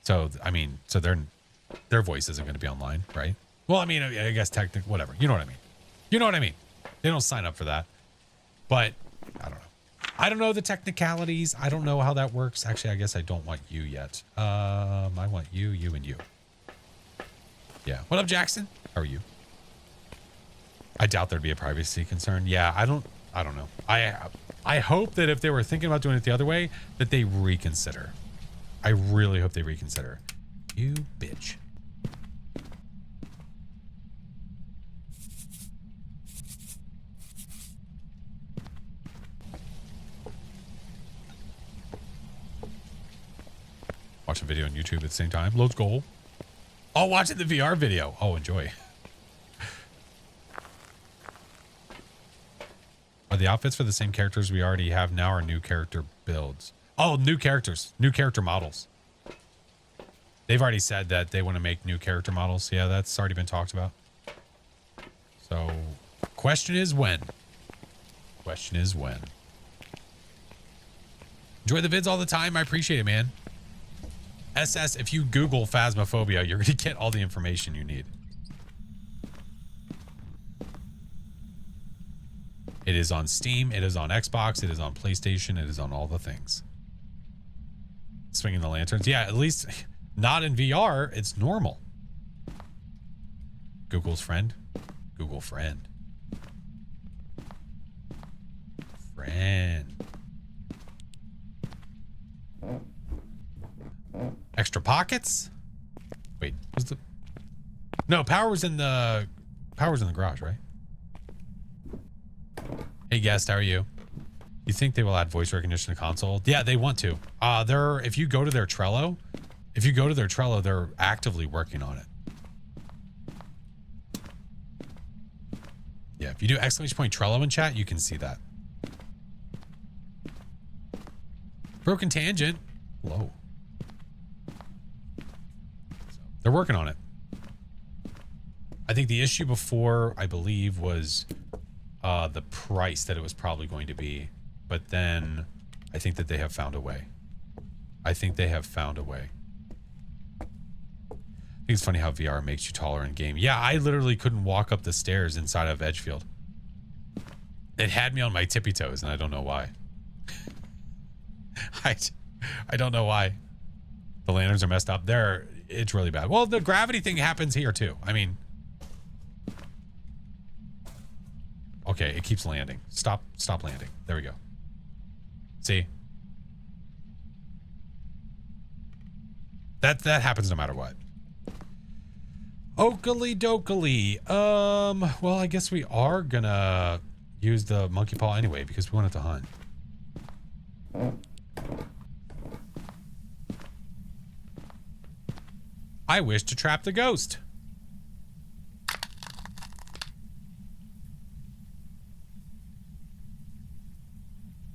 [SPEAKER 1] So, I mean, their voice isn't going to be online, right? Well, I mean, I guess technically, whatever. You know what I mean? They don't sign up for that. But I don't know. I don't know the technicalities. I don't know how that works. Actually, I guess I don't want you yet. I want you, and you. Yeah. What up, Jackson? How are you? I doubt there'd be a privacy concern. Yeah, I don't know. I hope that if they were thinking about doing it the other way, that they reconsider. I really hope they reconsider. You bitch. Watch a video on YouTube at the same time. Let's go. Oh, watching the VR video. Oh, enjoy. Are the outfits for the same characters we already have now or new character builds? Oh, new characters. New character models. They've already said that they want to make new character models. Yeah, that's already been talked about. So, question is when? Question is when? Enjoy the vids all the time. I appreciate it, man. SS, if you Google Phasmophobia, you're going to get all the information you need. It is on Steam. It is on Xbox. It is on PlayStation. It is on all the things. Swinging the lanterns. Yeah, at least not in VR. It's normal. Google's friend. Google friend. Friend. Extra pockets? Wait, was the... No, power was in the garage, right? Hey guest, how are you? You think they will add voice recognition to console? Yeah, they want to. If you go to their Trello, they're actively working on it. Yeah, if you do !point Trello in chat, you can see that. Broken tangent. Low. They're working on it. I think the issue before, I believe, was the price that it was probably going to be. But then I think that they have found a way. I think it's funny how VR makes you taller in game. Yeah, I literally couldn't walk up the stairs inside of Edgefield. It had me on my tippy toes, and I don't know why. I don't know why. The lanterns are messed up. It's really bad. Well, the gravity thing happens here too. I mean, okay, it keeps landing. Stop landing. There we go. See? That happens no matter what. Oakley dokley. Well, I guess we are gonna use the monkey paw anyway because we wanted to hunt. I wish to trap the ghost.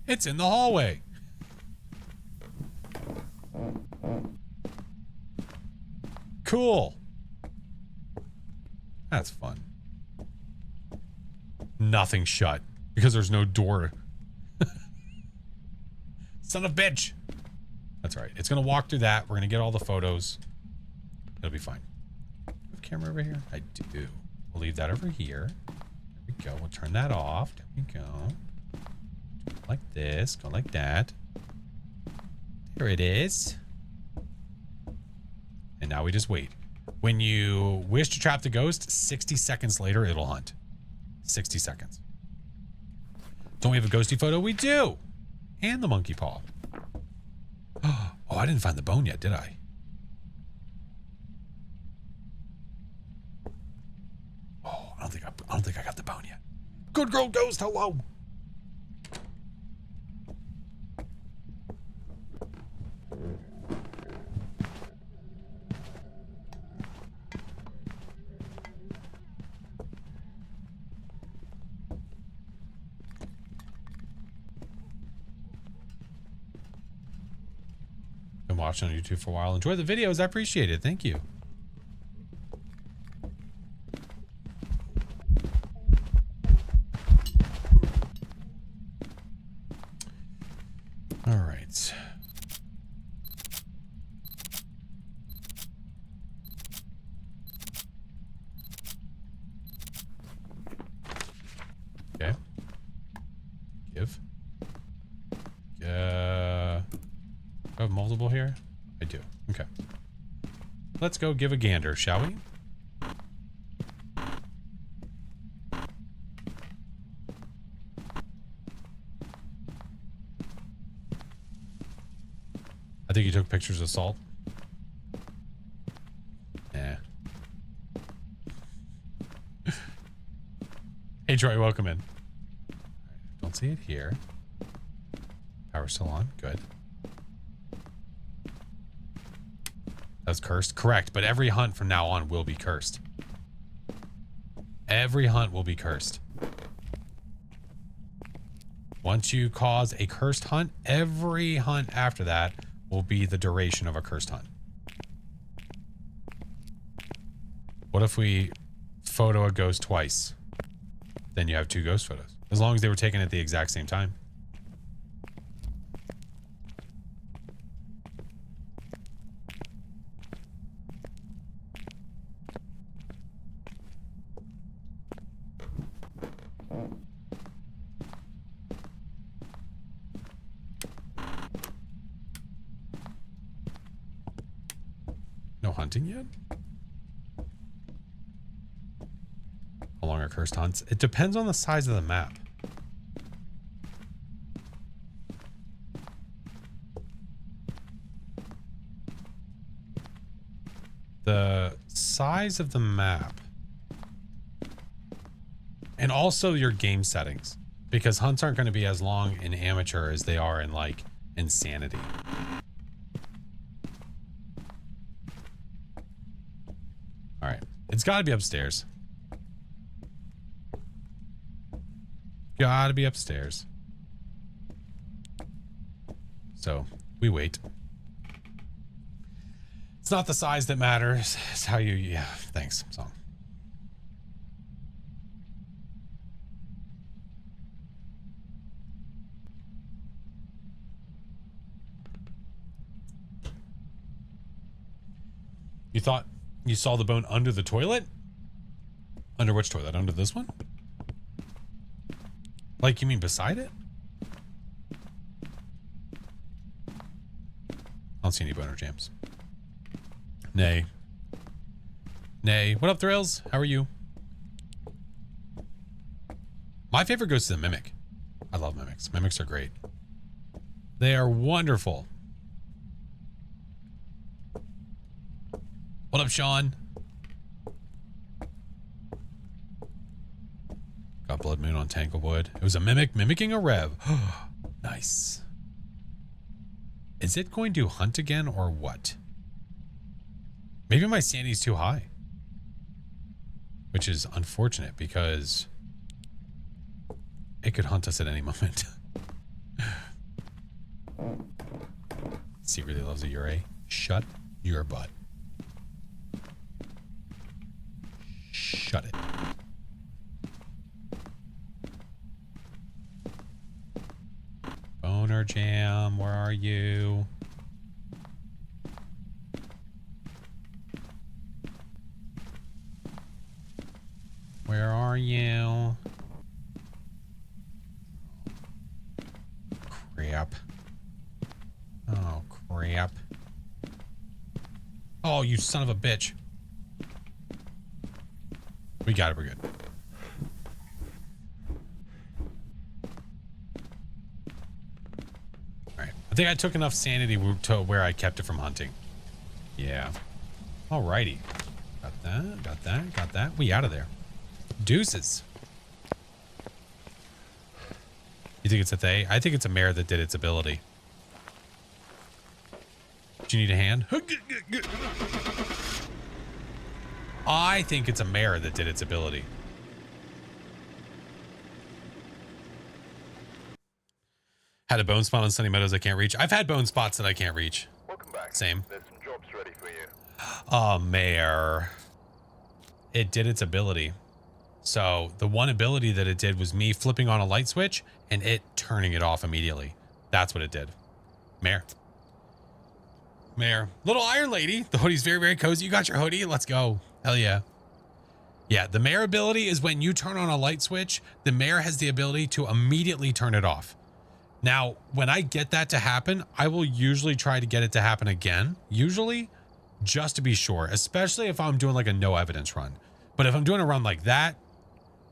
[SPEAKER 1] It's in the hallway. Cool. That's fun. Nothing shut because there's no door. Son of a bitch. That's all right. It's going to walk through that. We're going to get all the photos. It'll be fine. Do I have a camera over here? I do. We'll leave that over here. There we go. We'll turn that off. There we go. Like this. Go like that. There it is. And now we just wait. When you wish to trap the ghost, 60 seconds later, it'll hunt. 60 seconds. Don't we have a ghosty photo? We do. And the monkey paw. Oh, I didn't find the bone yet, did I? Oh, I don't think I got the bone yet. Good girl ghost, hello. Been watching on YouTube for a while. Enjoy the videos. I appreciate it. Thank you. All right. Okay. Give. I have multiple here? I do. Okay. Let's go give a gander, shall we? I think you took pictures of Salt. Yeah. Hey Troy, welcome in. Don't see it here. Power still on. Good. That's cursed. Correct, but every hunt from now on will be cursed. Every hunt will be cursed. Once you cause a cursed hunt, every hunt after that will be the duration of a cursed hunt. What if we photo a ghost twice? Then you have 2 ghost photos. As long as they were taken at the exact same time. hunting yet? How long are cursed hunts? It depends on the size of the map. The size of the map. And also your game settings. Because hunts aren't going to be as long in amateur as they are in, like, insanity. Alright. It's got to be upstairs. Gotta be upstairs. So, we wait. It's not the size that matters. It's how you... Yeah, thanks, song. You thought you saw the bone under the toilet? Under which toilet? Under this one? Like, you mean beside it? I don't see any boner jams. Nay. Nay. What up, Thrills? How are you? My favorite goes to the Mimic. I love Mimics. Mimics are great. They are wonderful. What up, Sean? Got Blood Moon on Tanglewood. It was a Mimic mimicking a Rev. Nice. Is it going to hunt again or what? Maybe my sanity's too high. Which is unfortunate because it could hunt us at any moment. Secretly loves a Ure. Shut your butt. Shut it. Boner Jam, where are you? Where are you? Crap. Oh, crap. Oh, you son of a bitch. We got it. We're good. All right. I think I took enough sanity to where I kept it from hunting. Yeah. Alrighty. Got that. Got that. Got that. We out of there. Deuces. You think it's a they? I think it's a mare that did its ability. Do you need a hand? I think it's a mare that did its ability. Had a bone spot on Sunny Meadows I can't reach. I've had bone spots that I can't reach.
[SPEAKER 2] Welcome back.
[SPEAKER 1] Same.
[SPEAKER 2] There's some jobs ready for you.
[SPEAKER 1] Oh, mare. It did its ability. So the one ability that it did was me flipping on a light switch and it turning it off immediately. That's what it did. Mare. Mare. Little Iron Lady. The hoodie's very, very cozy. You got your hoodie. Let's go. Hell yeah. Yeah, the mare ability is when you turn on a light switch, the mare has the ability to immediately turn it off. Now, when I get that to happen, I will usually try to get it to happen again. Usually, just to be sure, especially if I'm doing like a no evidence run. But if I'm doing a run like that,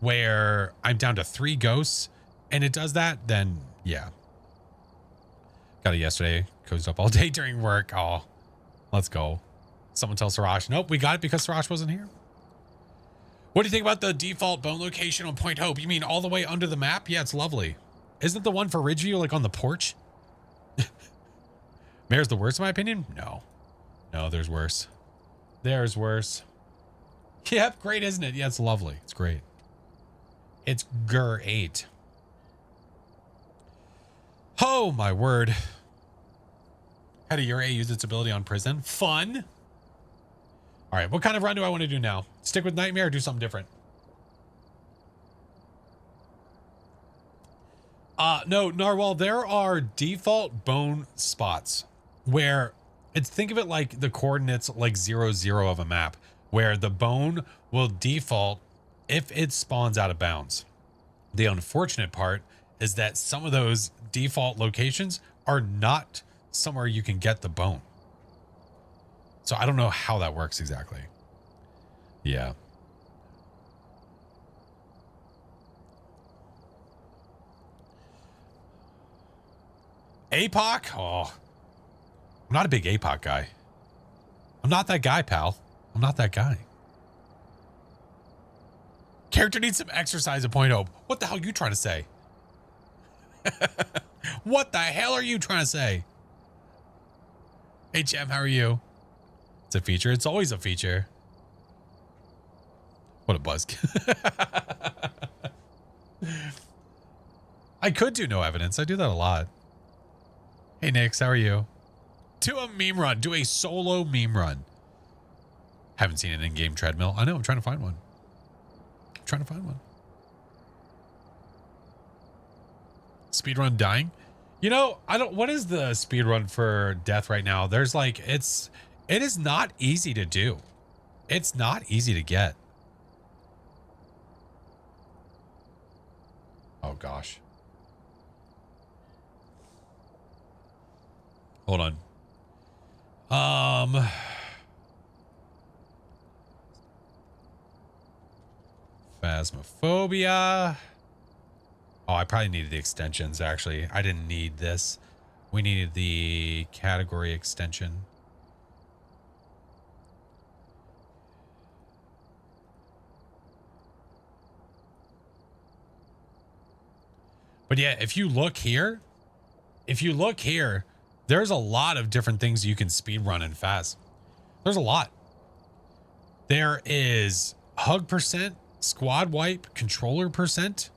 [SPEAKER 1] where I'm down to 3 ghosts, and it does that, then yeah. Got it yesterday. Cozied up all day during work. Oh, let's go. Someone tell Sarash. Nope, we got it because Sarash wasn't here. What do you think about the default bone location on Point Hope? You mean all the way under the map? Yeah, it's lovely. Isn't the one for Ridgeview like on the porch? Mare's the worst in my opinion? No. No, there's worse. There's worse. Yep, great, isn't it? Yeah, it's lovely. It's great. It's great. Oh, my word. How do Ure use its ability on prison? Fun. All right, what kind of run do I want to do now? Stick with Nightmare or do something different? No, Narwhal, there are default bone spots where it's, think of it like the coordinates like 0, 0 of a map, where the bone will default if it spawns out of bounds. The unfortunate part is that some of those default locations are not somewhere you can get the bone. So I don't know how that works exactly. Yeah. APOC? Oh, I'm not a big APOC guy. I'm not that guy, pal. I'm not that guy. Character needs some exercise at Point Hope. What the hell are you trying to say? What the hell are you trying to say? Hey, Chem, how are you? It's a feature. It's always a feature. What a buzz. I could do no evidence. I do that a lot. Hey, Nix, how are you? Do a meme run. Do a solo meme run. Haven't seen an in-game treadmill. I know. I'm trying to find one. Speedrun dying? You know, I don't. What is the speedrun for death right now? There's like, it is not easy to do. It's not easy to get. Oh gosh. Hold on. Phasmophobia. Oh, I probably needed the extensions, actually. I didn't need this. We needed the category extension. But yeah, if you look here, there's a lot of different things you can speed run in Phas. There's a lot. There is hug percent, squad wipe, controller percent,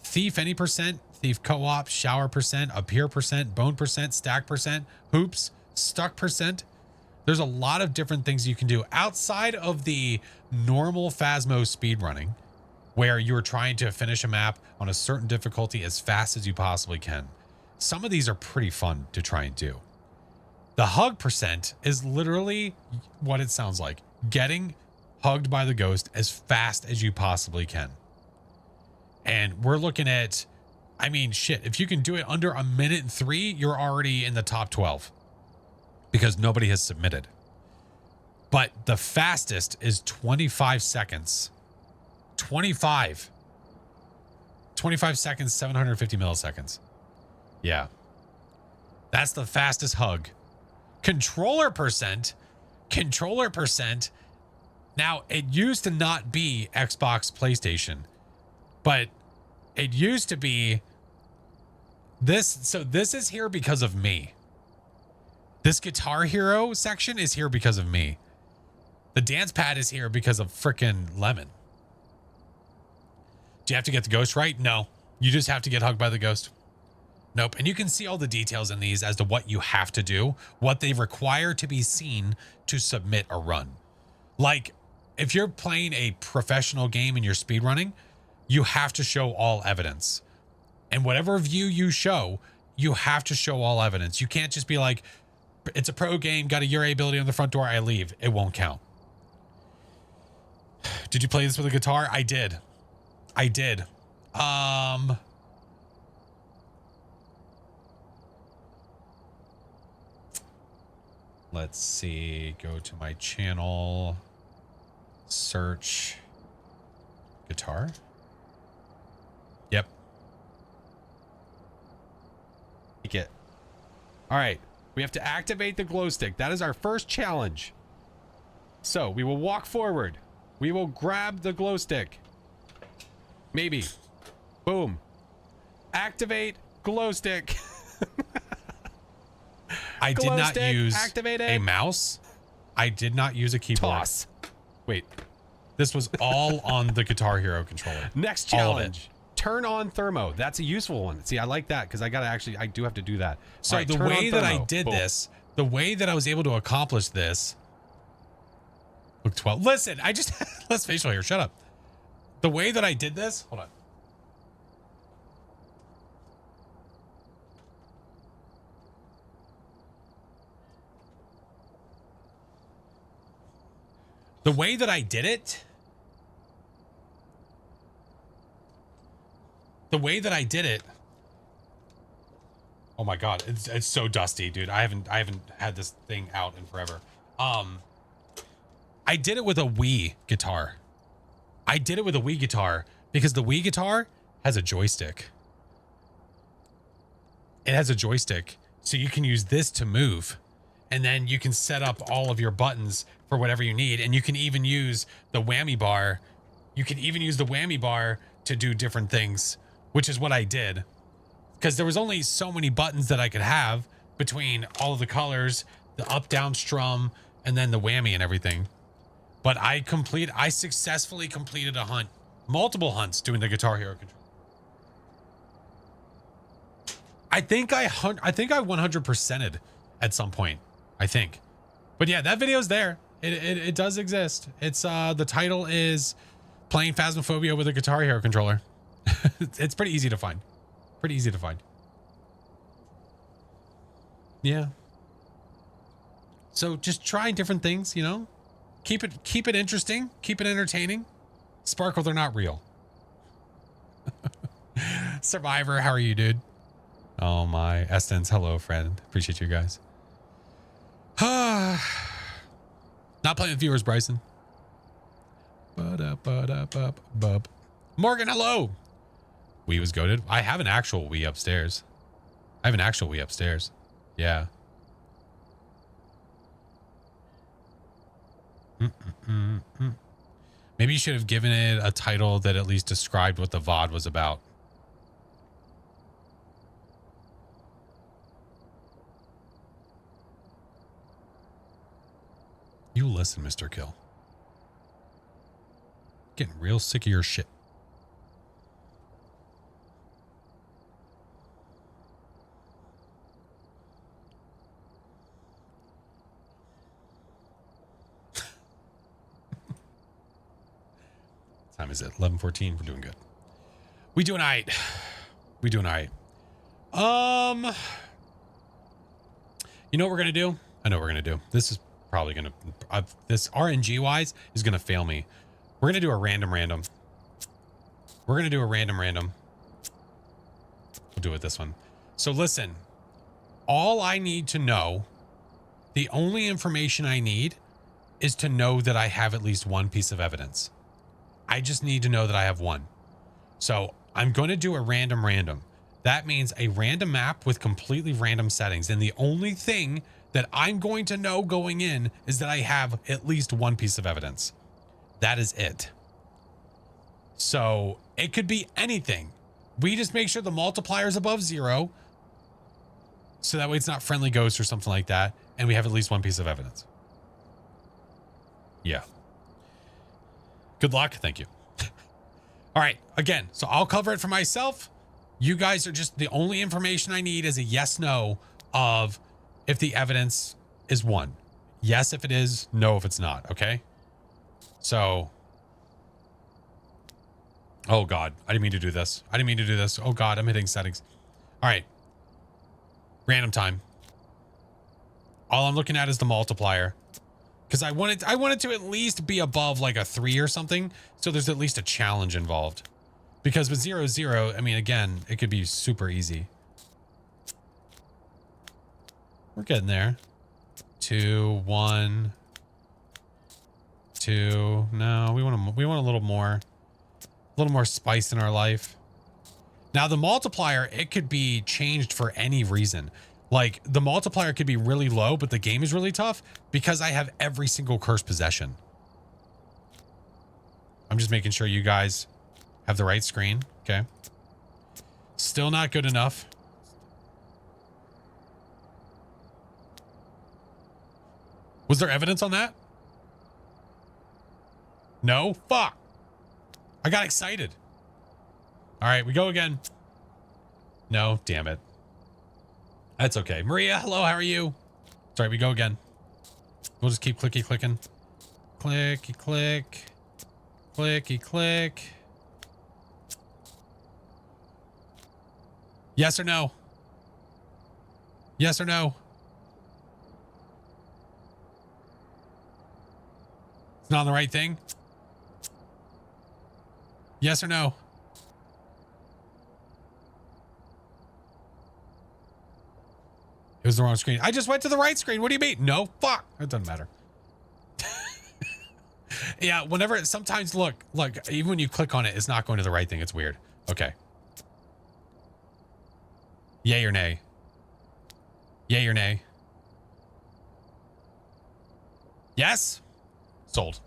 [SPEAKER 1] thief any percent, thief co-op, shower percent, appear percent, bone percent, stack percent, hoops, stuck percent. There's a lot of different things you can do outside of the normal Phasmo speedrunning, where you're trying to finish a map on a certain difficulty as fast as you possibly can. Some of these are pretty fun to try and do. The hug percent is literally what it sounds like. Getting hugged by the ghost as fast as you possibly can. And we're looking at, I mean, shit, if you can do it under 1:03, you're already in the top 12 because nobody has submitted. But the fastest is 25 seconds. 25 seconds, 750 milliseconds. Yeah. That's the fastest hug. Controller percent. Now, it used to not be Xbox, PlayStation, but it used to be this. So this is here because of me. This Guitar Hero section is here because of me. The dance pad is here because of frickin' Lemon. Do you have to get the ghost right? No. You just have to get hugged by the ghost. Nope. And you can see all the details in these as to what you have to do, what they require to be seen to submit a run. Like, if you're playing a professional game and you're speedrunning, you have to show all evidence. And whatever view you show, you have to show all evidence. You can't just be like, it's a pro game, got a Uri ability on the front door, I leave. It won't count. Did you play this with a guitar? I did. Let's see. Go to my channel. Search guitar. Yep. Take it. All right. We have to activate the glow stick. That is our first challenge. So we will walk forward. We will grab the glow stick. Maybe. Boom. Activate glow stick. I did not use a mouse. I did not use a keyboard.
[SPEAKER 4] Toss.
[SPEAKER 1] Wait. This was all on the Guitar Hero controller.
[SPEAKER 4] Next challenge. Turn on thermo. That's a useful one. See, I like that because I do have to do that.
[SPEAKER 1] So
[SPEAKER 4] right,
[SPEAKER 1] the way that I did this, the way that I was able to accomplish this. Look, 12. Listen, I just let's facial here. Shut up. The way that I did this, hold on. The way that I did it. Oh my God, it's so dusty, dude. I haven't had this thing out in forever. I did it with a Wii guitar. I did it with a Wii guitar because the Wii guitar has a joystick. It has a joystick, so you can use this to move, and then you can set up all of your buttons for whatever you need, and you can even use the whammy bar. You can even use the whammy bar to do different things, which is what I did, because there was only so many buttons that I could have between all of the colors, the up, down, strum, and then the whammy and everything. But I successfully completed a hunt, multiple hunts doing the Guitar Hero controller. I think I 100%ed at some point, I think. But yeah, that video's there. It does exist. It's the title is Playing Phasmophobia with a Guitar Hero controller. It's pretty easy to find. Pretty easy to find. Yeah. So just trying different things, you know? Keep it interesting, keep it entertaining. Sparkle, they're not real. Survivor, how are you, dude? Oh my, Estens, hello, friend. Appreciate you guys. Not playing with viewers, Bryson. Morgan, hello. Wii was goated. I have an actual Wii upstairs. Yeah. Maybe you should have given it a title that at least described what the VOD was about. You listen, Mr. Kill. Getting real sick of your shit. Time is it? 11:14. We're doing good. We doing all right. We doing all right. You know what we're gonna do? I know what we're gonna do. This is probably gonna this RNG wise is gonna fail me. We're gonna do a random. We're gonna do a random. We'll do it this one. So listen, all I need to know, the only information I need is to know that I have at least one piece of evidence. I just need to know that I have one. So I'm going to do a random. That means a random map with completely random settings. And the only thing that I'm going to know going in is that I have at least one piece of evidence. That is it. So it could be anything. We just make sure the multiplier is above 0. So that way it's not friendly ghost or something like that. And we have at least one piece of evidence. Yeah. Good luck. Thank you. All right. Again, so I'll cover it for myself. You guys are just, the only information I need is a yes, no of if the evidence is 1. Yes, if it is, no, if it's not. Okay. So, oh God, I didn't mean to do this. Oh God, I'm hitting settings. All right. Random time. All I'm looking at is the multiplier. Because I wanted to at least be above like a 3 or something. So there's at least a challenge involved. Because with 0, 0, I mean, again, it could be super easy. We're getting there. 2, 1, 2. No, we want a little more spice in our life. Now the multiplier, it could be changed for any reason. Like the multiplier could be really low, but the game is really tough because I have every single cursed possession. I'm just making sure you guys have the right screen. Okay. Still not good enough. Was there evidence on that? No? Fuck. I got excited. All right, we go again. No, damn it. That's okay. Maria, hello, how are you? Sorry, we go again. We'll just keep clicking. Clicky click. Clicky click. Yes or no? Yes or no? It's not on the right thing? Yes or no? It was the wrong screen. I just went to the right screen. What do you mean? No, fuck. It doesn't matter. Yeah, whenever sometimes look, even when you click on it, it's not going to the right thing. It's weird. Okay. Yay or nay? Yay or nay? Yes? Sold.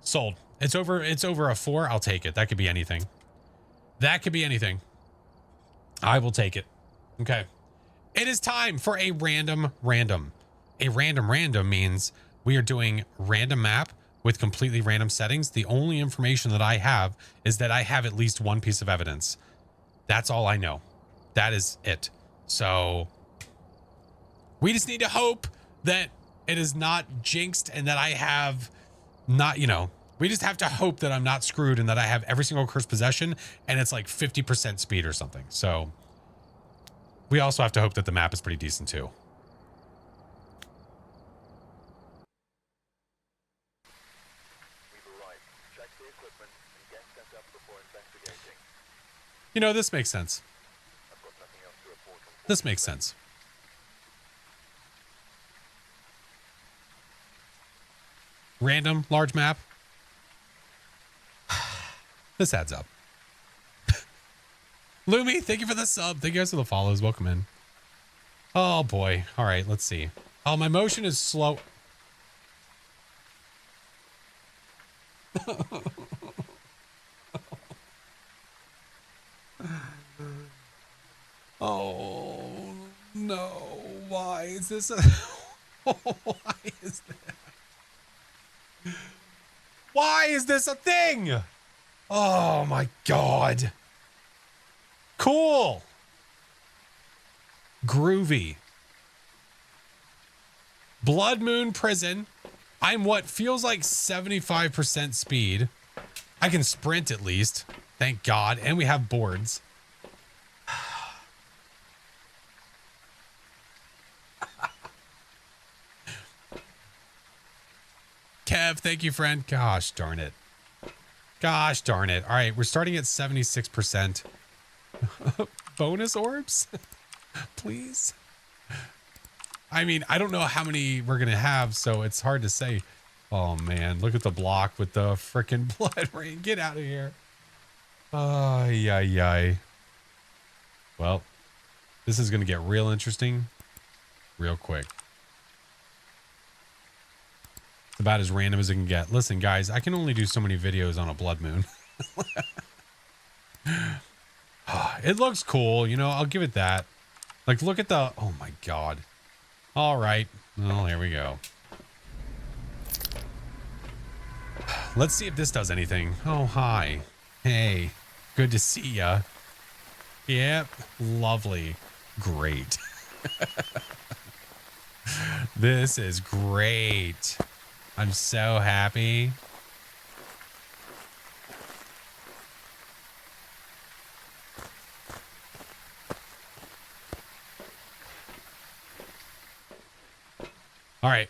[SPEAKER 1] Sold. It's over a 4. I'll take it. That could be anything. That could be anything. I will take it. Okay. It is time for a random random. A random random means we are doing random map with completely random settings. The only information that I have is that I have at least one piece of evidence. That's all I know. That is it. So we just need to hope that it is not jinxed and that I have not, you know, we just have to hope that I'm not screwed and that I have every single cursed possession and it's like 50% speed or something. So we also have to hope that the map is pretty decent too.
[SPEAKER 2] We've arrived. Check the equipment and get set up before investigating.
[SPEAKER 1] You know, this makes sense.
[SPEAKER 2] I've got nothing else to report on.
[SPEAKER 1] This makes sense. Random, large map. This adds up. Lumi, thank you for the sub. Thank you guys for the follows. Welcome in. Oh boy. All right, let's see. Oh, my motion is slow. Oh no. Why is this a why is that? Why is this a thing? Oh my god. Cool. Groovy. Blood Moon Prison. I'm what feels like 75% speed. I can sprint at least. Thank God. And we have boards. Kev, thank you, friend. Gosh darn it. Gosh darn it. All right, we're starting at 76%. Bonus orbs? Please? I mean, I don't know how many we're going to have, so it's hard to say. Oh, man. Look at the block with the freaking blood rain. Get out of here. Ay. Well, this is going to get real interesting real quick. It's about as random as it can get. Listen, guys, I can only do so many videos on a blood moon. It looks cool. You know, I'll give it that. Like, look at the... Oh, my God. All right. Well, here we go. Let's see if this does anything. Oh, hi. Hey. Good to see ya. Yep. Lovely. Great. This is great. I'm so happy. All right.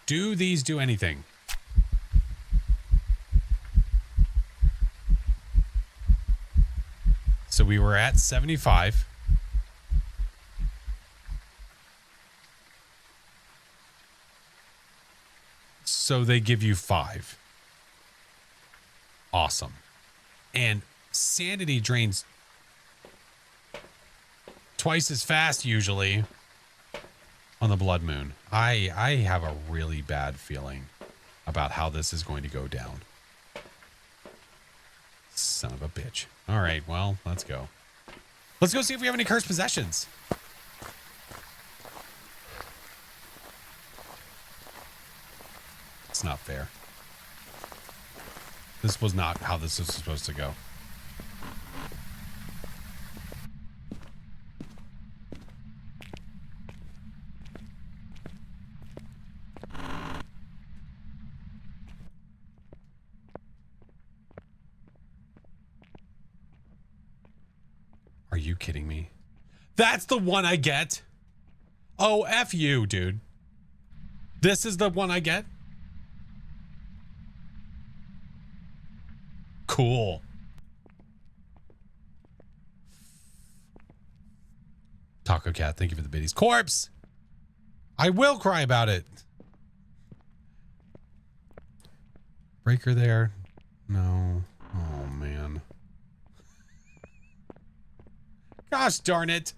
[SPEAKER 1] Do these do anything? So we were at 75. So they give you 5. Awesome. And sanity drains twice as fast usually on the blood moon. I have a really bad feeling about how this is going to go down. Son of a bitch. All right, well, let's go. Let's go see if we have any cursed possessions. It's not fair. This was not how this was supposed to go. Are you kidding me? That's the one I get. Oh, F you, dude. This is the one I get. Cool. Taco Cat, thank you for the biddies. Corpse! I will cry about it.
[SPEAKER 4] Breaker there. No. Oh, man. Gosh darn it.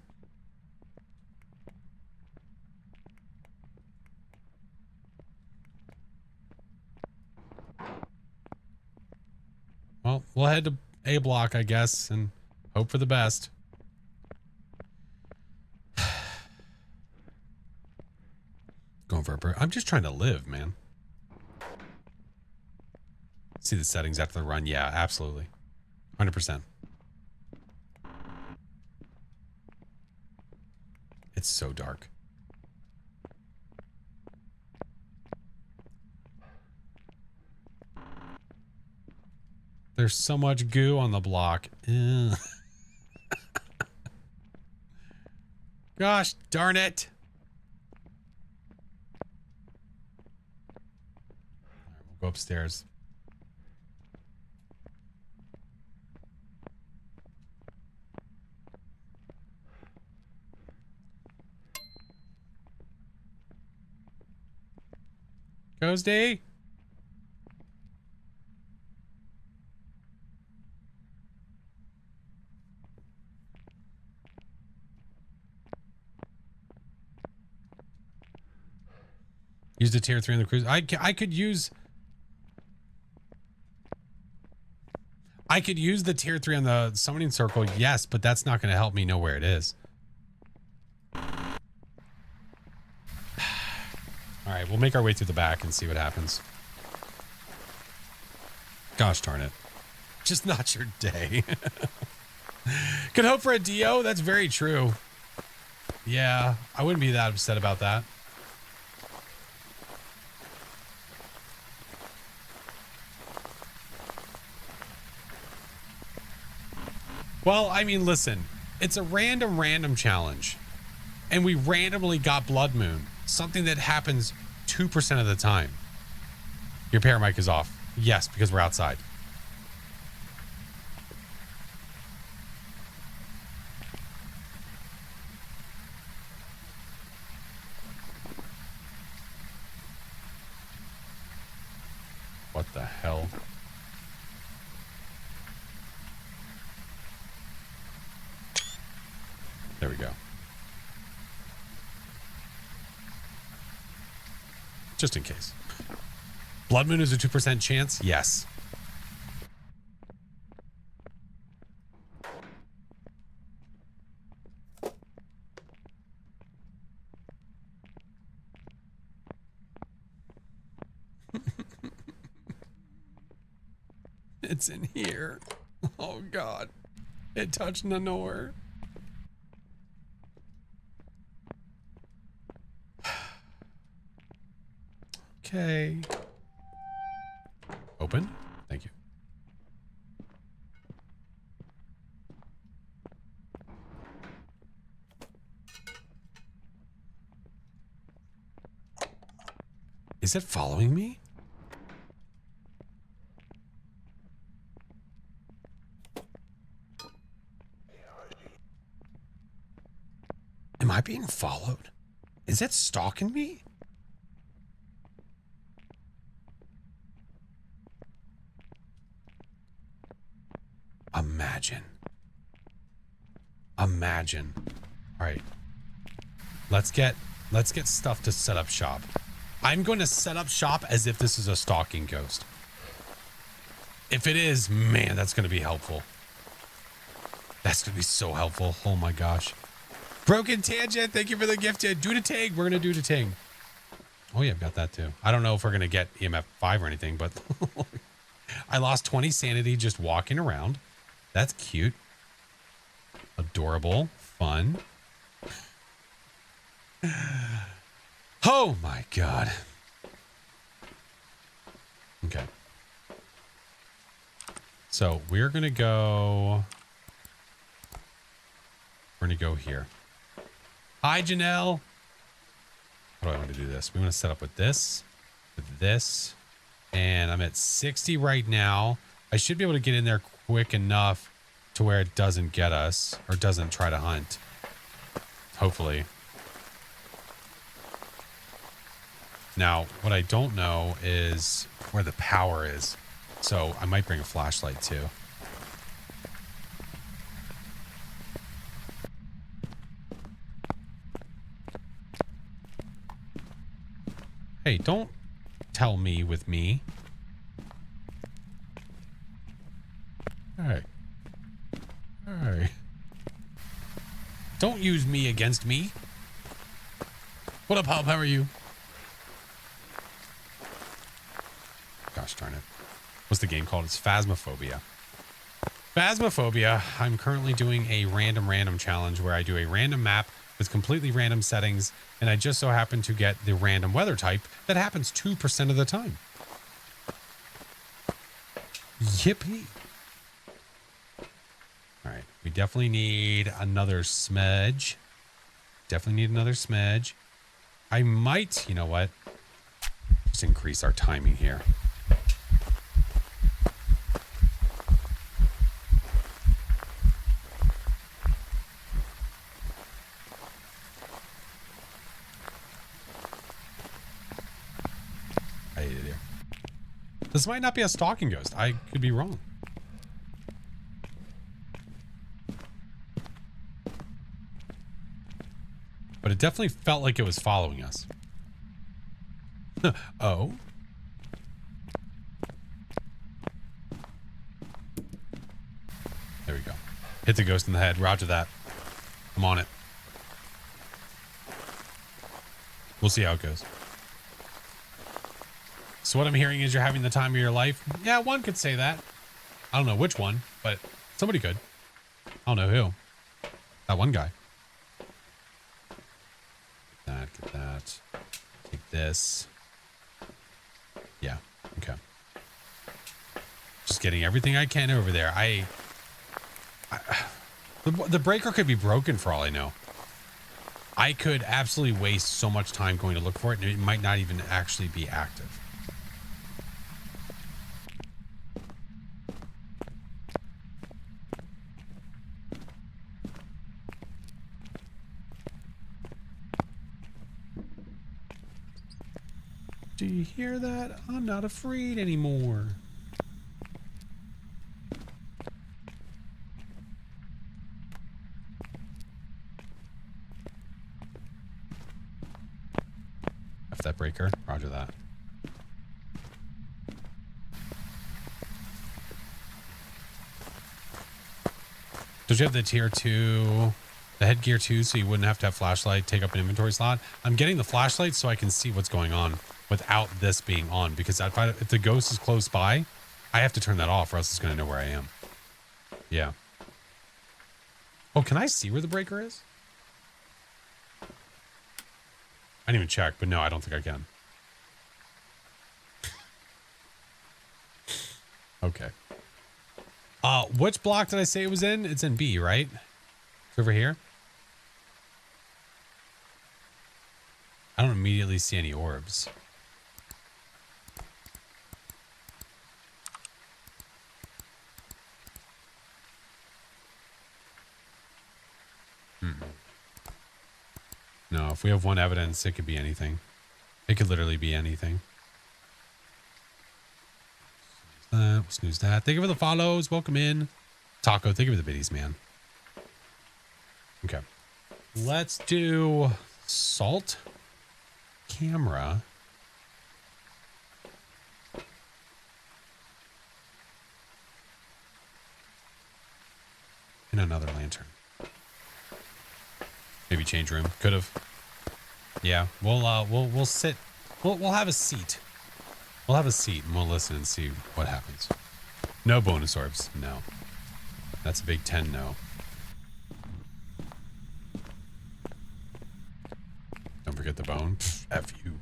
[SPEAKER 4] Well, we'll head to A block, I guess, and hope for the best. Going for a break. I'm just trying to live, man. See the settings after the run. Yeah, absolutely. 100%. It's so dark. There's so much goo on the block. Ugh. Gosh darn it. All right, we'll go upstairs. Goes D. Use the tier 3 on the cruise. I could use the tier 3 on the summoning circle, yes, but that's not going to help me know where it is. All right, we'll make our way through the back and see what happens. Gosh darn it. Just not your day. Could hope for a DO? That's very true. Yeah, I wouldn't be that upset about that. Well, I mean, listen, it's a random challenge. And we randomly got Blood Moon, something that happens 2% of the time. Your pair mic is off. Yes, because we're outside. What the hell? There we go. Just in case. Blood Moon is a 2% chance? Yes. It's in here. Oh, God. It touched Nanor. Okay. Open. Thank you. Is it following me? Am I being followed? Is it stalking me? Imagine. Imagine. All right. Let's get stuff to set up shop. I'm going to set up shop as if this is a stalking ghost. If it is, man, that's going to be helpful. That's going to be so helpful. Oh my gosh. Broken Tangent, thank you for the gifted. Do the Ting. We're going to do the Ting. Oh yeah, I've got that too. I don't know if we're going to get EMF 5 or anything, but I lost 20 sanity just walking around. That's cute. Adorable. Fun. Oh my God. Okay. So we're going to go. We're going to go here. Hi, Janelle. How do I want to do this? We want to set up with this, and I'm at 60 right now. I should be able to get in there quick enough to where it doesn't get us or doesn't try to hunt. Hopefully. Now, what I don't know is where the power is. So I might bring a flashlight too. Hey, don't tell me with me. Hey. Hey. Don't use me against me. What up, Hub? How are you? Gosh darn it. What's the game called? It's Phasmophobia. Phasmophobia. I'm currently doing a random challenge where I do a random map with completely random settings, and I just so happen to get the random weather type that happens 2% of the time. Yippee. All right. We definitely need another smudge. Definitely need another smudge. I might, you know what? Just increase our timing here. I hate it here. This might not be a stalking ghost. I could be wrong. But it definitely felt like it was following us. Oh. There we go. Hit the ghost in the head. Roger that. I'm on it. We'll see how it goes. So what I'm hearing is you're having the time of your life. Yeah, one could say that. I don't know which one, but somebody could. I don't know who. That one guy. Get that. Take this. Yeah. Okay. Just getting everything I can over there. The breaker could be broken for all I know. I could absolutely waste so much time going to look for it, and it might not even actually be active. Do you hear that? I'm not afraid anymore. F that breaker. Roger that. Don't you have the tier 2, the headgear 2, so you wouldn't have to have flashlight, take up an inventory slot? I'm getting the flashlight so I can see what's going on without this being on, because if the ghost is close by, I have to turn that off or else it's going to know where I am. Yeah. Oh, can I see where the breaker is? I didn't even check, but no, I don't think I can. Okay. Which block did I say it was in? It's in B, right? It's over here. I don't immediately see any orbs. No, if we have one evidence, it could be anything. It could literally be anything. We'll snooze that. Thank you for the follows. Welcome in. Taco, thank you for the biddies, man. Okay. Let's do salt camera. And another lantern. Maybe change room. Could have. Yeah, we'll sit. We'll have a seat. We'll have a seat and we'll listen and see what happens. No bonus orbs. No. That's a big 10 no. Don't forget the bone. Pfft, F you.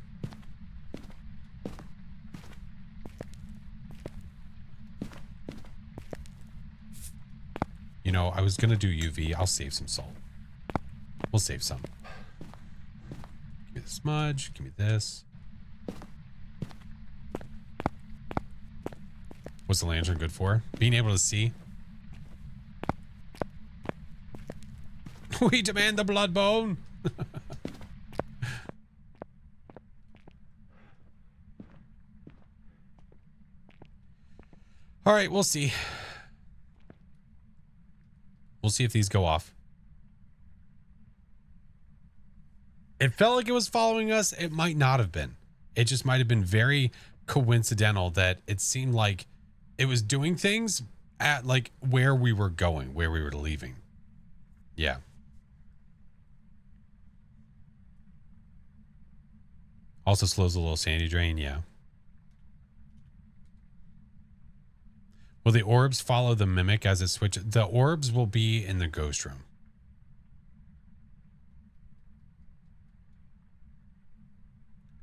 [SPEAKER 4] You know, I was gonna do UV. I'll save some salt. We'll save some. Give me the smudge. Give me this. What's the lantern good for? Being able to see. We demand the blood bone. All right, we'll see. We'll see if these go off. It felt like it was following us. It might not have been. It just might have been very coincidental that it seemed like it was doing things at like where we were going, where we were leaving. Yeah. Also slows a little sandy drain. Yeah. Will the orbs follow the mimic as it switches? The orbs will be in the ghost room.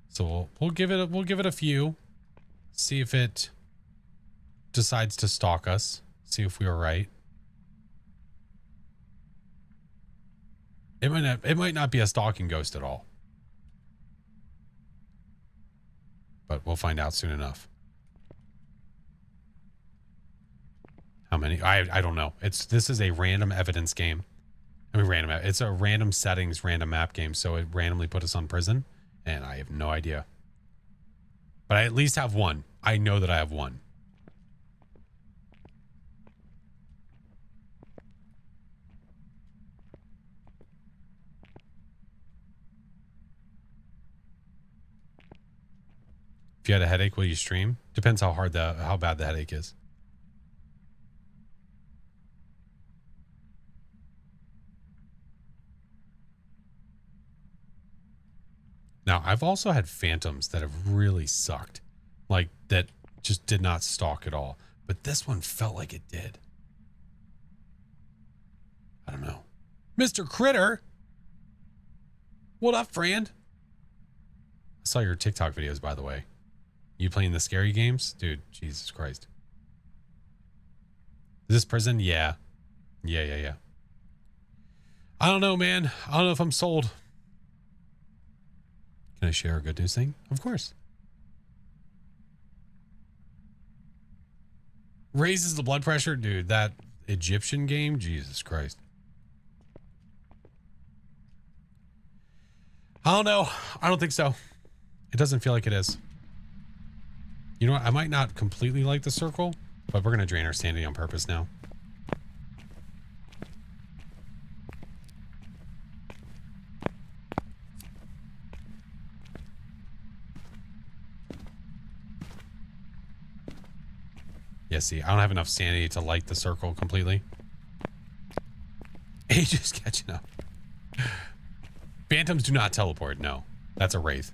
[SPEAKER 4] So we'll give it a few. See if it decides to stalk us. See if we were right. It might not be a stalking ghost at all. But we'll find out soon enough. How many? I don't know. This is a random evidence game. I mean it's a random settings, random map game, so it randomly put us on prison, and I have no idea. But I at least have one. I know that I have one. If you had a headache, will you stream? Depends how bad the headache is. Now, I've also had phantoms that have really sucked. Like, that just did not stalk at all. But this one felt like it did. I don't know. Mr. Critter! What up, friend? I saw your TikTok videos, by the way. You playing the scary games? Dude, Jesus Christ. Is this prison? Yeah. Yeah. I don't know, man. I don't know if I'm sold. Can I share a good news thing? Of course. Raises the blood pressure? Dude, that Egyptian game? Jesus Christ. I don't know. I don't think so. It doesn't feel like it is. You know what? I might not completely like the circle, but we're going to drain our sanity on purpose now. Yeah, see, I don't have enough sanity to light the circle completely. Age is catching up. Phantoms do not teleport. No, that's a wraith.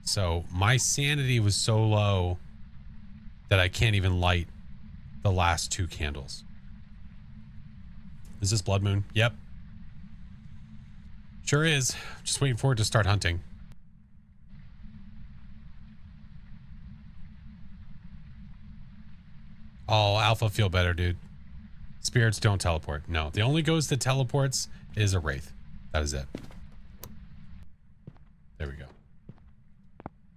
[SPEAKER 4] So my sanity was so low that I can't even light the last 2 candles. Is this Blood Moon? Yep. Sure is. Just waiting for it to start hunting. Oh, Alpha, feel better, dude. Spirits don't teleport. No, the only ghost that teleports is a wraith. That is it. There we go.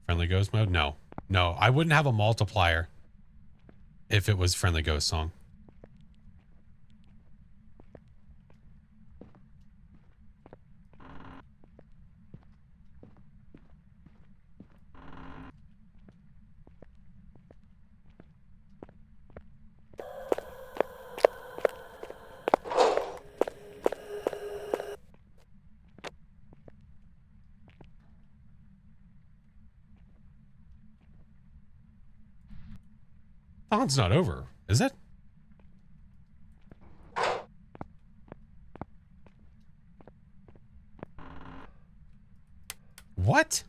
[SPEAKER 4] Friendly ghost mode? No. No, I wouldn't have a multiplier if it was friendly ghost song. Dawn's not over, is it? What?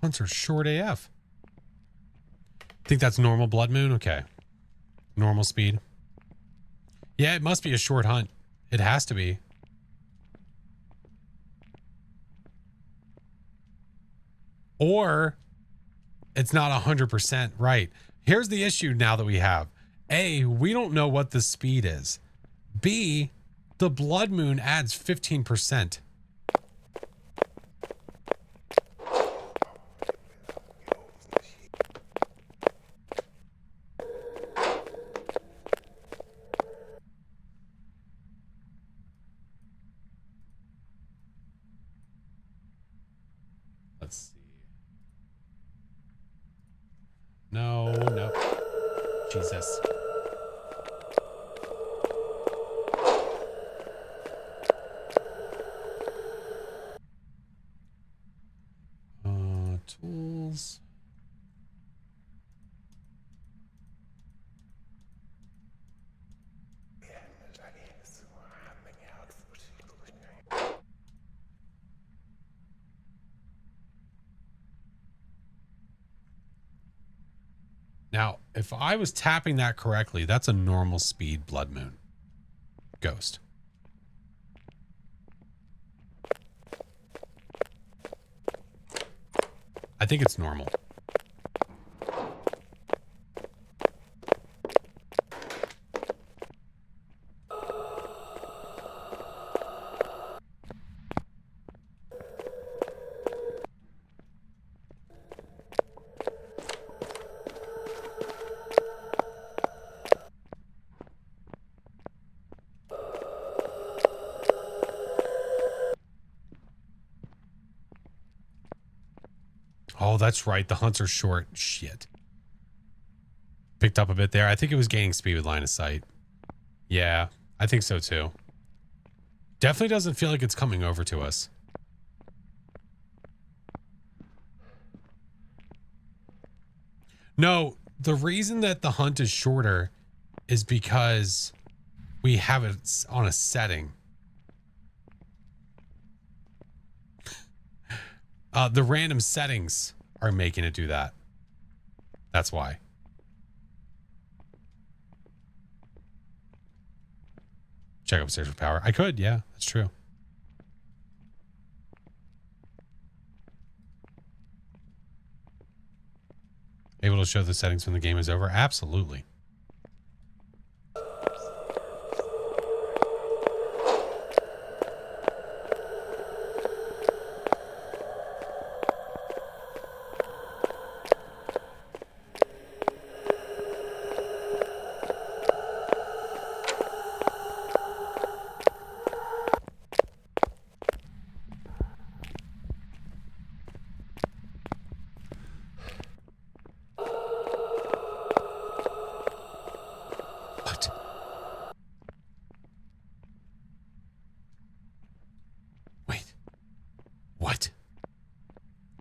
[SPEAKER 4] Hunts are short AF. Think that's normal Blood Moon? Okay. Normal speed. Yeah, it must be a short hunt. It has to be. Or it's not 100% right. Here's the issue now that we have. A, we don't know what the speed is. B, the Blood Moon adds 15%.
[SPEAKER 1] Jesus. Tools. Now, if I was tapping that correctly, that's a normal speed blood moon ghost. I think it's normal. Oh, that's right. The hunts are short. Shit. Picked up a bit there. I think it was gaining speed with line of sight. Yeah, I think so too. Definitely doesn't feel like it's coming over to us. No, the reason that the hunt is shorter is because we have it on a setting. The random settings are making it do that. That's why. Check upstairs for power. I could, yeah, that's true. Able to show the settings when the game is over? Absolutely.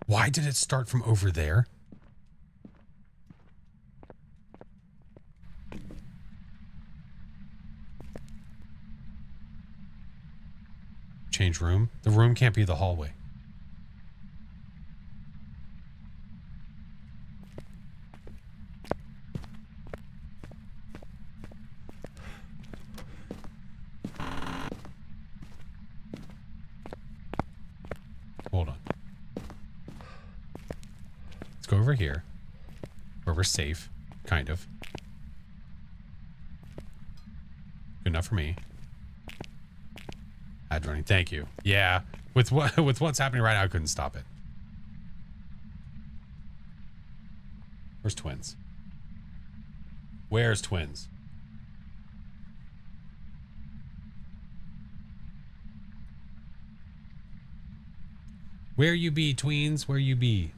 [SPEAKER 1] Why did it start from over there? Change room. The room can't be the hallway. Hold on. Go over here where we're safe, kind of. Good enough for me. Ad running. Thank you. Yeah, with what's happening right now, I couldn't stop it. Where's twins? Where's twins? Where you be, tweens? Where you be?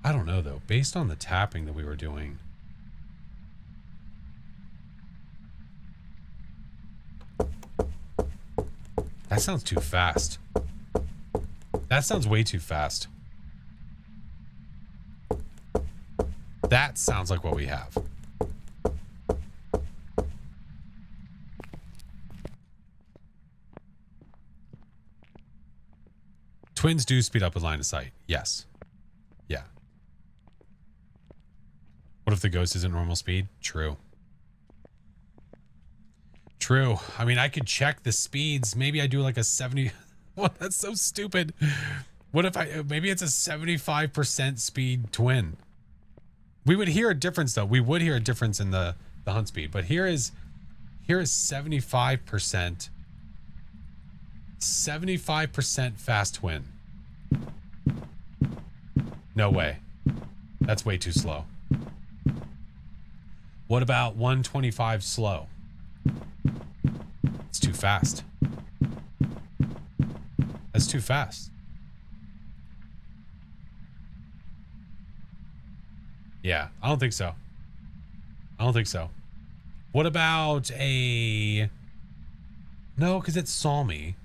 [SPEAKER 1] I don't know, though. Based on the tapping that we were doing. That sounds too fast. That sounds way too fast. That sounds like what we have. Twins do speed up with line of sight. Yes. Yeah. What if the ghost isn't normal speed? True. True. I mean, I could check the speeds. Maybe I do like a 70. Well, that's so stupid. What if maybe it's a 75% speed twin. We would hear a difference though. We would hear a difference in the hunt speed, but here is 75%. 75% fast twin. No way. That's way too slow. What about 125 slow? It's too fast. That's too fast. Yeah, I don't think so. I don't think so. What about a... No, because it saw me.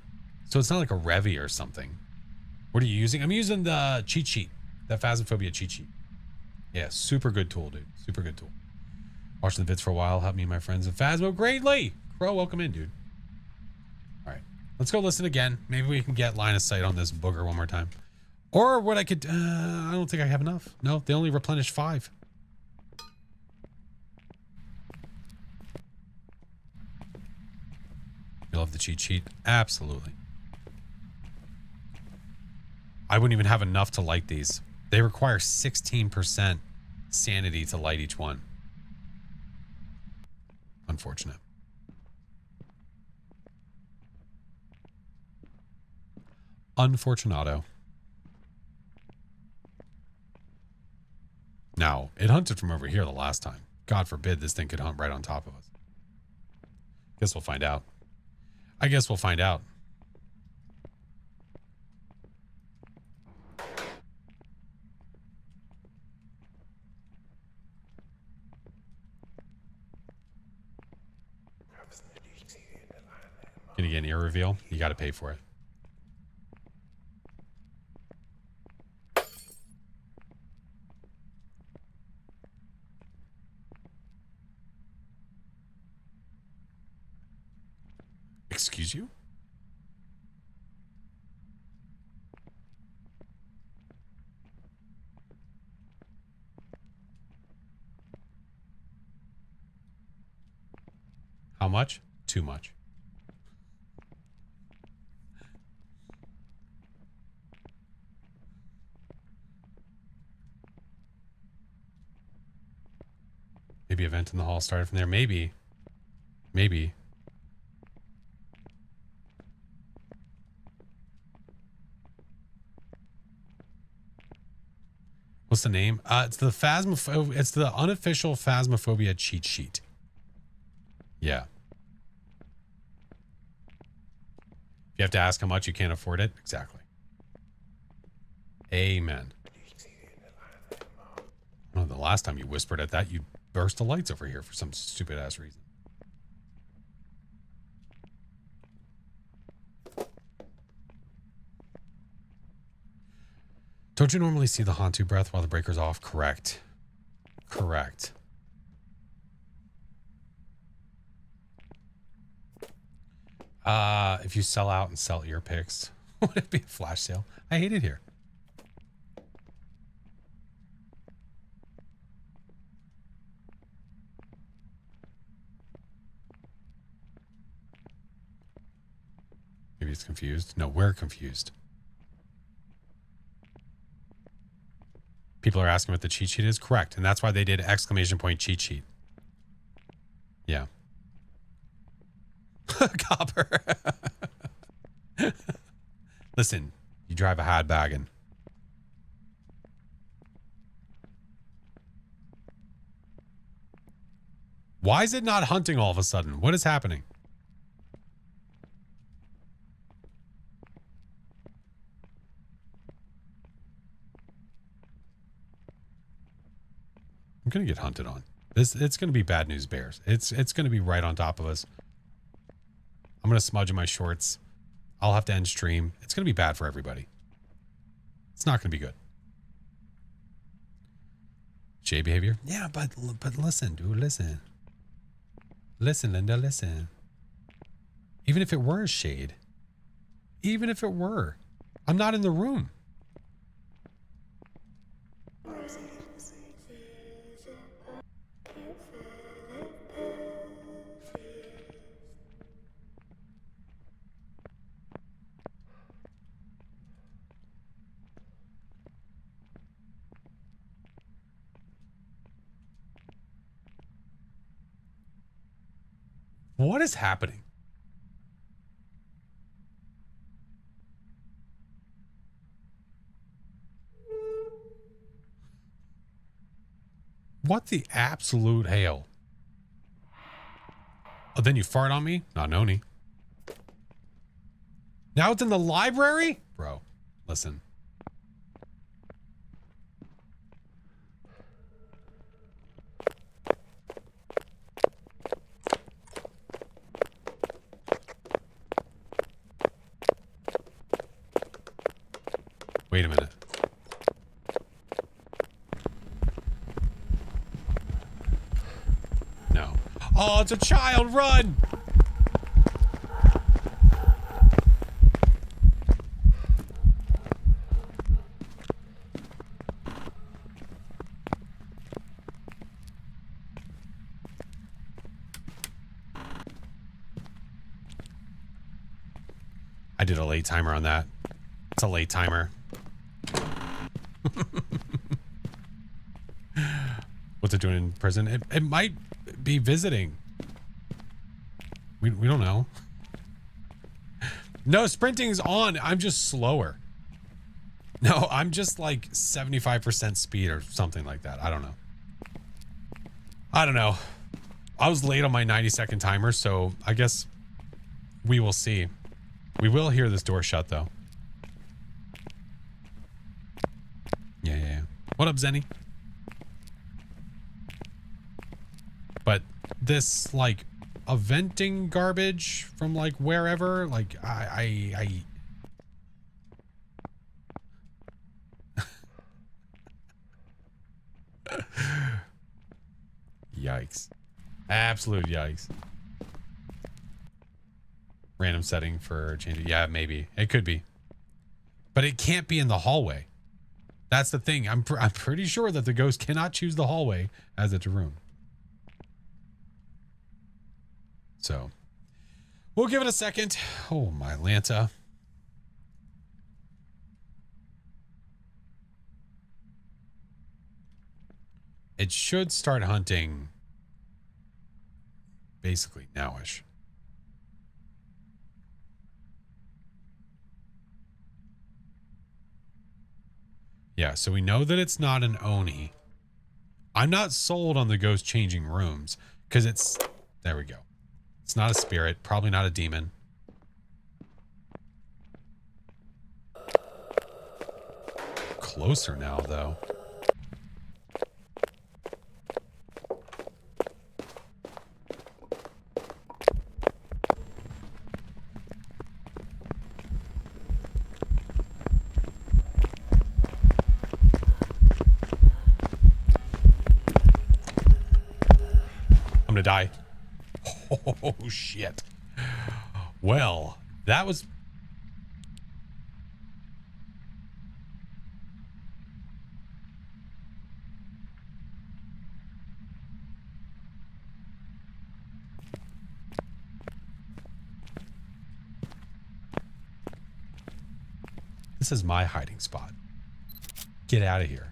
[SPEAKER 1] So it's not like a Revy or something. What are you using? I'm using the cheat sheet. The Phasmophobia cheat sheet. Yeah, super good tool, dude. Super good tool. Watching the vids for a while. Help me and my friends in Phasmo greatly. Crow, welcome in, dude. All right. Let's go listen again. Maybe we can get line of sight on this booger one more time. Or what I could... I don't think I have enough. No, they only replenish 5. You love the cheat sheet? Absolutely. I wouldn't even have enough to light these. They require 16% sanity to light each one. Unfortunate. Unfortunato. Now, it hunted from over here the last time. God forbid this thing could hunt right on top of us. Guess we'll find out. I guess we'll find out. Can you get an ear reveal? You got to pay for it. Excuse you? How much? Too much. Maybe a vent in the hall started from there. Maybe. Maybe. What's the name? It's the It's the unofficial Phasmophobia cheat sheet. Yeah. If you have to ask how much, you can't afford it. Exactly. Amen. Well, the last time you whispered at that, you burst the lights over here for some stupid ass reason. Don't you normally see the Hantu breath while the breaker's off? Correct. Correct. If you sell out and sell ear picks, would it be a flash sale? I hate it here. Maybe it's confused. No, we're confused. People are asking what the cheat sheet is. Correct. And that's why they did exclamation point cheat sheet. Yeah. Copper. Listen, you drive a hard baggin'. Why is it not hunting all of a sudden? What is happening? I'm gonna get hunted on. It's gonna be bad news bears. It's gonna be right on top of us. I'm gonna smudge in my shorts. I'll have to end stream. It's gonna be bad for everybody. It's not gonna be good. Jay behavior? Yeah, but listen, dude, listen. Listen, Linda, listen. Even if it were a shade. Even if it were. I'm not in the room. What is happening? What the absolute hail? Oh, then you fart on me? Not noni. Now it's in the library? Bro, listen. Wait a minute. No. Oh, it's a child. Run. I did a late timer on that. It's a late timer. What's it doing in prison? It might be visiting. We don't know. No, sprinting's on. I'm just slower. No, I'm just like 75% speed or something like that. I don't know. I don't know. I was late on my 90-second timer, so I guess we will see. We will hear this door shut, though. Yeah. What up, Zenny? But this, like, venting garbage from, like, wherever, like, I Yikes. Absolute yikes. Random setting for changing. Yeah, maybe. It could be. But it can't be in the hallway. That's the thing. I'm pretty sure that the ghost cannot choose the hallway as its room. So, we'll give it a second. Oh, my Lanta. It should start hunting basically nowish. Yeah, so we know that it's not an Oni. I'm not sold on the ghost changing rooms because it's... There we go. It's not a spirit, probably not a demon. Closer now, though. I'm gonna die. Oh, shit. Well, that was... This is my hiding spot. Get out of here.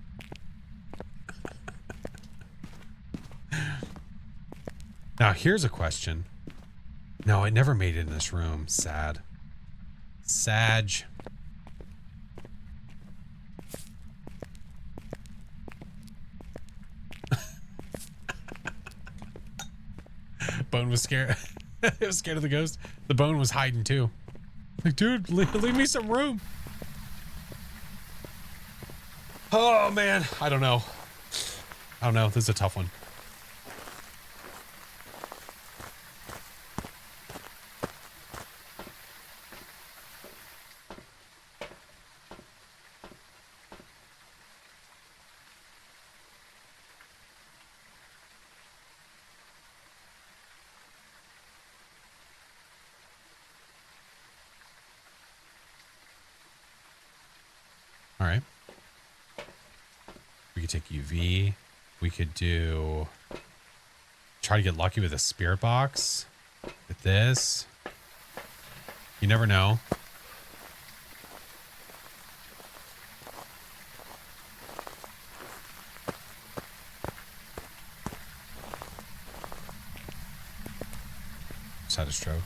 [SPEAKER 1] Now, here's a question. No, I never made it in this room. Sad. Sag. Bone was scared. It was scared of the ghost. The bone was hiding too. Like, dude, leave me some room. Oh, man. I don't know. This is a tough one. All right. We could take UV. We could do... Try to get lucky with a spirit box. With this. You never know. Just had a stroke.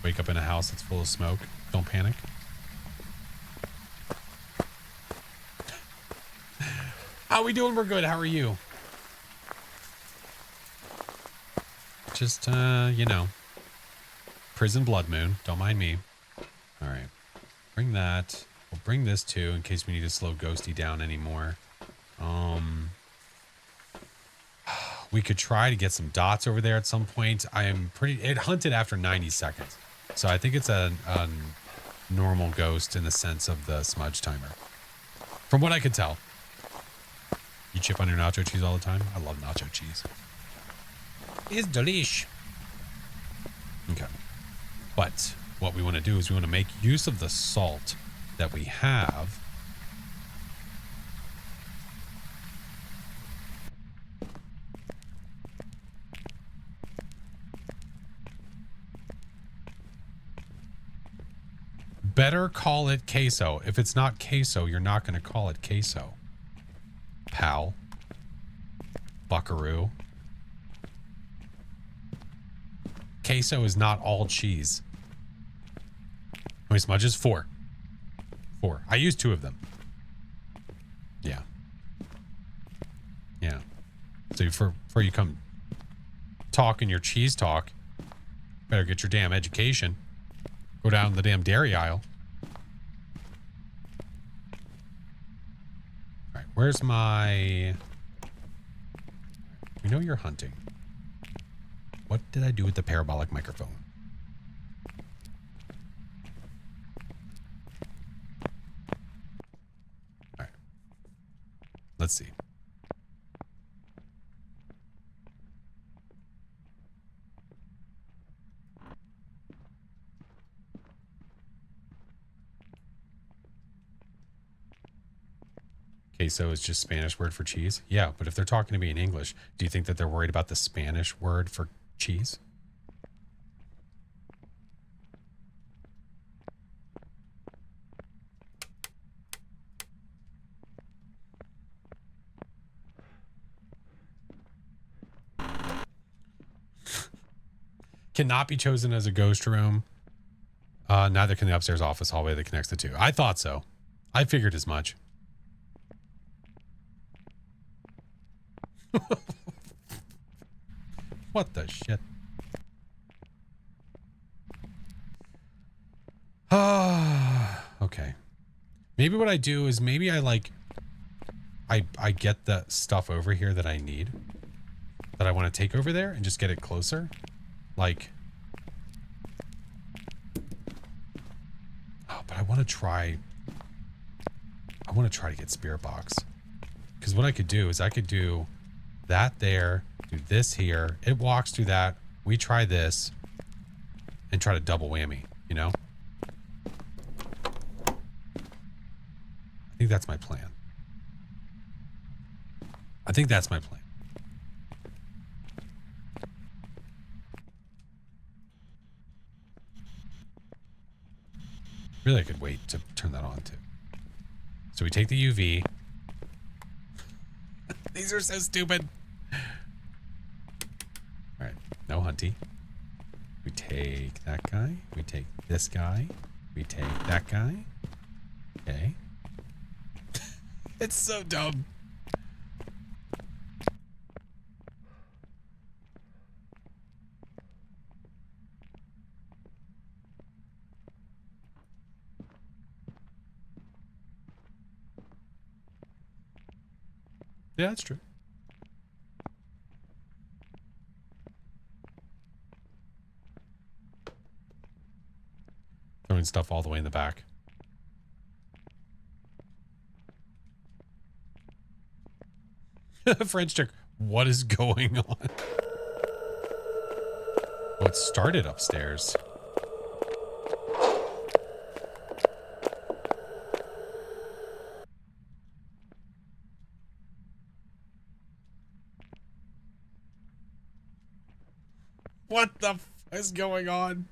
[SPEAKER 1] Wake up in a house that's full of smoke. Don't panic. How we doing? We're good. How are you? Just, you know, prison blood moon. Don't mind me. All right. Bring that. We'll bring this too in case we need to slow Ghosty down anymore. We could try to get some dots over there at some point. I am pretty... It hunted after 90 seconds. So I think it's a
[SPEAKER 4] normal ghost in the sense of the smudge timer. From what I could tell. You chip on your nacho cheese all the time? I love nacho cheese. It's delish. Okay. But what we want to do is we want to make use of the salt that we have. Better call it queso. If it's not queso, you're not going to call it queso. Pal. Buckaroo. Queso is not all cheese. How many smudges? 4. 4. I used 2 of them. Yeah. Yeah. So before you come talking your cheese talk, better get your damn education. Go down the damn dairy aisle. All right, where's my... We know you're hunting. What did I do with the parabolic microphone? All right. Let's see. Queso is just Spanish word for cheese? Yeah, but if they're talking to me in English, do you think that they're worried about the Spanish word for cheese? Cannot be chosen as a ghost room. Neither can the upstairs office hallway that connects the two. I thought so. I figured as much. What the shit? Okay. Maybe what I do is maybe I get the stuff over here that I need, that I want to take over there and just get it closer. Like, oh, but I want to try to get Spirit Box. Because what I could do is I could do that there, do this here. It walks through that. We try this and try to double whammy, you know? I think that's my plan. I think that's my plan. Really, I could wait to turn that on too. So we take the UV. These are so stupid. All right, no hunty. We take that guy. We take this guy. We take that guy. Okay. It's so dumb. Yeah, that's true. Throwing stuff all the way in the back. French chick, what is going on? Oh, it started upstairs. What the f is going on?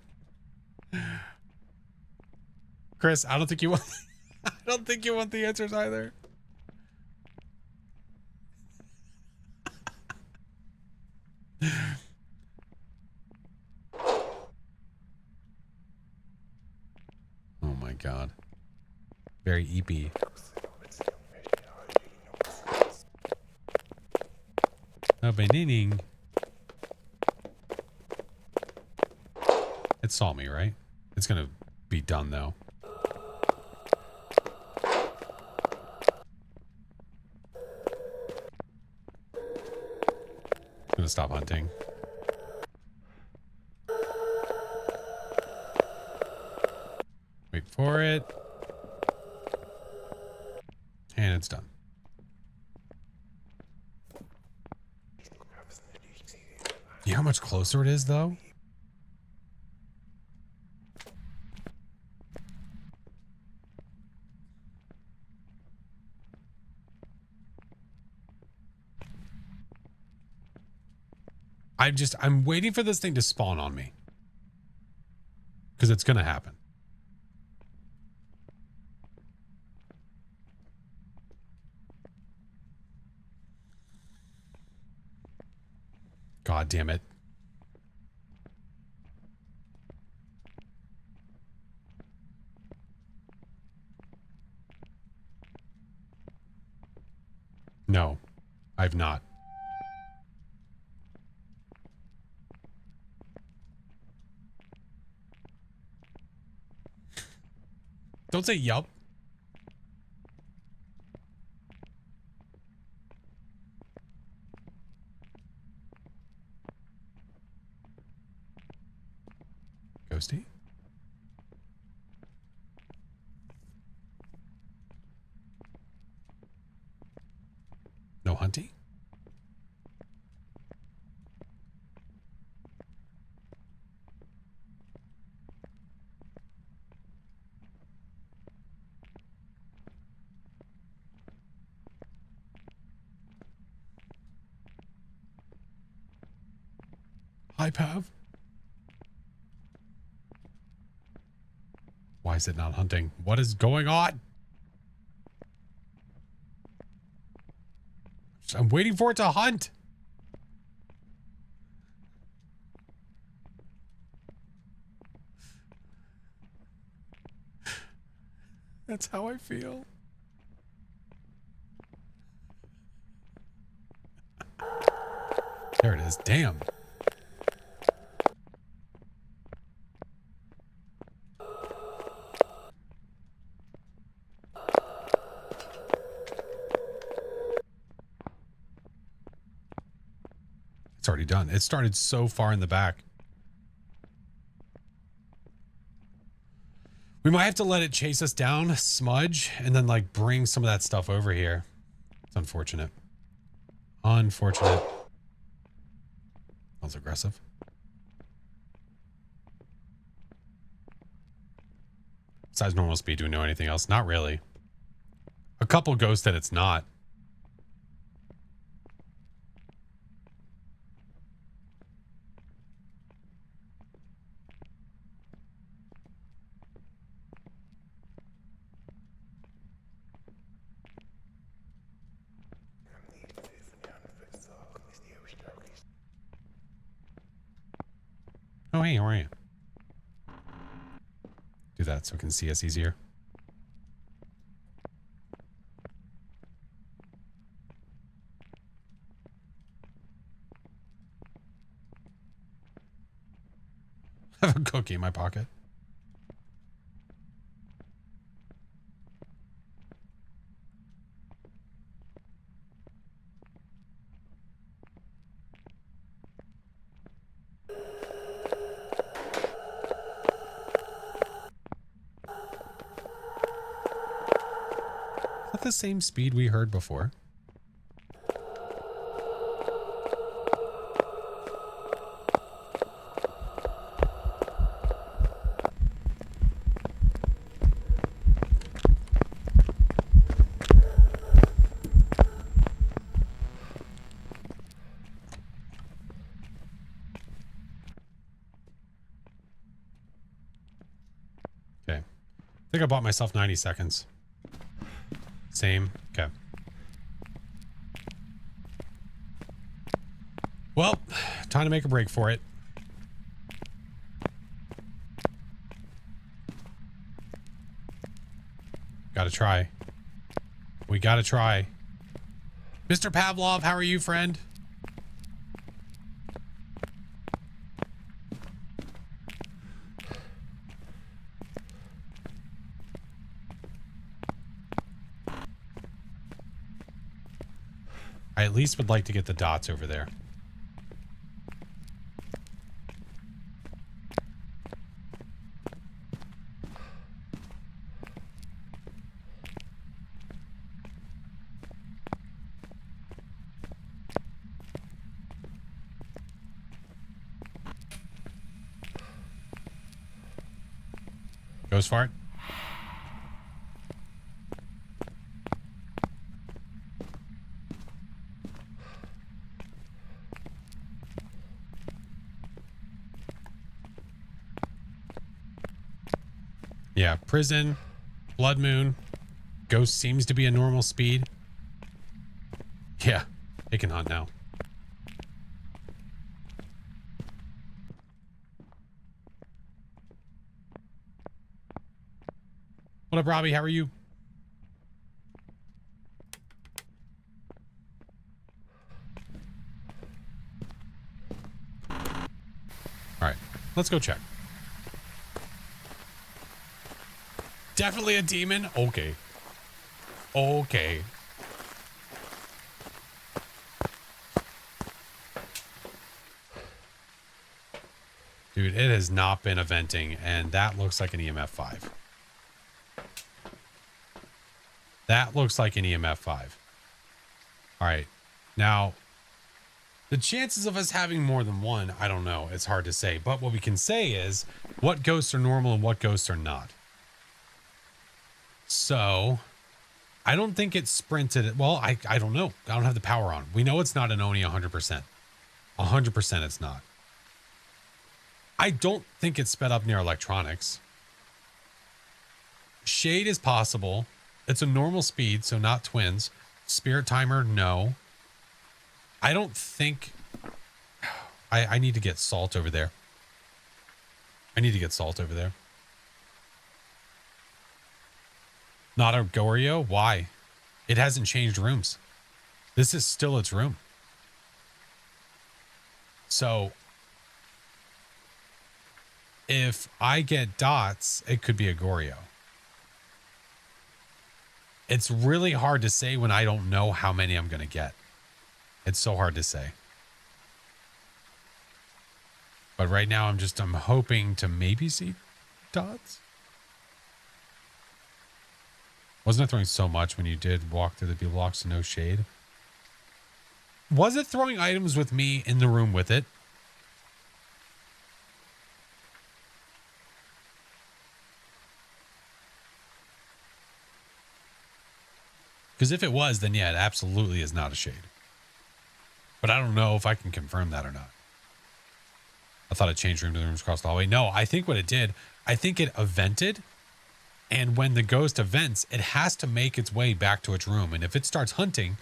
[SPEAKER 4] Chris, I don't think you want I don't think you want the answers either. Oh my god. Very EP. Opening. It saw me, right? It's gonna be done though. It's gonna stop hunting. Wait for for it. And it's done. You know how much closer it is, though? I'm waiting for this thing to spawn on me. Because it's going to happen. God damn it. No, I've not. Don't say yup. Ghosty? No hunty? Hi, Pav. Why is it not hunting? What is going on? I'm waiting for it to hunt. That's how I feel. There it is. Damn. It's already done. It started so far in the back. We might have to let it chase us down, smudge, and then like bring some of that stuff over here. It's unfortunate. Unfortunate. That was aggressive. Besides normal speed, do we know anything else? Not really. A couple ghosts that it's not. Oh, hey, how are you? Do that so it can see us easier. I have a cookie in my pocket. Is that the same speed we heard before? Okay. I think I bought myself 90 seconds. Same. Okay. Well, time to make a break for it. Gotta try. We gotta try. Mr. Pavlov, how are you, friend? I at least would like to get the dots over there.
[SPEAKER 1] Ghost fart. Yeah, prison, blood moon, ghost seems to be a normal speed. Yeah, it can hunt now. What up, Robbie? How are you? All right, let's go check. Definitely a demon. Okay. Okay. Dude, it has not been eventing, and that looks like an EMF 5. That looks like an EMF 5. All right. Now, the chances of us having more than one, I don't know. It's hard to say. But what we can say is what ghosts are normal and what ghosts are not. So, I don't think it sprinted. Well, I don't know. I don't have the power on. We know it's not an Oni 100%. 100% it's not. I don't think it's sped up near electronics. Shade is possible. It's a normal speed, so not twins. Spirit timer, no. I don't think... I need to get salt over there. I need to get salt over there. Not a Goryo? Why? It hasn't changed rooms. This is still its room. So, if I get dots, it could be a Goryo. It's really hard to say when I don't know how many I'm going to get. It's so hard to say. But right now I'm hoping to maybe see dots. Wasn't it throwing so much when you did walk through the B blocks to no shade? Was it throwing items with me in the room with it? Because if it was, then yeah, it absolutely is not a shade. But I don't know if I can confirm that or not. I thought it changed room to the rooms across the hallway. No, I think what it did, I think it evented. And when the ghost events, it has to make its way back to its room. And if it starts hunting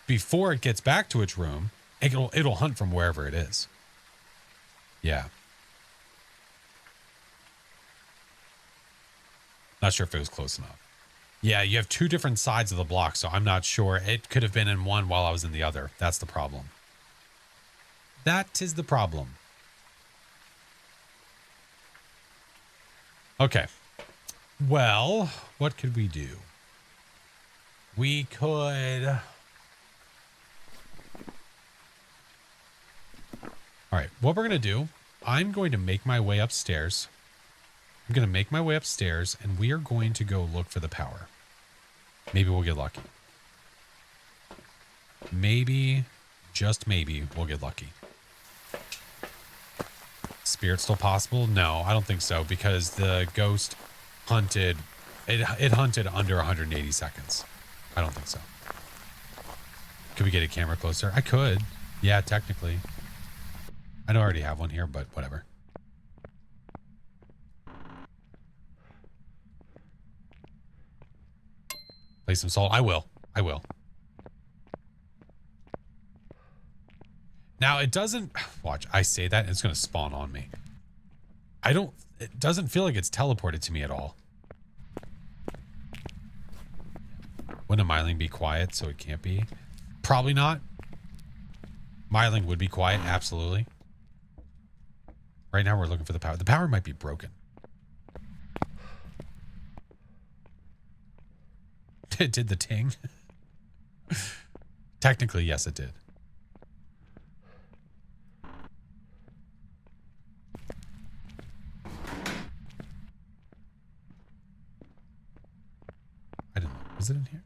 [SPEAKER 1] before it gets back to its room, it'll hunt from wherever it is. Yeah. Not sure if it was close enough. Yeah, you have two different sides of the block, so I'm not sure. It could have been in one while I was in the other. That's the problem. That is the problem. Okay. Well, what could we do? We could... All right, what we're going to do, I'm going to make my way upstairs. I'm going to make my way upstairs, and we are going to go look for the power. Maybe we'll get lucky. Maybe, just maybe, we'll get lucky. Spirit still possible? No, I don't think so, because the ghost hunted, it hunted under 180 seconds. I don't think so. Could we get a camera closer? I could. Yeah, technically. I know I already have one here, but whatever. Play some salt. I will. I will. Now, it doesn't... Watch, I say that, and it's going to spawn on me. It doesn't feel like it's teleported to me at all. Wouldn't a Myling be quiet, so it can't be? Probably not. Myling would be quiet, absolutely. Right now, we're looking for the power. The power might be broken. It did the ting. Technically, yes, it did. I don't know. Was it in here?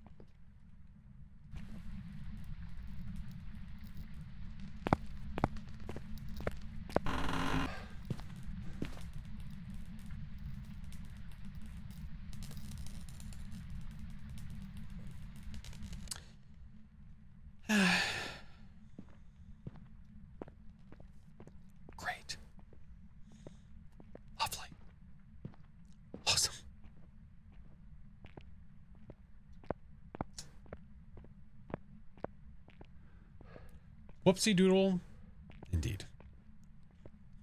[SPEAKER 1] Whoopsie doodle. Indeed.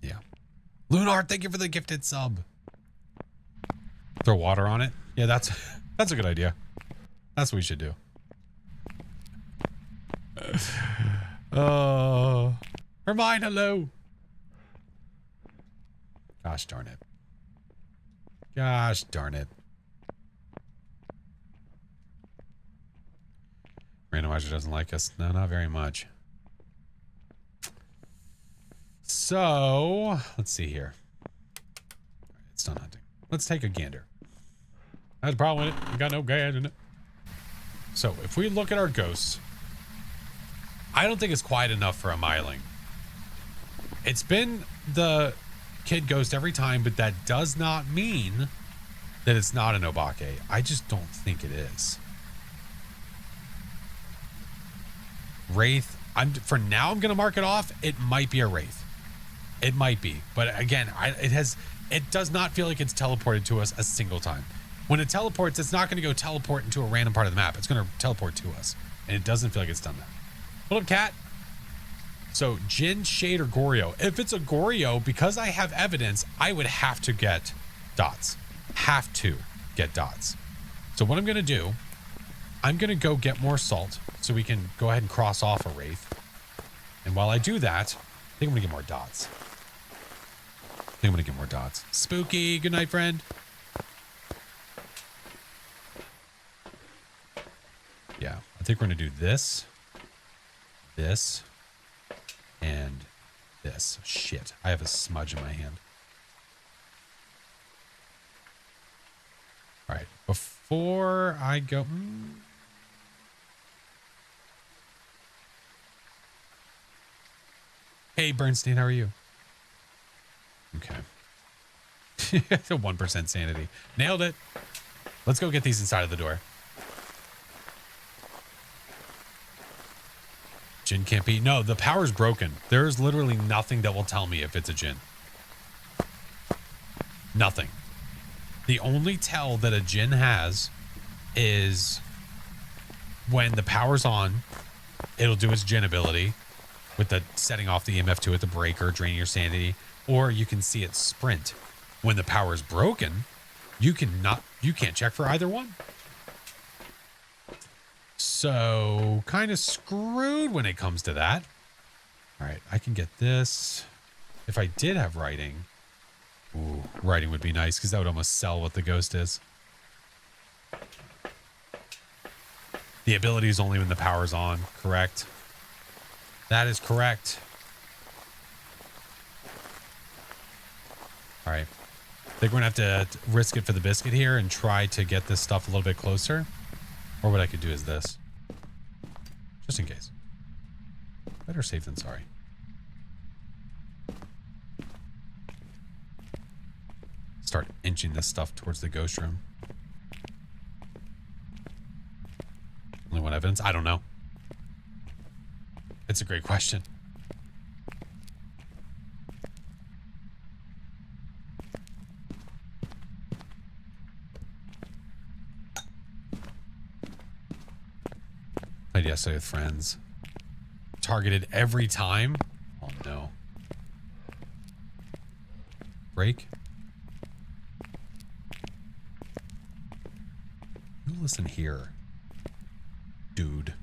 [SPEAKER 1] Yeah. Lunar, thank you for the gifted sub. Throw water on it. Yeah, that's a good idea. That's what we should do. Hermine, hello. Gosh darn it. Gosh darn it. Randomizer doesn't like us. No, not very much. So, let's see here. All right, it's done hunting. Let's take a gander. That's a problem with it. We got no gas in it. So, if we look at our ghosts, I don't think it's quiet enough for a myling. It's been the kid ghost every time, but that does not mean that it's not an Obake. I just don't think it is. Wraith, for now I'm gonna mark it off. It might be a Wraith. It might be, but again, it does not feel like it's teleported to us a single time. When it teleports, it's not gonna go teleport into a random part of the map. It's gonna teleport to us, and it doesn't feel like it's done that. What up, cat? So Jin, Shade, or Goryo. If it's a Goryo, because I have evidence, I would have to get dots. Have to get dots. So what I'm gonna do, I'm gonna go get more salt so we can go ahead and cross off a Wraith. And while I do that, I think I'm gonna get more dots. Spooky, good night, friend. Yeah, I think we're gonna do this, and this. Shit, I have a smudge in my hand. All right, before I go... Hey, Bernstein, how are you? Okay. 1% sanity. Nailed it. Let's go get these inside of the door. Jinn can't be... No, the power's broken. There's literally nothing that will tell me if it's a Jinn. Nothing. The only tell that a Jinn has is when the power's on, it'll do its Jinn ability with the setting off the EMF2 at the breaker, draining your sanity, or you can see it sprint. When the power is broken, you can't check for either one. So kind of screwed when it comes to that. All right, I can get this. If I did have writing, ooh, writing would be nice because that would almost sell what the ghost is. The ability is only when the power's on, correct? That is correct. All right. I think we're going to have to risk it for the biscuit here and try to get this stuff a little bit closer. Or what I could do is this. Just in case. Better safe than sorry. Start inching this stuff towards the ghost room. Only one evidence? I don't know. It's a great question. Played yesterday with friends. Targeted every time. Oh no. Break. You listen here, dude.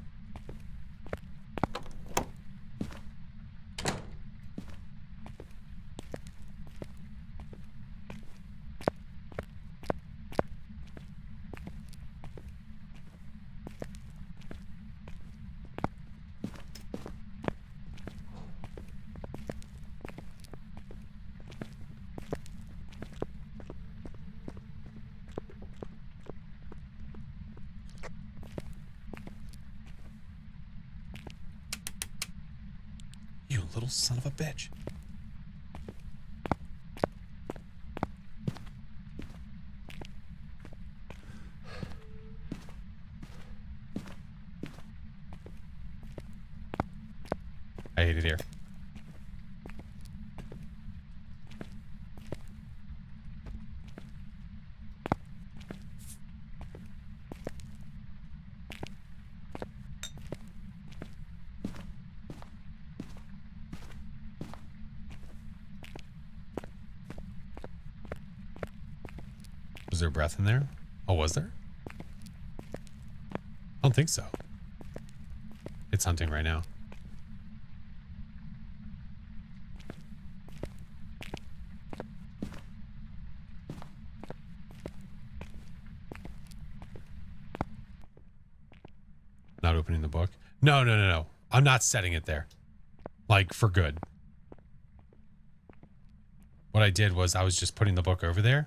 [SPEAKER 1] Little son of a bitch. I hate it here. Was there breath in there? Oh, was there? I don't think so. It's hunting right now. Not opening the book. No, no, no, no. I'm not setting it there. Like, for good. What I did was I was just putting the book over there.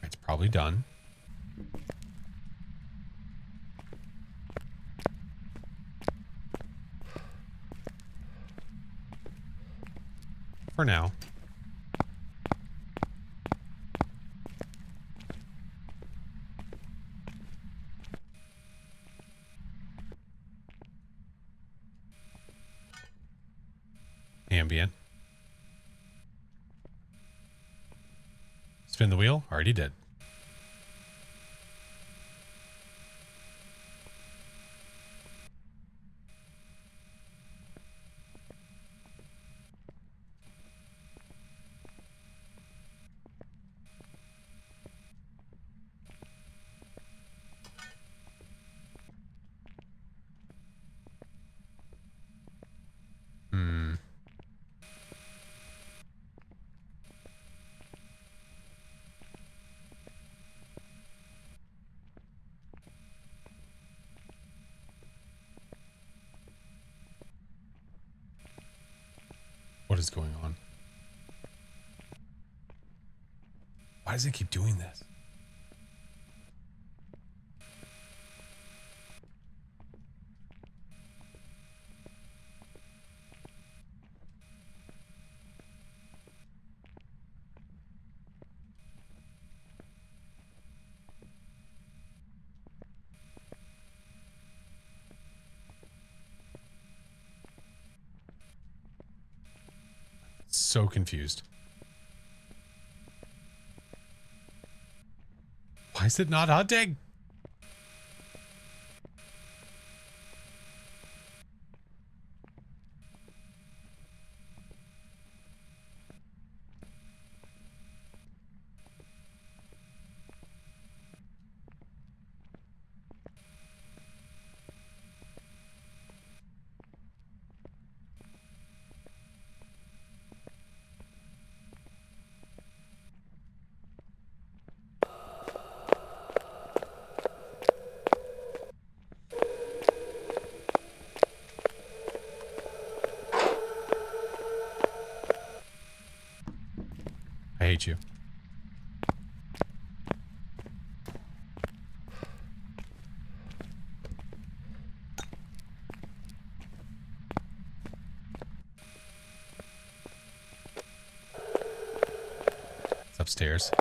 [SPEAKER 1] It's probably done. For now. Ambient. Spin the wheel. Already did. What is going on? Why does it keep doing this? So confused. Why is it not hunting? I hate you. It's upstairs.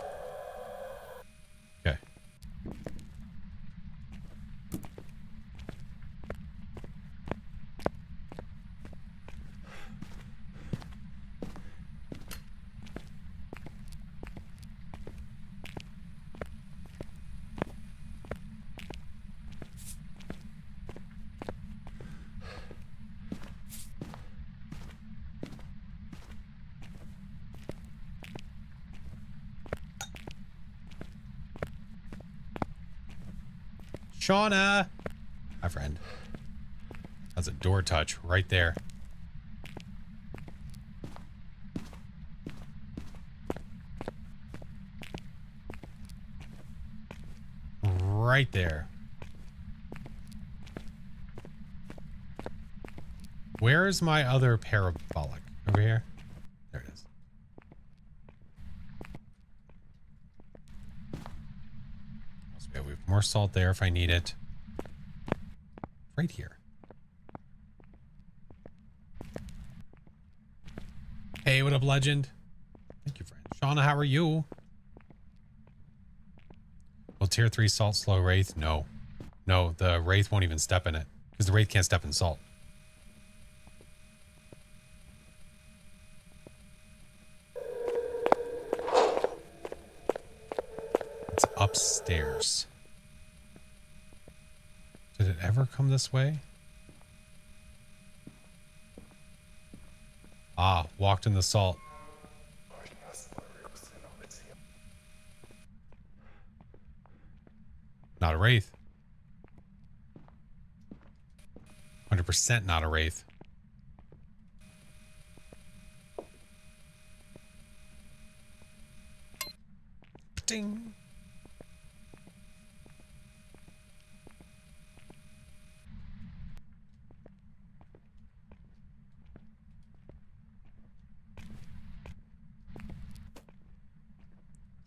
[SPEAKER 1] Okay. Shauna! My friend. That's a door touch right there. Right there. Where's my other parabolic? Over here? There it is. So we have more salt there if I need it. Right here. Hey, what up, legend? Thank you, friend. Shauna, how are you? Will tier 3 salt slow Wraith? No. No, the Wraith won't even step in it. Because the Wraith can't step in salt. It's upstairs. it ever come this way? Ah, walked in the salt. Not a wraith. 100% not a wraith. Ding.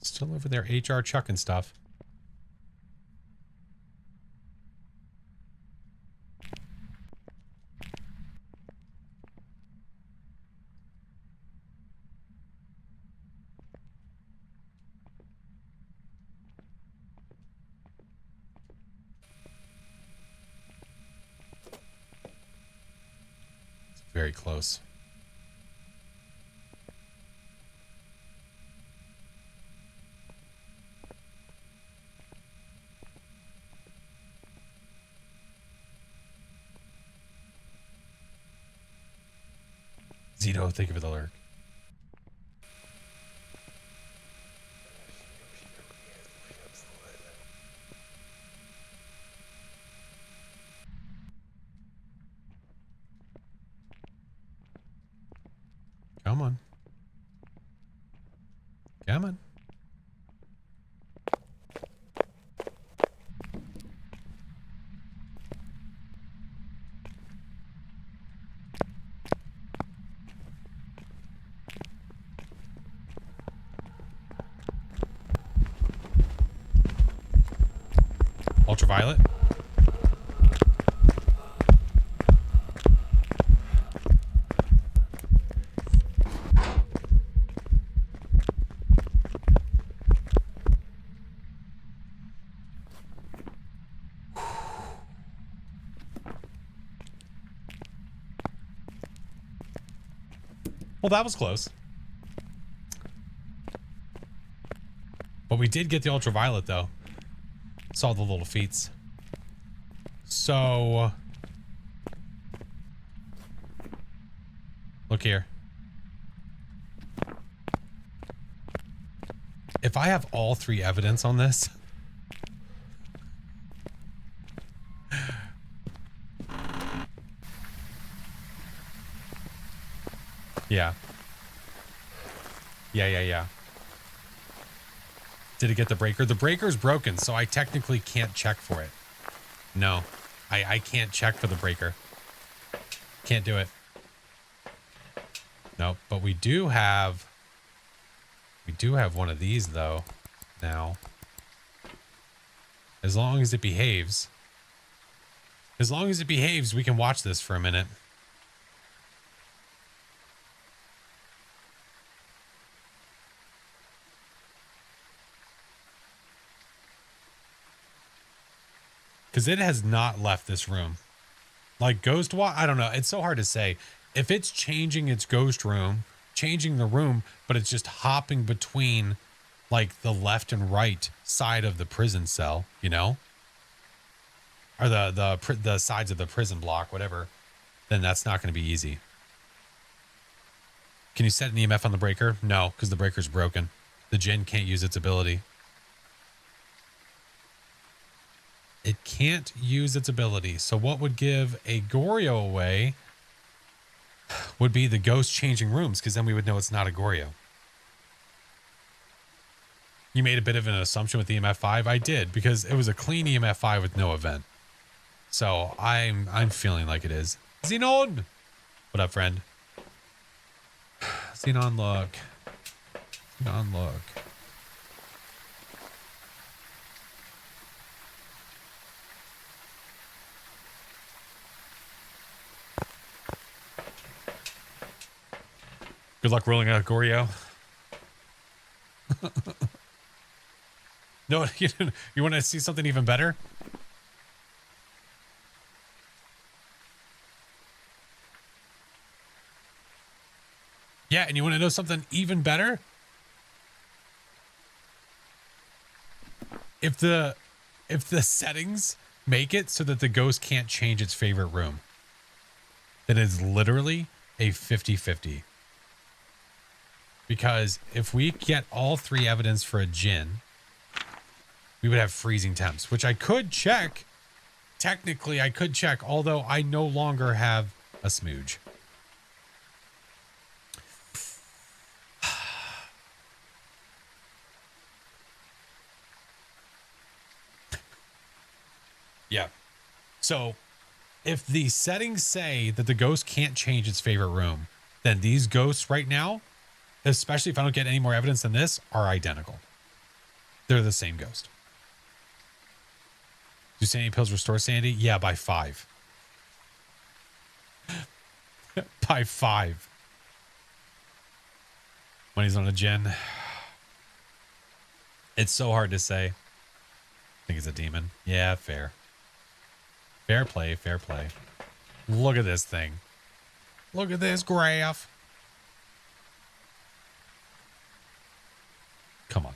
[SPEAKER 1] Still over there, HR chucking stuff. It's very close. Zito, thank you for the lurk. Come on. Come on. Ultraviolet. Well, that was close. But we did get the ultraviolet, though. Saw the little feats. So... look here. If I have all three evidence on this... yeah. Yeah. Did it get the breaker? The breaker's broken, so I technically can't check for it. No. I can't check for the breaker. Can't do it. Nope. But we do have one of these, though, now. As long as it behaves. As long as it behaves, we can watch this for a minute. Because it has not left this room. Like ghost walk, I don't know. It's so hard to say. If it's changing its ghost room, changing the room, but it's just hopping between like the left and right side of the prison cell, you know? Or the sides of the prison block, whatever, then that's not going to be easy. Can you set an EMF on the breaker? No, because the breaker's broken. The Jinn can't use its ability. It can't use its ability. So what would give a Goryo away would be the ghost changing rooms, because then we would know it's not a Goryo. You made a bit of an assumption with the EMF 5. I did, because it was a clean EMF 5 with no event. So I'm feeling like it is. Xenon! What up, friend? Xenon, look. Xenon, look. Good luck rolling out Goryo. No, you want to see something even better? Yeah, and you want to know something even better? If the settings make it so that the ghost can't change its favorite room, then it's literally a 50-50. Because if we get all 3 evidence for a djinn, we would have freezing temps, which I could check. Technically, I could check, although I no longer have a smooge. Yeah. So if the settings say that the ghost can't change its favorite room, then these ghosts right now, especially if I don't get any more evidence than this, are identical. They're the same ghost. Do sanity pills restore sanity? Yeah, by 5. By 5. When he's on a djinn. It's so hard to say. I think it's a demon. Yeah, fair. Fair play, fair play. Look at this thing. Look at this graph. Come on.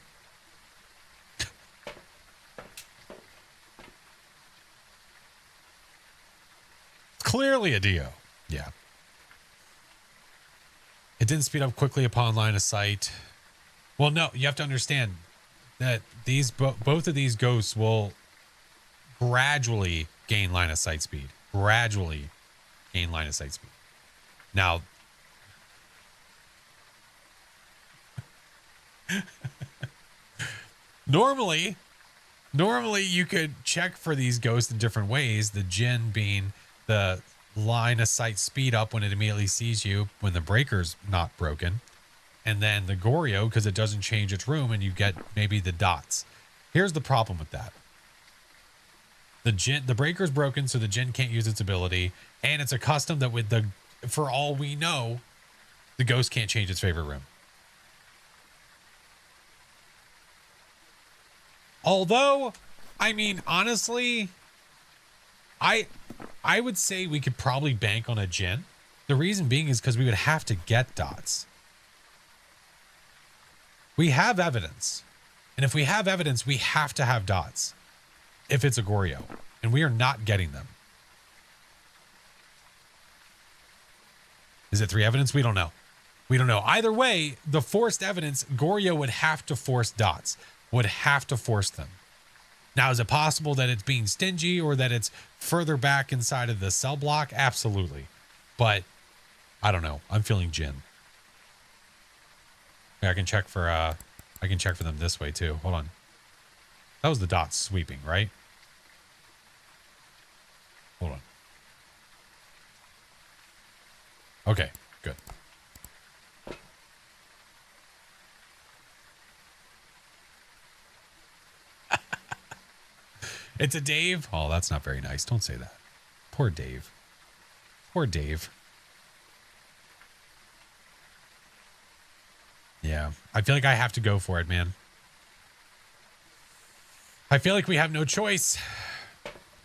[SPEAKER 1] Clearly a Dio. Yeah. It didn't speed up quickly upon line of sight. Well, no, you have to understand that these both of these ghosts will gradually gain line of sight speed. Gradually gain line of sight speed. Now, normally you could check for these ghosts in different ways. The djinn being the line of sight speed up when it immediately sees you when the breaker's not broken. And then the Goryo, because it doesn't change its room, and you get maybe the dots. Here's the problem with that. The breaker's broken, so the djinn can't use its ability, and it's accustomed that with the, for all we know, the ghost can't change its favorite room. Although, I mean, honestly, I would say we could probably bank on a djinn. The reason being is because we would have to get dots. We have evidence. And if we have evidence, we have to have dots. If it's a Goryo. And we are not getting them. Is it 3 evidence? We don't know. We don't know. Either way, the forced evidence, Goryo would have to force dots. Would have to force them. Now, is it possible that it's being stingy or that it's further back inside of the cell block? Absolutely. But I don't know. I'm feeling djinn. Yeah, I can check for them this way too. Hold on. That was the dots sweeping, right? Hold on. Okay, good. It's a Dave. Oh, that's not very nice. Don't say that. Poor Dave. Poor Dave. Yeah, I feel like I have to go for it, man. I feel like we have no choice.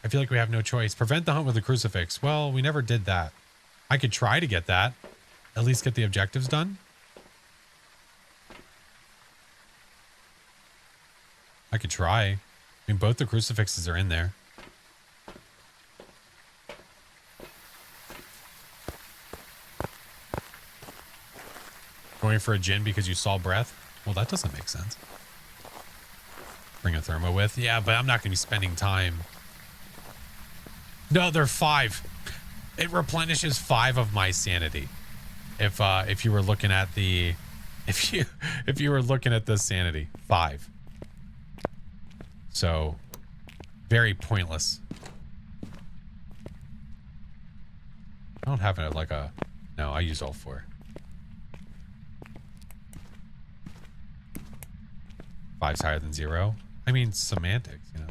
[SPEAKER 1] I feel like we have no choice. Prevent the hunt with a crucifix. Well, we never did that. I could try to get that. At least get the objectives done. I could try. I mean, both the crucifixes are in there. Going for a djinn because you saw breath? Well, that doesn't make sense. Bring a thermo with. Yeah, but I'm not going to be spending time. No, they're 5. It replenishes 5 of my sanity. If you were looking at the, if you were looking at the sanity, 5. So, very pointless. I don't have it like a, no, I used all 4. 5's higher than 0. I mean, semantics, you know.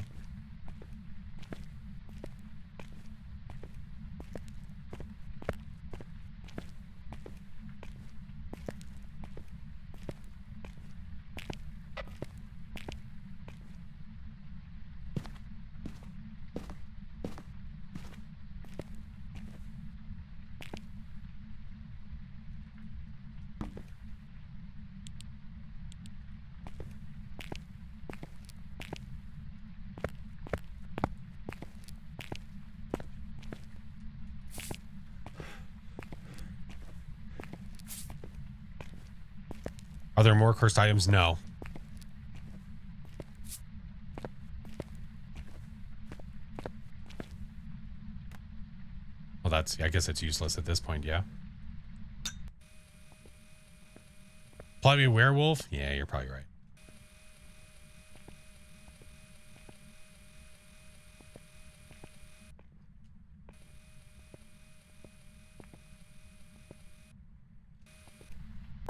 [SPEAKER 1] Are there more cursed items? No. Well, I guess it's useless at this point, yeah. Probably a werewolf? Yeah, you're probably right.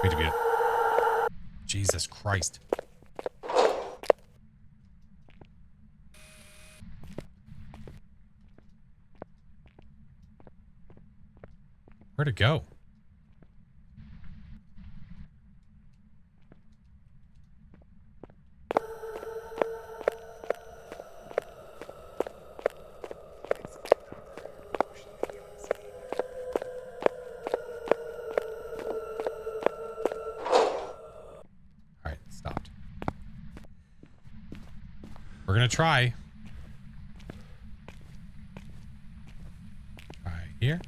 [SPEAKER 1] Wait to beat it. Jesus Christ. Where'd it go? Alright, stopped. We're gonna try. Try here.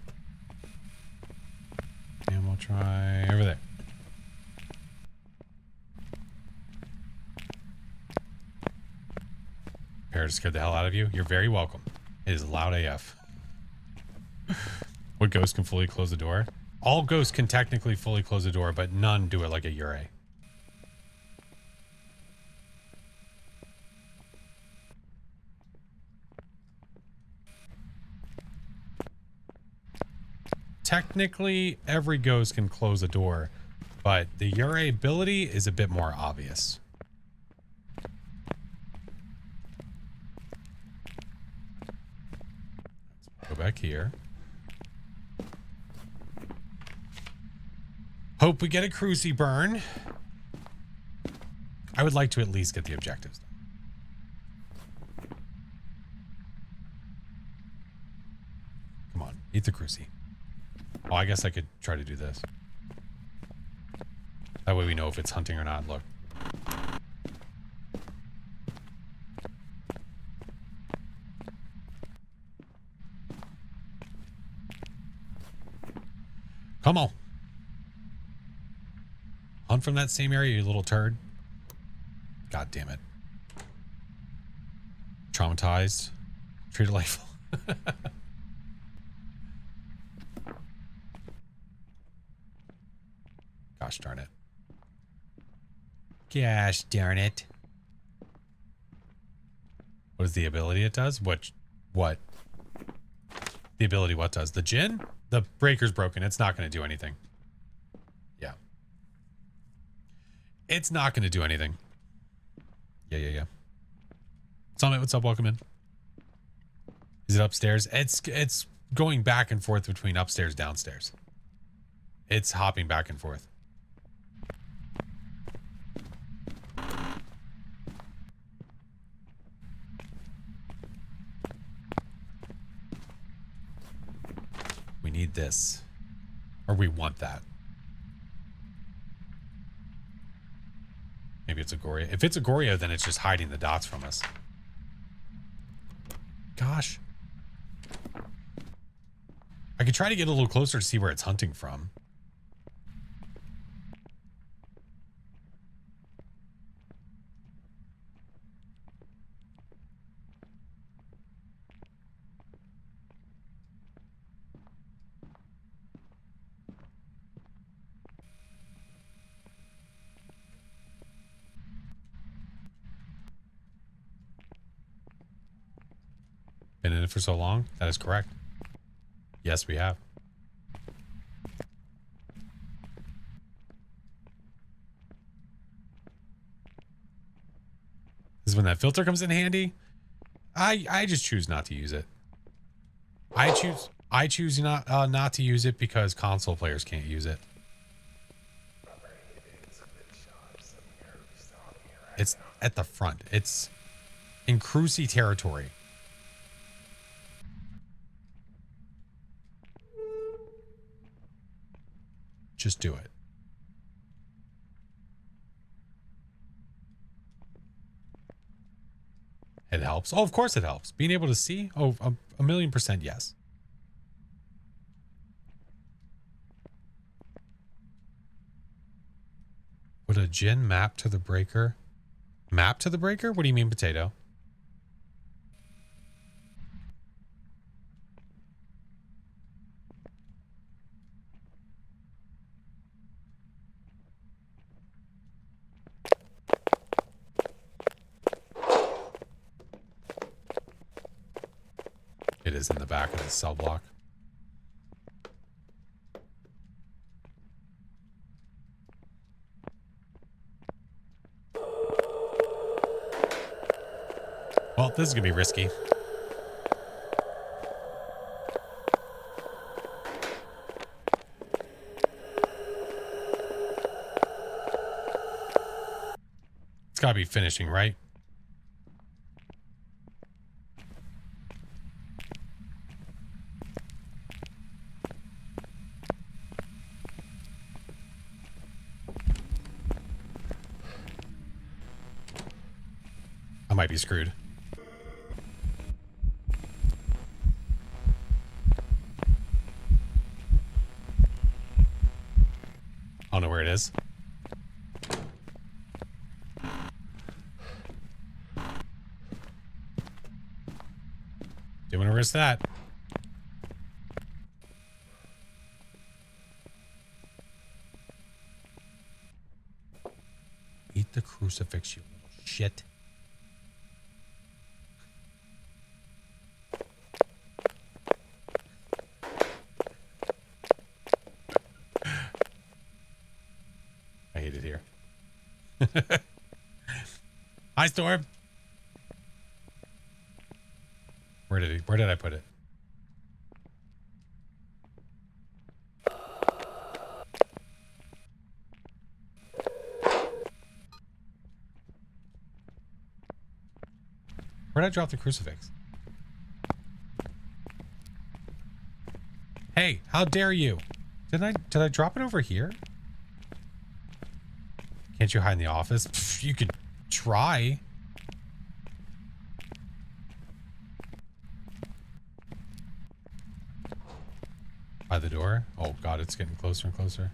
[SPEAKER 1] And we'll try over there. Prepare to scare the hell out of you? You're very welcome. It is loud AF. What ghost can fully close the door? All ghosts can technically fully close the door, but none do it like a Yurei. Technically, every ghost can close a door, but the Yurei ability is a bit more obvious. Let's go back here. Hope we get a cruci burn. I would like to at least get the objectives done. Come on, eat the cruci. Oh, I guess I could try to do this. That way we know if it's hunting or not. Look. Come on. Hunt from that same area, you little turd. God damn it. Traumatized. Treated like... Gosh darn it. Gosh darn it. What is the ability it does? What? The ability what does? The Djinn? The breaker's broken. It's not going to do anything. Yeah. It's not going to do anything. Yeah. Summit, what's up? Welcome in. Is it upstairs? It's going back and forth between upstairs, downstairs. It's hopping back and forth. We need this. Or we want that. Maybe it's a Goria. If it's a Goria, then it's just hiding the dots from us. Gosh. I could try to get a little closer to see where it's hunting from. Been in it for so long? That is correct. Yes, we have. This is when that filter comes in handy. I just choose not to use it. I choose not to use it because console players can't use it. It's at the front. It's in cruci territory. Just do it. It helps. Oh, of course it helps. Being able to see? Oh, a million percent yes. Would a gin map to the breaker? Map to the breaker? What do you mean, potato? It is in the back of the cell block. Well, this is going to be risky. It's got to be finishing, right? I might be screwed. I don't know where it is. Don't want to risk that. Eat the crucifix, you little shit. I hate it here. Hi, Storm. Where did I put it? Where'd I drop the crucifix? Hey, how dare you? Did I drop it over here? Can't you hide in the office? Pff, you could try. By the door? Oh god, it's getting closer and closer.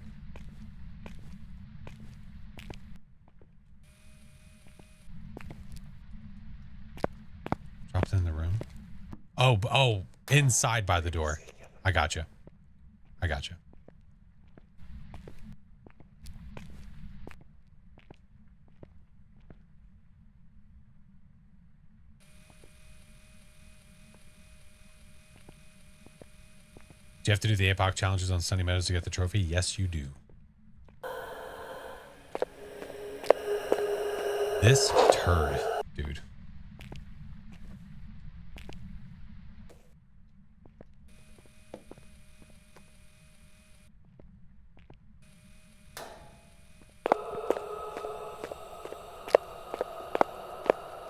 [SPEAKER 1] Dropped in the room. Oh, inside by the door. I gotcha. I gotcha. Do you have to do the APOC challenges on Sunny Meadows to get the trophy? Yes, you do. This turd, dude.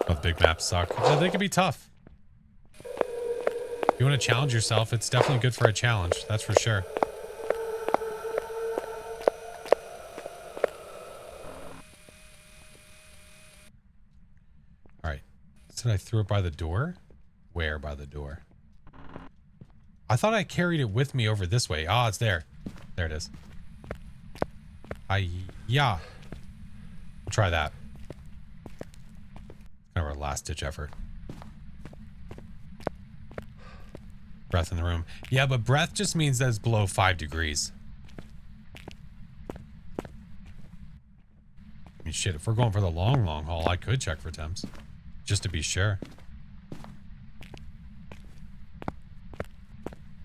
[SPEAKER 1] Oh, the big maps suck. Yeah, they can be tough. If you want to challenge yourself, it's definitely good for a challenge. That's for sure. All right. Said I threw it by the door? Where by the door? I thought I carried it with me over this way. Ah, it's there. There it is. Yeah. We'll try that. Kind of our last ditch effort. Breath in the room. Yeah, but breath just means that it's below 5 degrees. I mean, shit, if we're going for the long haul, I could check for temps. Just to be sure.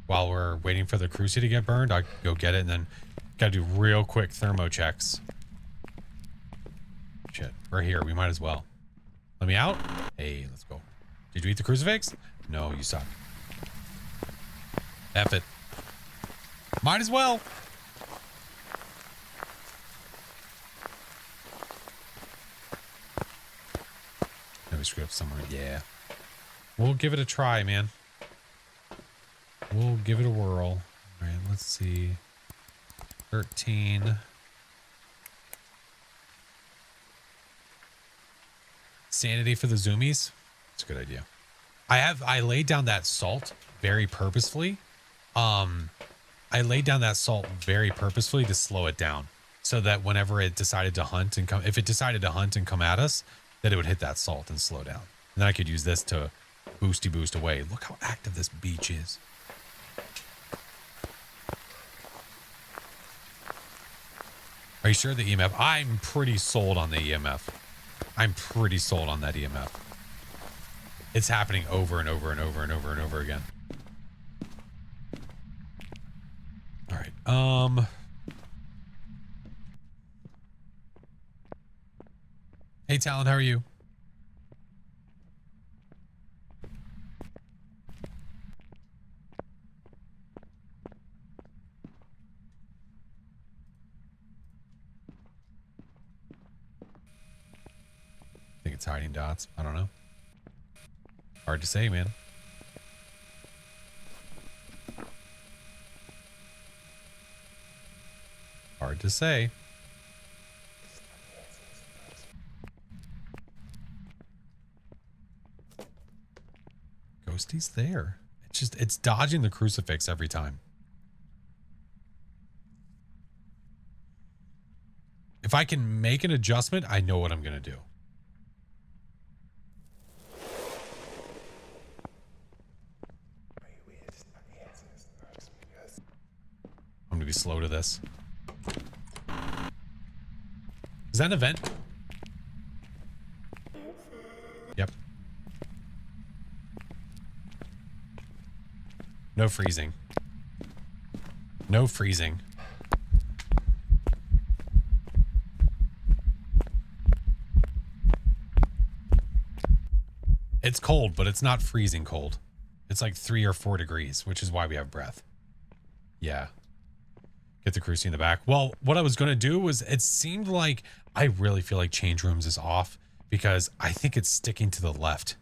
[SPEAKER 1] While we're waiting for the cruci to get burned, I'll go get it and then gotta do real quick thermo checks. Shit, we're here. We might as well. Let me out. Hey, let's go. Did you eat the crucifix? No, you suck. F it. Might as well. Maybe screw up somewhere. Yeah. We'll give it a try, man. We'll give it a whirl. All right, let's see. 13. Sanity for the zoomies. That's a good idea. I laid down that salt very purposefully. I laid down that salt very purposefully to slow it down. so that whenever it decided to hunt and come, if it decided to hunt and come at us, that it would hit that salt and slow down. And then I could use this to boost away. Look how active this beach is. Are you sure the EMF? I'm pretty sold on the EMF. I'm pretty sold on that EMF. It's happening over and over and over and over and over again. All right. Hey, Talon, how are you? I think it's hiding dots. I don't know. Hard to say, man. Hard to say. Ghosty's there. It's dodging the crucifix every time. If I can make an adjustment, I know what I'm going to do. I'm going to be slow to this. Is that an event? Yep. No freezing. No freezing. It's cold, but it's not freezing cold. It's like 3 or 4 degrees, which is why we have breath. Yeah. Get the cruci in the back. Well, what I was going to do was, it seemed like, I really feel like change rooms is off because I think it's sticking to the left.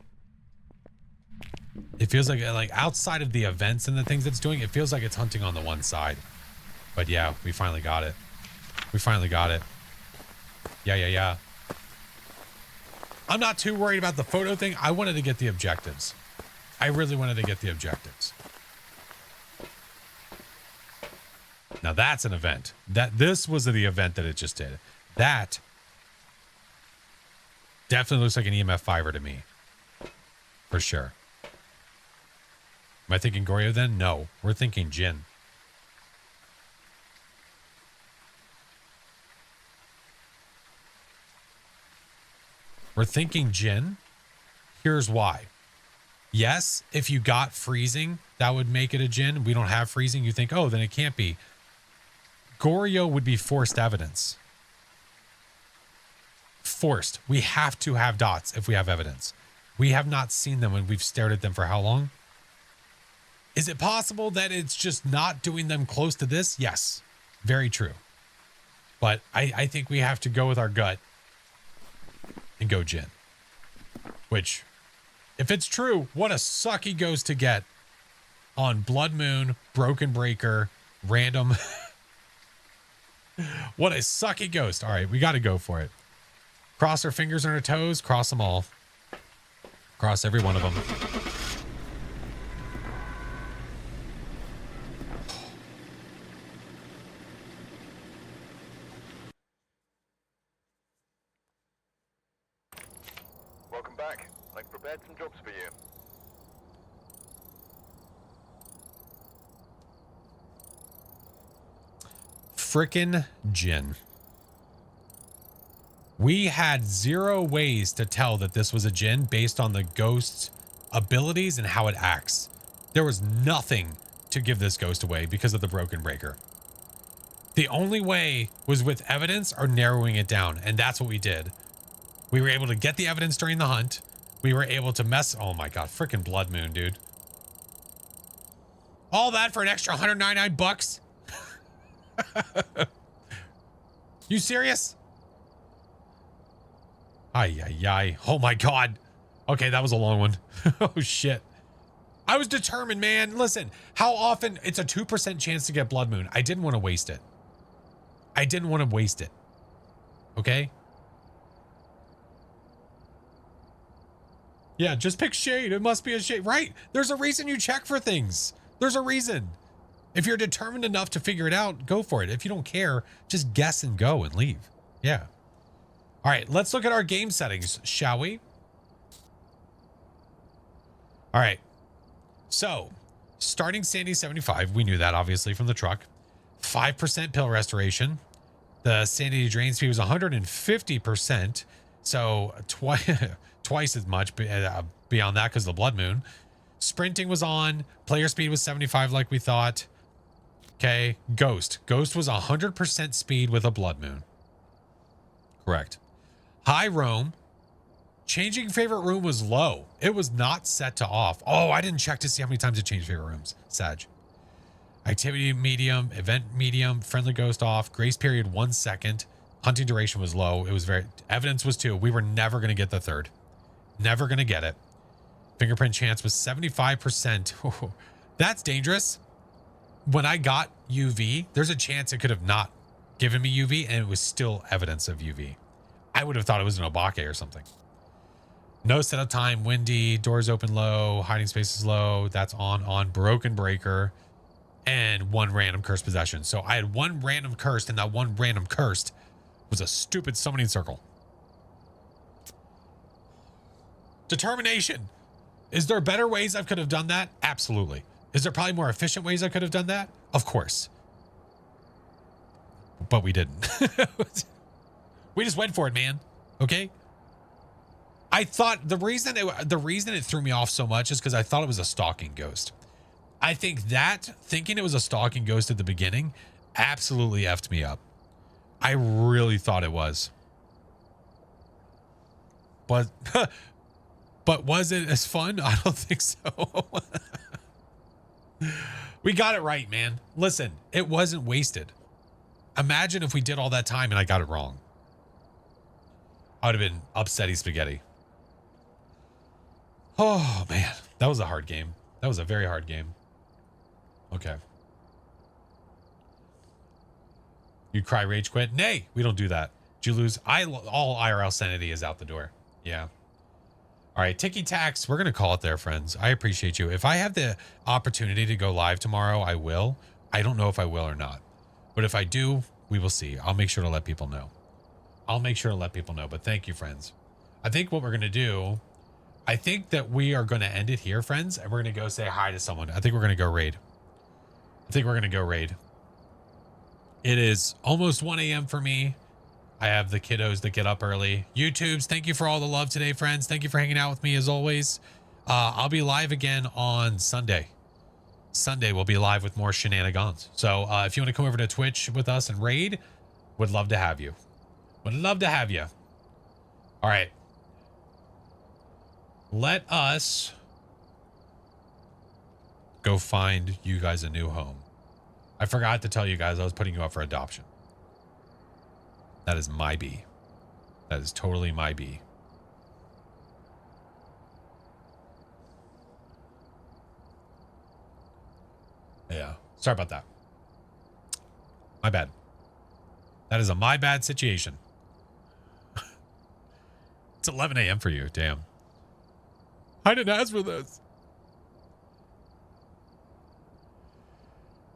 [SPEAKER 1] It feels like outside of the events and the things it's doing, it feels like it's hunting on the one side. But yeah, we finally got it. We finally got it. Yeah. I'm not too worried about the photo thing. I wanted to get the objectives. I really wanted to get the objectives. Now that's an event. This was the event that it just did. That definitely looks like an EMF 5er to me. For sure. Am I thinking Goryo then? No. We're thinking Jinn. We're thinking Jinn. Here's why. Yes, if you got freezing, that would make it a Jinn. We don't have freezing. You think, oh, then it can't be. Goryo would be forced evidence. Forced. We have to have dots if we have evidence. We have not seen them when we've stared at them for how long? Is it possible that it's just not doing them close to this? Yes. Very true. But I think we have to go with our gut and go Jinn. Which, if it's true, what a sucky ghost to get on Blood Moon, Broken Breaker, random. What a sucky ghost. All right, we got to go for it. Cross our fingers on our toes. Cross them all. Cross every one of them.
[SPEAKER 2] Welcome back. I've prepared some jobs for you.
[SPEAKER 1] Frickin' Jinn. We had 0 ways to tell that this was a Jinn based on the ghost's abilities and how it acts. There was nothing to give this ghost away because of the Broken Breaker. The only way was with evidence or narrowing it down, and that's what we did. We were able to get the evidence during the hunt. We were able to mess... Oh my god, frickin' Blood Moon, dude. All that for an extra $199? You serious? Ay. Oh my god. Okay, that was a long one. Oh shit. I was determined, man. Listen, how often... It's a 2% chance to get Blood Moon. I didn't want to waste it. Okay? Yeah, just pick shade. It must be a shade. Right. There's a reason you check for things. There's a reason. If you're determined enough to figure it out, go for it. If you don't care, just guess and go and leave. Yeah. All right, let's look at our game settings, shall we? All right. So, starting Sandy 75, we knew that obviously from the truck. 5% pill restoration. The sanity drain speed was 150%. So, twice as much beyond that because of the blood moon. Sprinting was on. Player speed was 75 like we thought. Okay. Ghost was 100% speed with a blood moon. Correct. High roam. Changing favorite room was low. It was not set to off. Oh, I didn't check to see how many times it changed favorite rooms. Sag. Activity medium, event medium, friendly ghost off, grace period 1 second. Hunting duration was low. It was evidence was 2. We were never going to get the third. Never going to get it. Fingerprint chance was 75%. That's dangerous. When I got UV, there's a chance it could have not given me UV and it was still evidence of UV. I would have thought it was an Obake or something. No setup time, windy, doors open low, hiding space is low. That's on, broken breaker, and 1 random cursed possession. So I had 1 random cursed, and that 1 random cursed was a stupid summoning circle. Determination. Is there better ways I could have done that? Absolutely. Is there probably more efficient ways I could have done that? Of course. But we didn't. We just went for it, man. Okay? I thought the reason it threw me off so much is because I thought it was a stalking ghost. I think thinking it was a stalking ghost at the beginning absolutely effed me up. I really thought it was. But was it as fun? I don't think so. We got it right, man. Listen, it wasn't wasted. Imagine if we did all that time and I got it wrong. I would have been upsetty spaghetti. Oh, man. That was a hard game. That was a very hard game. Okay. You cry, rage quit? Nay, we don't do that. Did you lose? All IRL sanity is out the door. Yeah. All right, Ticky Tax. We're going to call it there, friends. I appreciate you. If I have the opportunity to go live tomorrow, I will. I don't know if I will or not. But if I do, we will see. I'll make sure to let people know. But thank you, friends. I think what we're going to do, I think that we are going to end it here, friends. And we're going to go say hi to someone. I think we're going to go raid. It is almost 1 a.m. for me. I have the kiddos that get up early. YouTubes, thank you for all the love today, friends. Thank you for hanging out with me as always. I'll be live again on Sunday. Sunday, we'll be live with more shenanigans. So if you want to come over to Twitch with us and raid, would love to have you. All right. Let us go find you guys a new home. I forgot to tell you guys I was putting you up for adoption. That is my bee. That is totally my bee. Yeah. Sorry about that. My bad. That is a my bad situation. It's 11 a.m. for you. Damn. I didn't ask for this.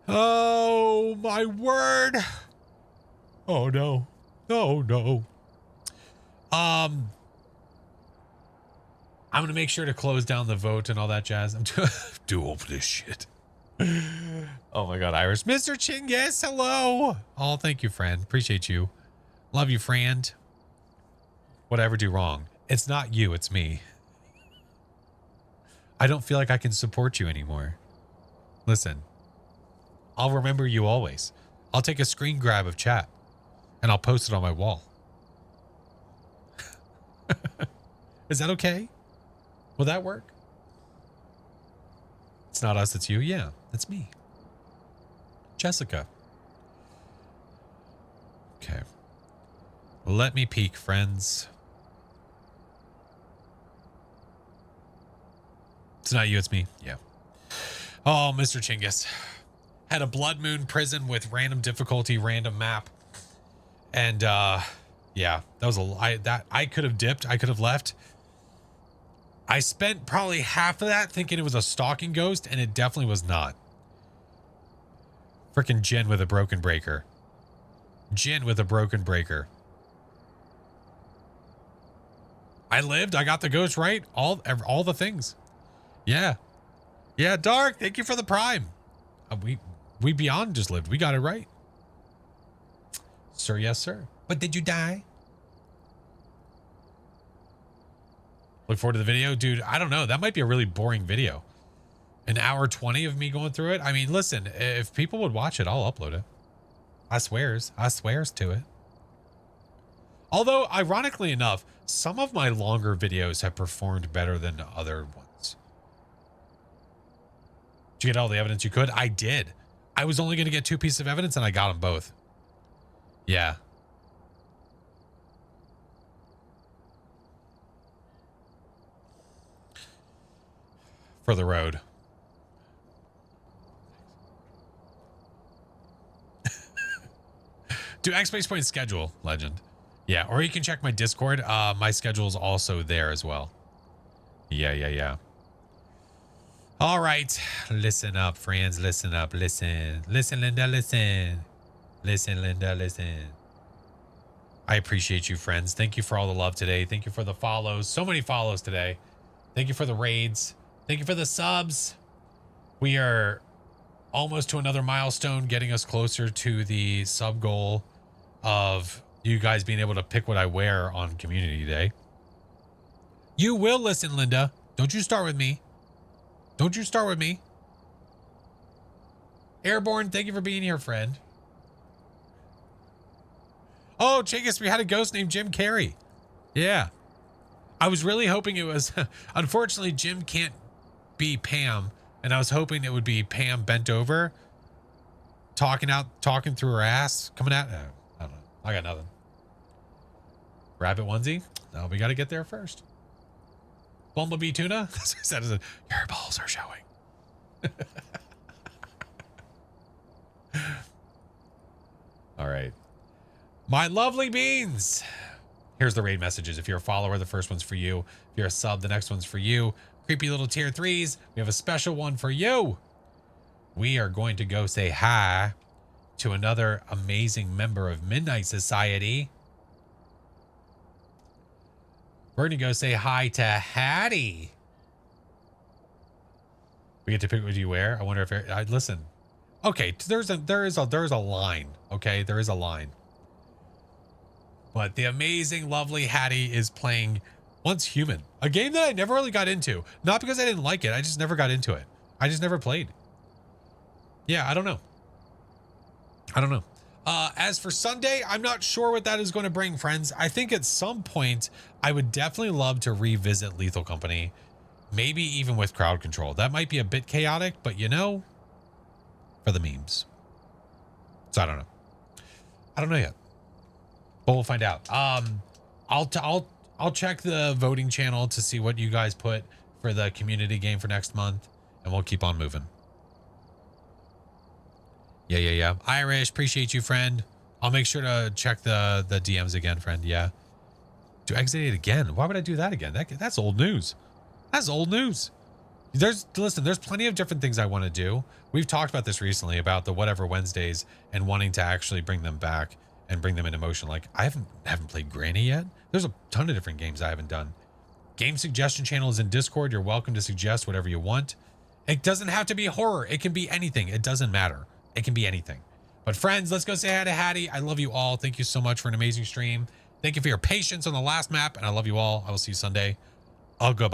[SPEAKER 1] Oh, my word. Oh, no. Oh, no. I'm going to make sure to close down the vote and all that jazz. I'm do all this shit. Oh, my God, Iris. Mr. Chinggis, hello. Oh, thank you, friend. Appreciate you. Love you, friend. Whatever do wrong. It's not you, it's me. I don't feel like I can support you anymore. Listen, I'll remember you always. I'll take a screen grab of chat and I'll post it on my wall. Is that okay? Will that work? It's not us, it's you. Yeah, it's me. Jessica. Okay. Let me peek, friends. It's not you, it's me. Yeah. Oh, Mr. Chinggis. Had a blood moon prison with random difficulty, random map. And yeah, that was I could have dipped, I could have left. I spent probably half of that thinking it was a stalking ghost, and it definitely was not. Freaking Jen with a broken breaker. Jen with a broken breaker. I lived. I got the ghost right. All the things. Yeah. Yeah, Dark. Thank you for the prime. We beyond just lived. We got it right. Sir, yes, sir. But did you die? Look forward to the video. Dude, I don't know. That might be a really boring video. An hour 20 of me going through it. I mean, listen, if people would watch it, I'll upload it. I swears to it. Although, ironically enough, some of my longer videos have performed better than other ones. Did you get all the evidence you could? I did. I was only going to get 2 pieces of evidence and I got them both. Yeah. For the road. Do X-Space Point schedule, Legend. Yeah, or you can check my Discord. My schedule is also there as well. Yeah. All right. Listen up, friends. Listen up. Listen. Listen, Linda. Listen. Listen, Linda. Listen. I appreciate you, friends. Thank you for all the love today. Thank you for the follows. So many follows today. Thank you for the raids. Thank you for the subs. We are almost to another milestone, getting us closer to the sub goal of you guys being able to pick what I wear on Community Day. You will listen, Linda. Don't you start with me. Don't you start with me. Airborne, thank you for being here, friend. Oh, Chingus, we had a ghost named Jim Carrey. Yeah. I was really hoping it was... Unfortunately, Jim can't be Pam, and I was hoping it would be Pam bent over, talking through her ass, coming out. I don't know. I got nothing. Rabbit onesie? No, we got to get there first. Bumblebee tuna? That's what I said. Your balls are showing. All right. My lovely beans. Here's the raid messages. If you're a follower, the first one's for you. If you're a sub, the next one's for you. Creepy little tier 3s. We have a special one for you. We are going to go say hi to another amazing member of Midnight Society. We're going to go say hi to Hattie. We get to pick what you wear. I wonder if listen. Okay, there is a line. Okay, there is a line. But the amazing, lovely Hattie is playing Once Human, a game that I never really got into. Not because I didn't like it. I just never got into it. I just never played. Yeah, I don't know. As for Sunday, I'm not sure what that is going to bring, friends. I think at some point, I would definitely love to revisit Lethal Company. Maybe even with crowd control. That might be a bit chaotic, but you know, for the memes. So I don't know. I don't know yet. But we'll find out. I'll check the voting channel to see what you guys put for the community game for next month, and we'll keep on moving. Yeah. Irish, appreciate you, friend. I'll make sure to check the DMs again, friend. Yeah. To exit it again. Why would I do that again? That's old news. That's old news. There's plenty of different things I want to do. We've talked about this recently about the Whatever Wednesdays and wanting to actually bring them back and bring them into motion. Like I haven't played Granny yet. There's a ton of different games I haven't done. Game suggestion channel is in Discord. You're welcome to suggest whatever you want. It doesn't have to be horror. It can be anything. It doesn't matter. It can be anything. But friends, let's go say hi to Hattie. I love you all. Thank you so much for an amazing stream. Thank you for your patience on the last map. And I love you all. I will see you Sunday. Goodbye.